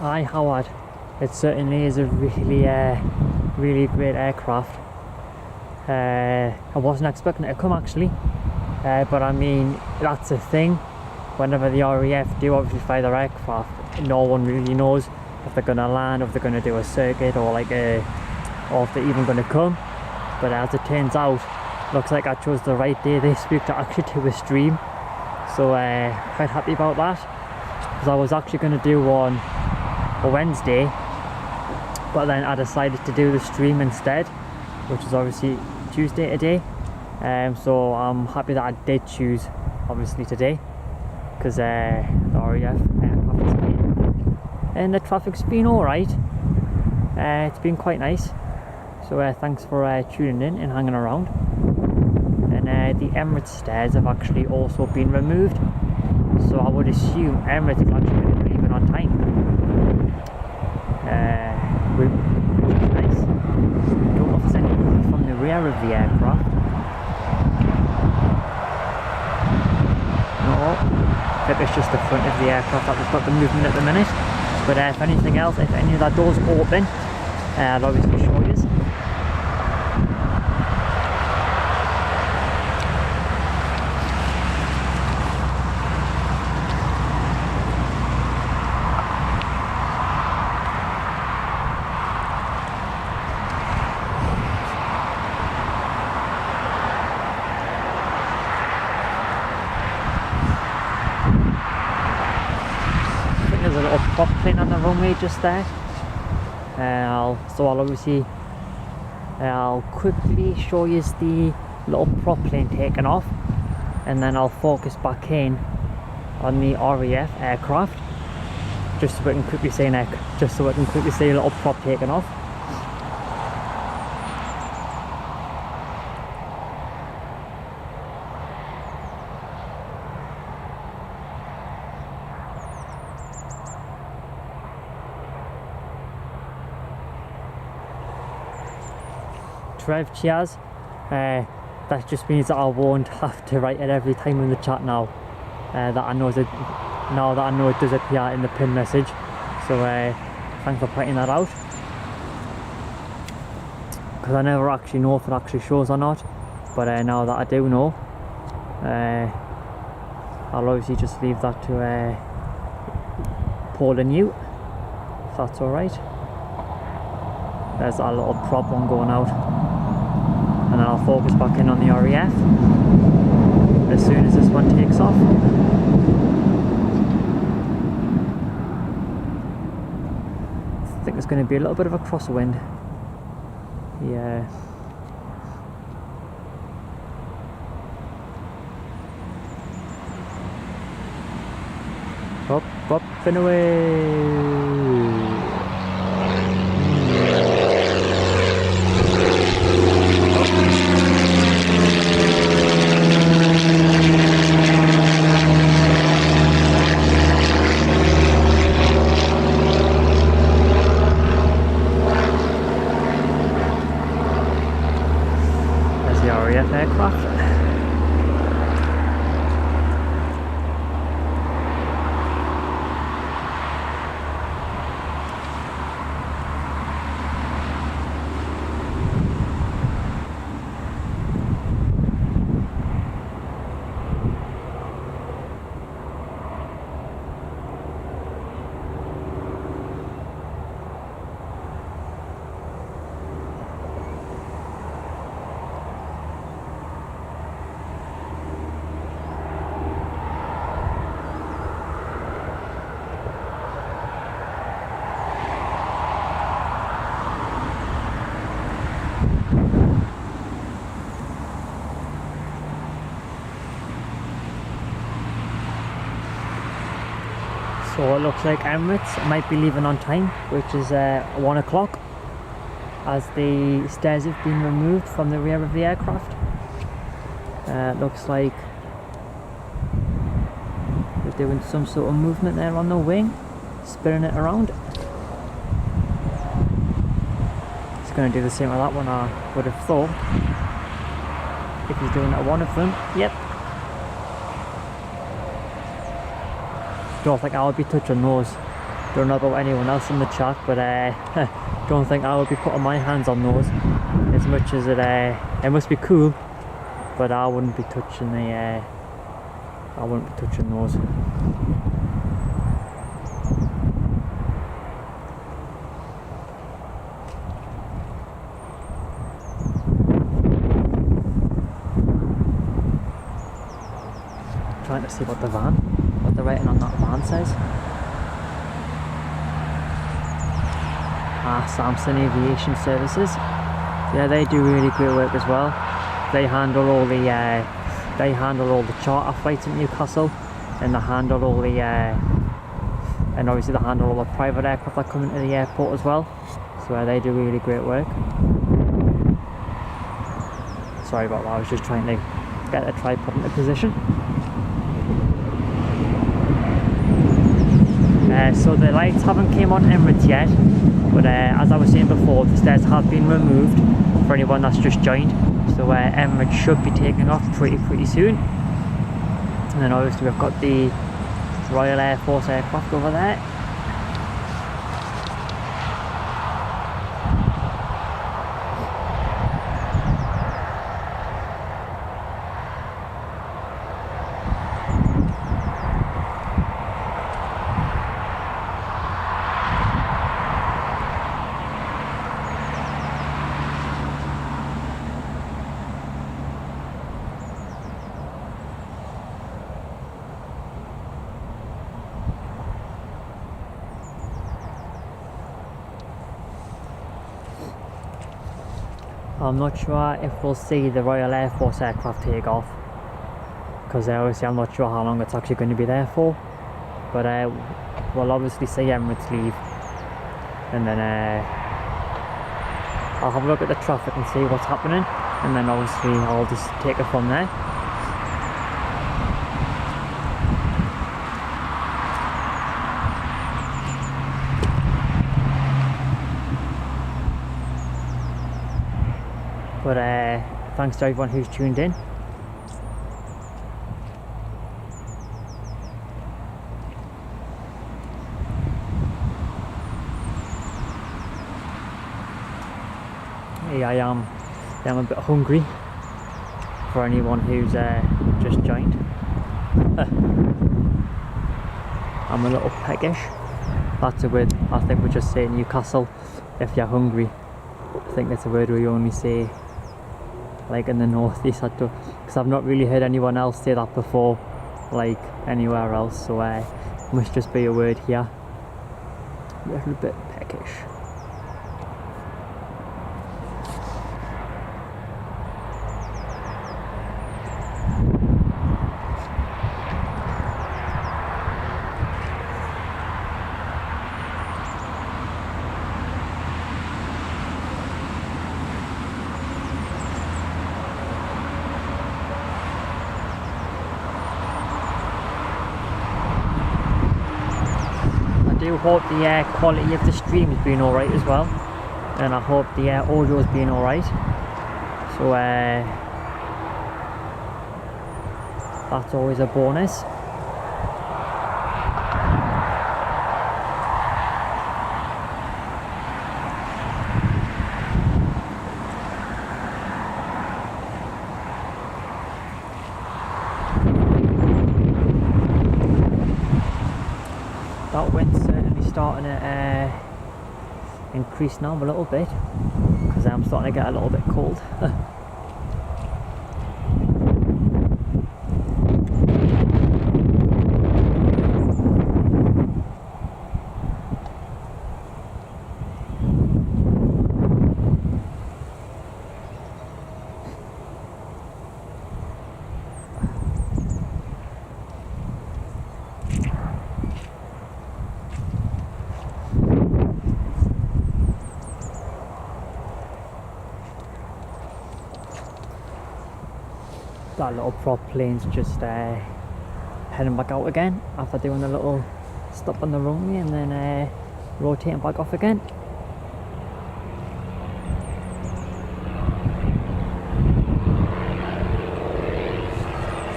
Aye, Howard, it certainly is a really great aircraft. I wasn't expecting it to come actually, but I mean, that's the thing. Whenever the RAF do obviously fly their aircraft, no one really knows if they're going to land, if they're going to do a circuit, or if they're even going to come. But as it turns out, looks like I chose the right day this week to actually do a stream, so quite happy about that, because I was actually going to do one a Wednesday, but then I decided to do the stream instead, which is obviously Tuesday today. So I'm happy that I did choose obviously today, because the RAF aircraft has been, and the traffic's been alright. It's been quite nice, so thanks for tuning in and hanging around. And the Emirates stairs have actually also been removed, so I would assume Emirates is actually going to be leaving on time. Which is nice. Don't know if there's any movement from the rear of the aircraft. No, I think it's just the front of the aircraft that we've got the movement at the minute. But if anything else, if any of that doors open, I'll obviously show you. Prop plane on the runway just there. I'll quickly show you the little prop plane taking off, and then I'll focus back in on the RAF aircraft, just so we can quickly see a little prop taking off. Trev, cheers. That just means that I won't have to write it every time in the chat now. That I know it does appear in the pin message. So thanks for pointing that out. Because I never actually know if it actually shows or not. But now that I do know, I'll obviously just leave that to Paul and you, if that's alright. There's our little prop one going out. And then I'll focus back in on the RAF as soon as this one takes off. I think there's going to be a little bit of a crosswind. Yeah. Up, up and away. There's the RAF aircraft. So it looks like Emirates might be leaving on time, which is 1 o'clock, as the stairs have been removed from the rear of the aircraft. Looks like they're doing some sort of movement there on the wing, spinning it around. It's going to do the same with that one, I would have thought. If he's doing it at one of them, yep. Don't think I would be touching those. Don't know about anyone else in the chat, but don't think I would be putting my hands on those. As much as it must be cool, but I wouldn't be touching the. I wouldn't be touching those. Trying to see what the rating on that van says. Samson Aviation Services. Yeah, they do really great work as well. They handle all the charter flights in Newcastle, and they handle all the and obviously they handle all the private aircraft that come into the airport as well. So they do really great work. Sorry about that, I was just trying to get the tripod into position. So the lights haven't came on Emirates yet, but as I was saying before, the stairs have been removed for anyone that's just joined. So Emirates should be taking off pretty soon. And then obviously we've got the Royal Air Force aircraft over there. I'm not sure if we'll see the Royal Air Force aircraft take off, because obviously I'm not sure how long it's actually going to be there for, but we'll obviously see Emirates leave, and then I'll have a look at the traffic and see what's happening, and then obviously I'll just take it from there. But thanks to everyone who's tuned in. I am a bit hungry for anyone who's just joined. I'm a little peckish. That's a word I think we just say in Newcastle, if you're hungry. I think that's a word we only say like in the northeast, because I've not really heard anyone else say that before, like anywhere else, so must just be a word here. A little bit peckish. do hope the quality of the stream has been alright as well, and I hope the audio has been alright. So that's always a bonus. That wind's certainly starting to increase now a little bit, because I'm starting to get a little bit cold. That little prop plane's just heading back out again after doing a little stop on the runway and then rotating back off again.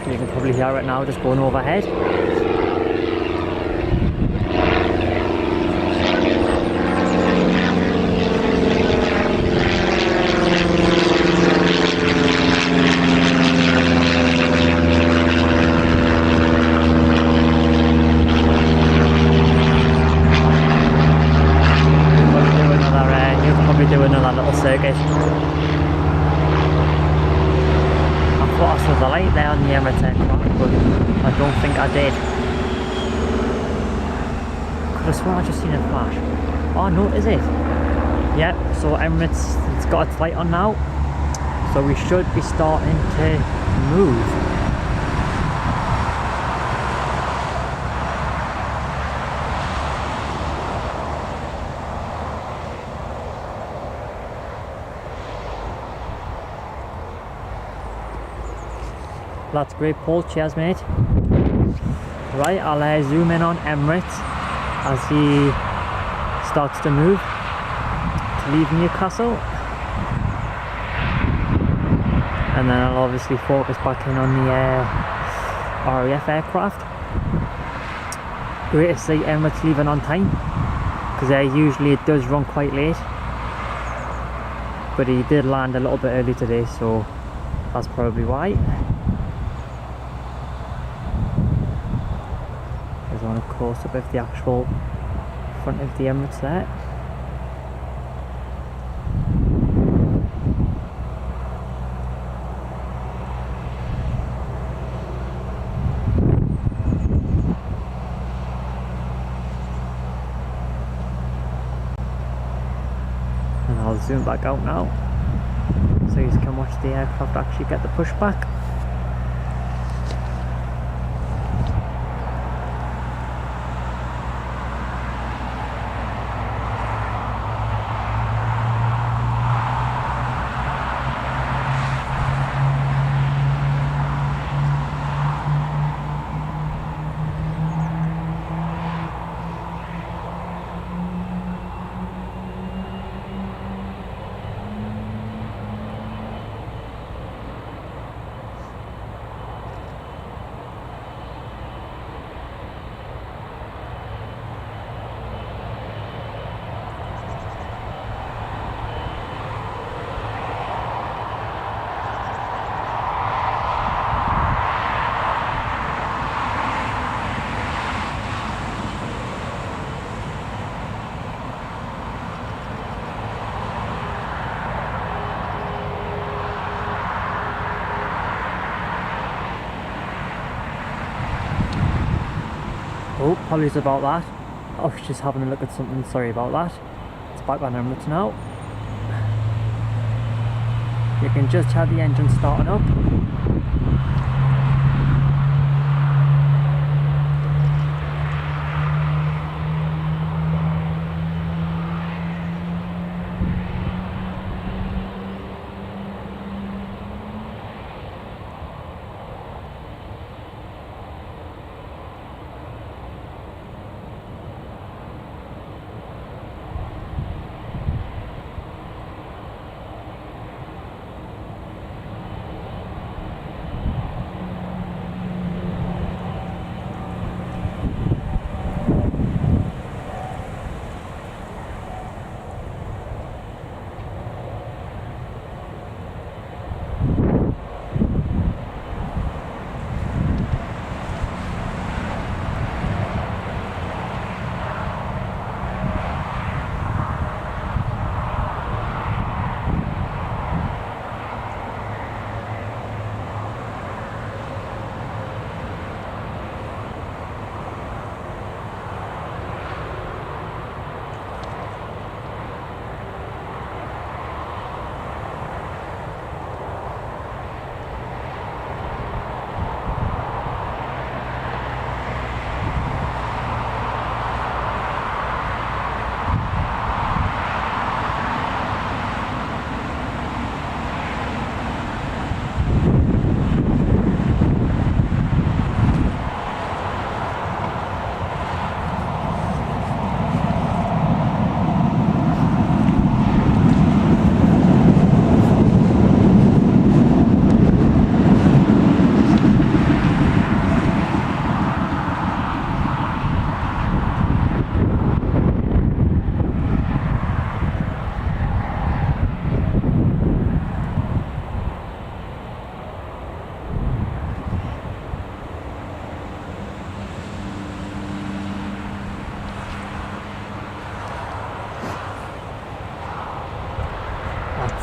You can probably hear it now just going overhead. Do another little circuit. I thought I saw the light there on the Emirates aircraft, but I don't think I did. Could have sworn I just seen a flash. Oh no, is it? Yep, so Emirates, it's got its light on now, so we should be starting to move. That's great, Paul. Cheers, mate. Right, I'll zoom in on Emirates as he starts to move to leave Newcastle. And then I'll obviously focus back in on the RAF aircraft. Great to see Emirates leaving on time, because usually it does run quite late. But he did land a little bit early today, so that's probably why. On a close up of the actual front of the Emirates there. And I'll zoom back out now so you can watch the aircraft actually get the pushback. Oh, apologies about that. I was just having a look at something, sorry about that. It's back on Emirates now. You can just hear the engine starting up.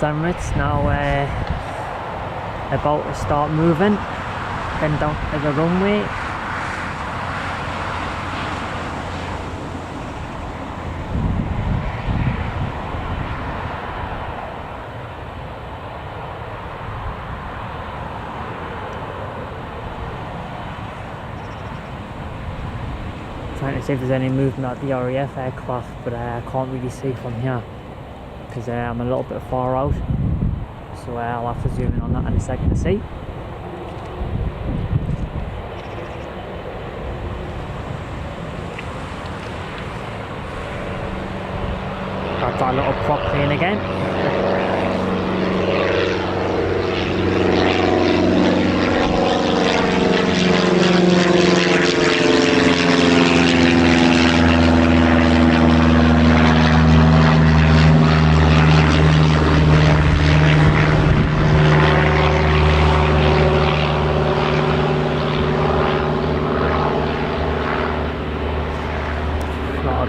Emirates now about to start moving, heading down to the runway. Trying to see if there's any movement at the RAF aircraft, but I can't really see from here because I'm a little bit far out, so I'll have to zoom in on that in a second to see. Got that little prop plane again.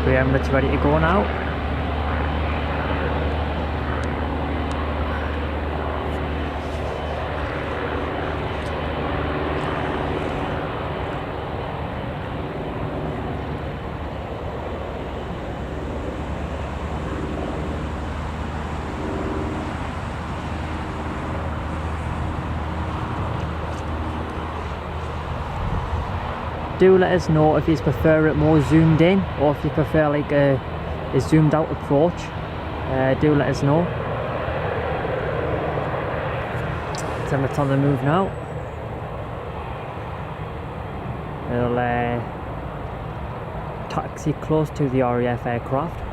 Emirates ready to go now. Do let us know if you prefer it more zoomed in or if you prefer like a zoomed out approach. Do let us know. So it's on the move now. It'll taxi close to the RAF aircraft.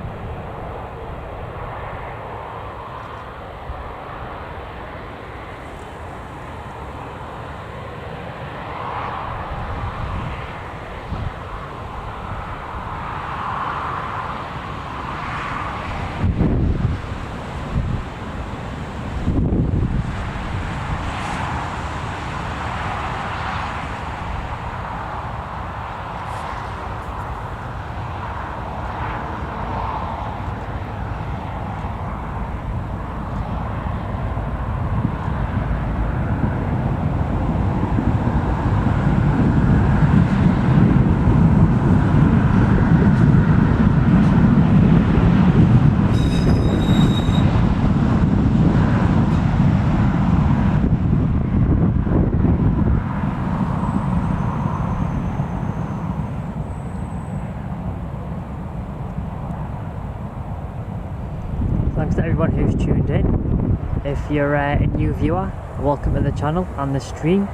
Thanks to everyone who's tuned in. If you're a new viewer, welcome to the channel and the stream.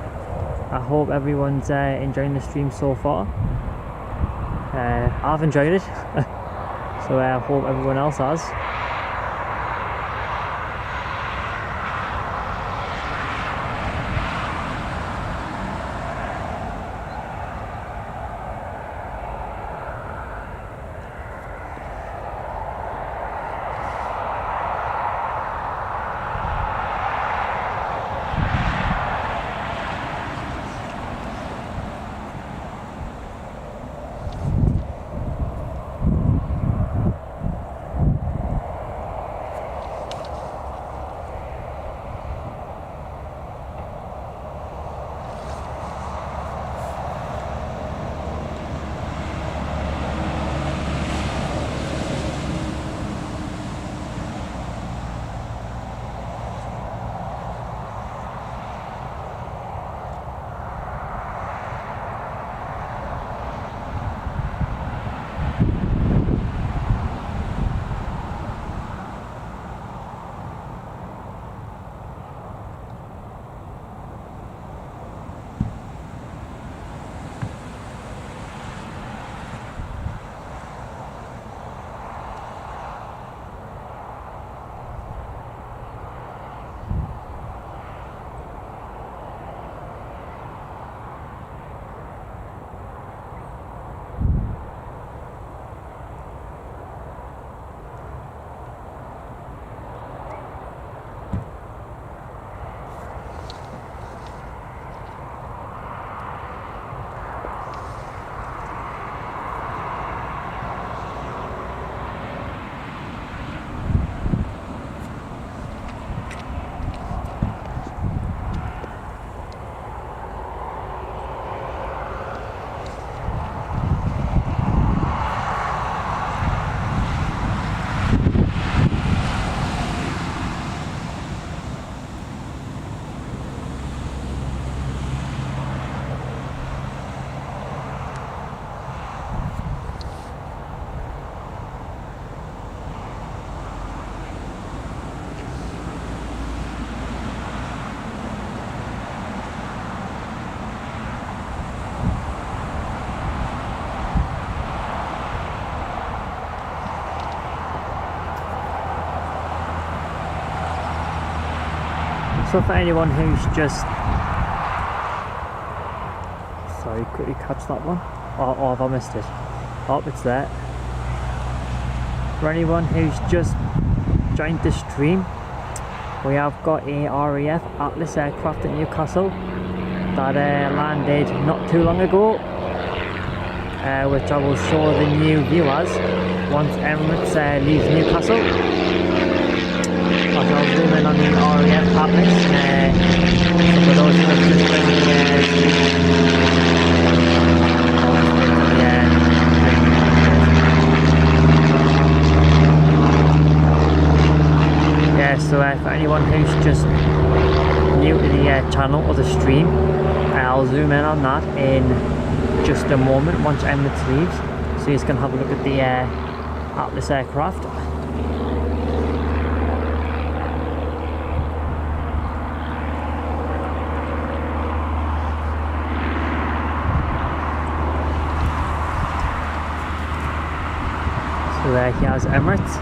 I hope everyone's enjoying the stream so far. I've enjoyed it, so I hope everyone else has. So for anyone who's just, sorry, quickly catch that one, or have I missed it? Oh, it's there. For anyone who's just joined the stream, we have got a RAF Atlas aircraft at Newcastle that landed not too long ago, which I will show the new viewers once Emirates leaves Newcastle. I'll zoom in on the RAF Atlas. For those who have just joined so for anyone who's just new to the channel or the stream, I'll zoom in on that in just a moment once Emirates leaves, so you can have a look at the Atlas aircraft. So here's Emirates.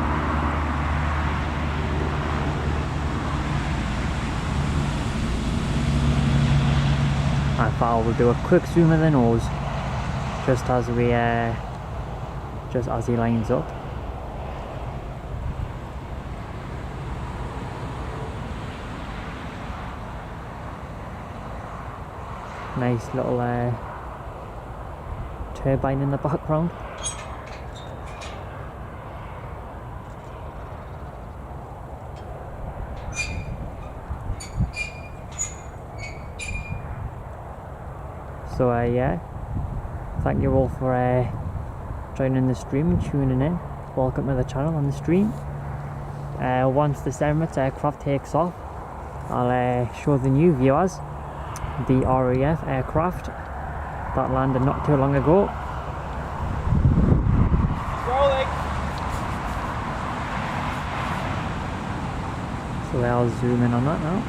I thought we'll do a quick zoom of the nose just as he lines up. Nice little turbine in the background. So yeah, thank you all for joining the stream and tuning in. Welcome to the channel on the stream. Once this Emirates aircraft takes off, I'll show the new viewers the RAF aircraft that landed not too long ago. Rolling. So I'll zoom in on that now.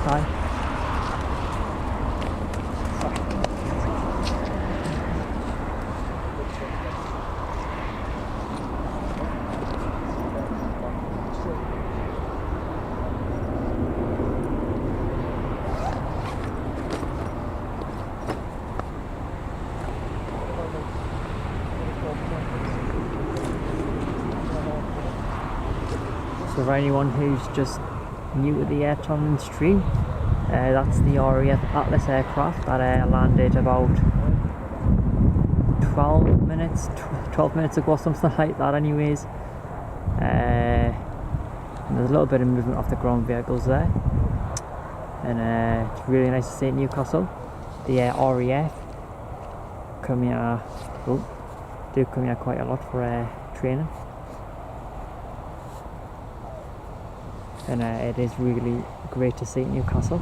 Hi. So for anyone who's just new to the air channel stream, that's the RAF Atlas aircraft that landed about 12 minutes ago, something like that anyways. And there's a little bit of movement off the ground vehicles there, and it's really nice to see Newcastle. The RAF come here, do come here quite a lot for training, and it is really great to see Newcastle.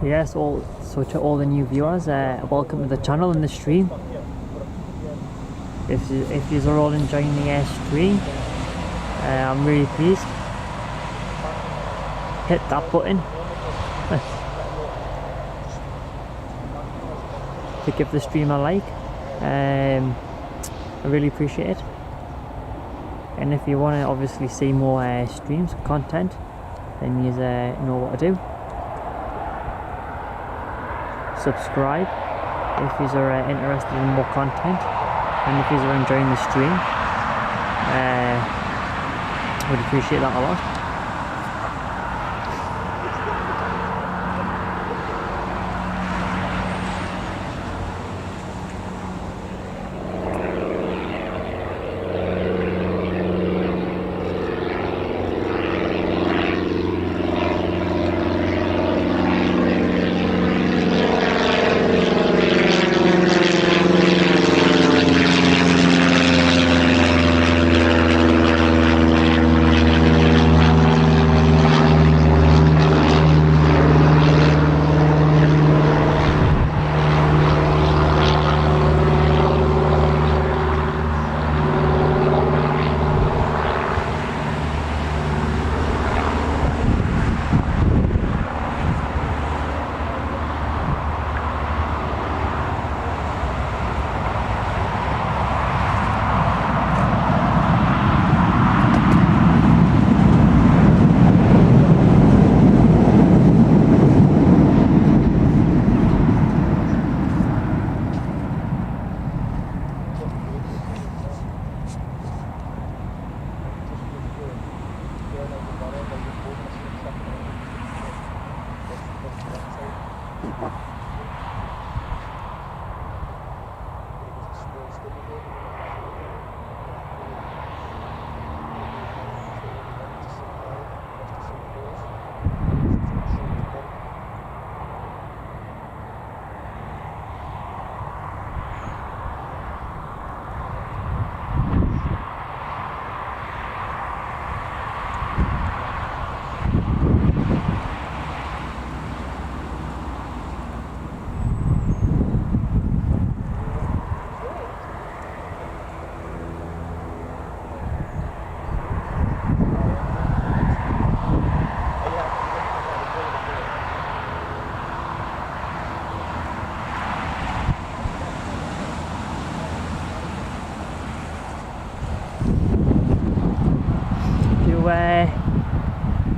Yes, so to all the new viewers, welcome to the channel and the stream. If you are all enjoying the stream, I'm really pleased. Hit that button to give the stream a like. I really appreciate it. And if you want to obviously see more streams and content, then you know what to do. Subscribe if you are interested in more content, and if you are enjoying the stream, would appreciate that a lot.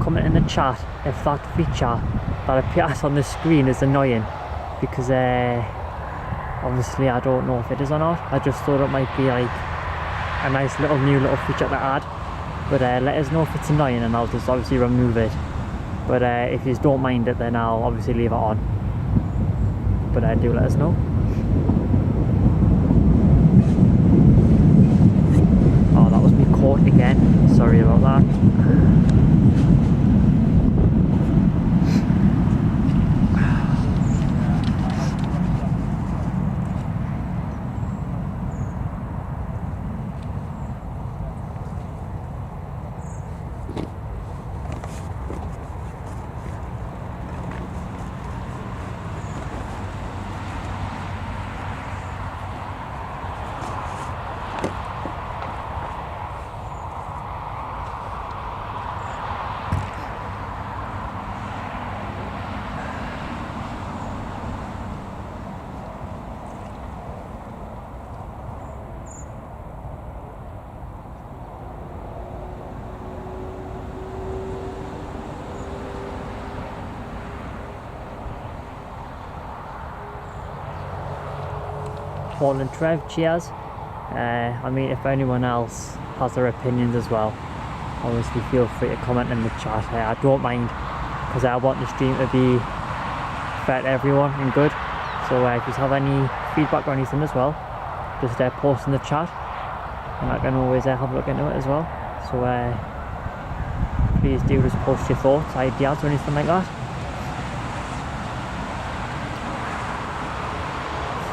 Comment in the chat if that feature that appears on the screen is annoying, because obviously I don't know if it is or not. I just thought it might be like a nice new little feature to add, but let us know if it's annoying and I'll just obviously remove it. But if you don't mind it, then I'll obviously leave it on, but do let us know. Oh, that was me caught again, sorry about that. Paul and Trev, cheers. I mean, if anyone else has their opinions as well, obviously feel free to comment in the chat. I don't mind, because I want the stream to be fair to everyone and good. So if you have any feedback or anything as well, just post in the chat, and I can always have a look into it as well. So please do just post your thoughts, ideas or anything like that.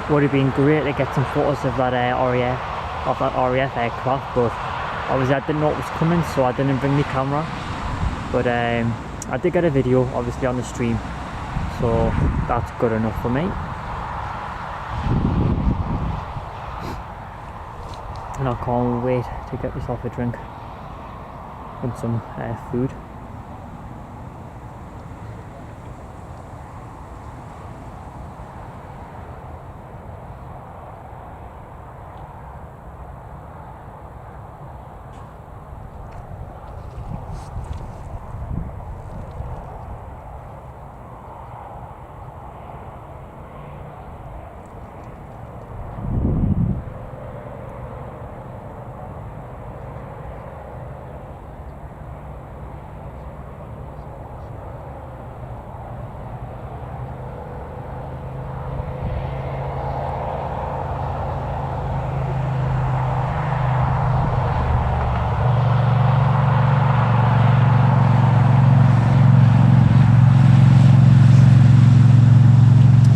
Would have been great to get some photos of that RAF aircraft, but obviously I didn't know it was coming, so I didn't bring my camera. But I did get a video obviously on the stream, so that's good enough for me. And I can't wait to get myself a drink and some food.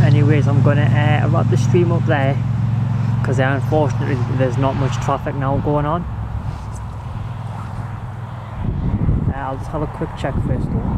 Anyways, I'm gonna wrap the stream up there, because unfortunately there's not much traffic now going on. I'll just have a quick check first though.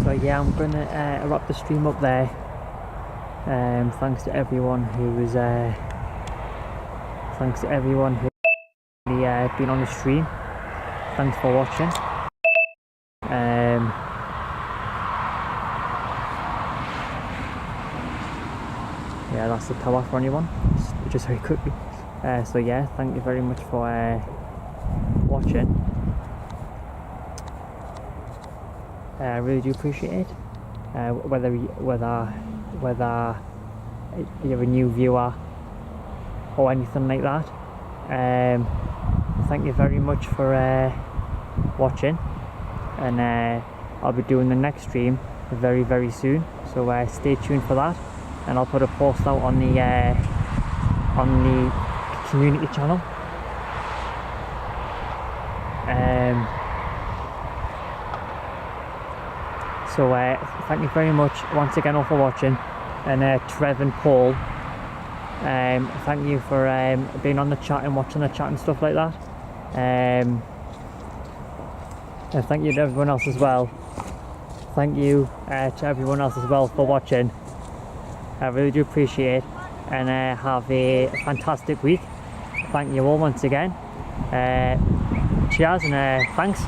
So yeah, I'm gonna wrap the stream up there. Thanks to everyone who's been on the stream. Thanks for watching. Yeah, that's the tower for anyone. Just very quickly. So yeah, thank you very much for watching. I really do appreciate it. Whether you're a new viewer or anything like that. Thank you very much for watching, and I'll be doing the next stream very, very soon. So stay tuned for that, and I'll put a post out on the community channel. So thank you very much once again all for watching, and Trev and Paul, thank you for being on the chat and watching the chat and stuff like that. And thank you to everyone else as well. Thank you to everyone else as well for watching. I really do appreciate it, and have a fantastic week. Thank you all once again. Cheers and thanks.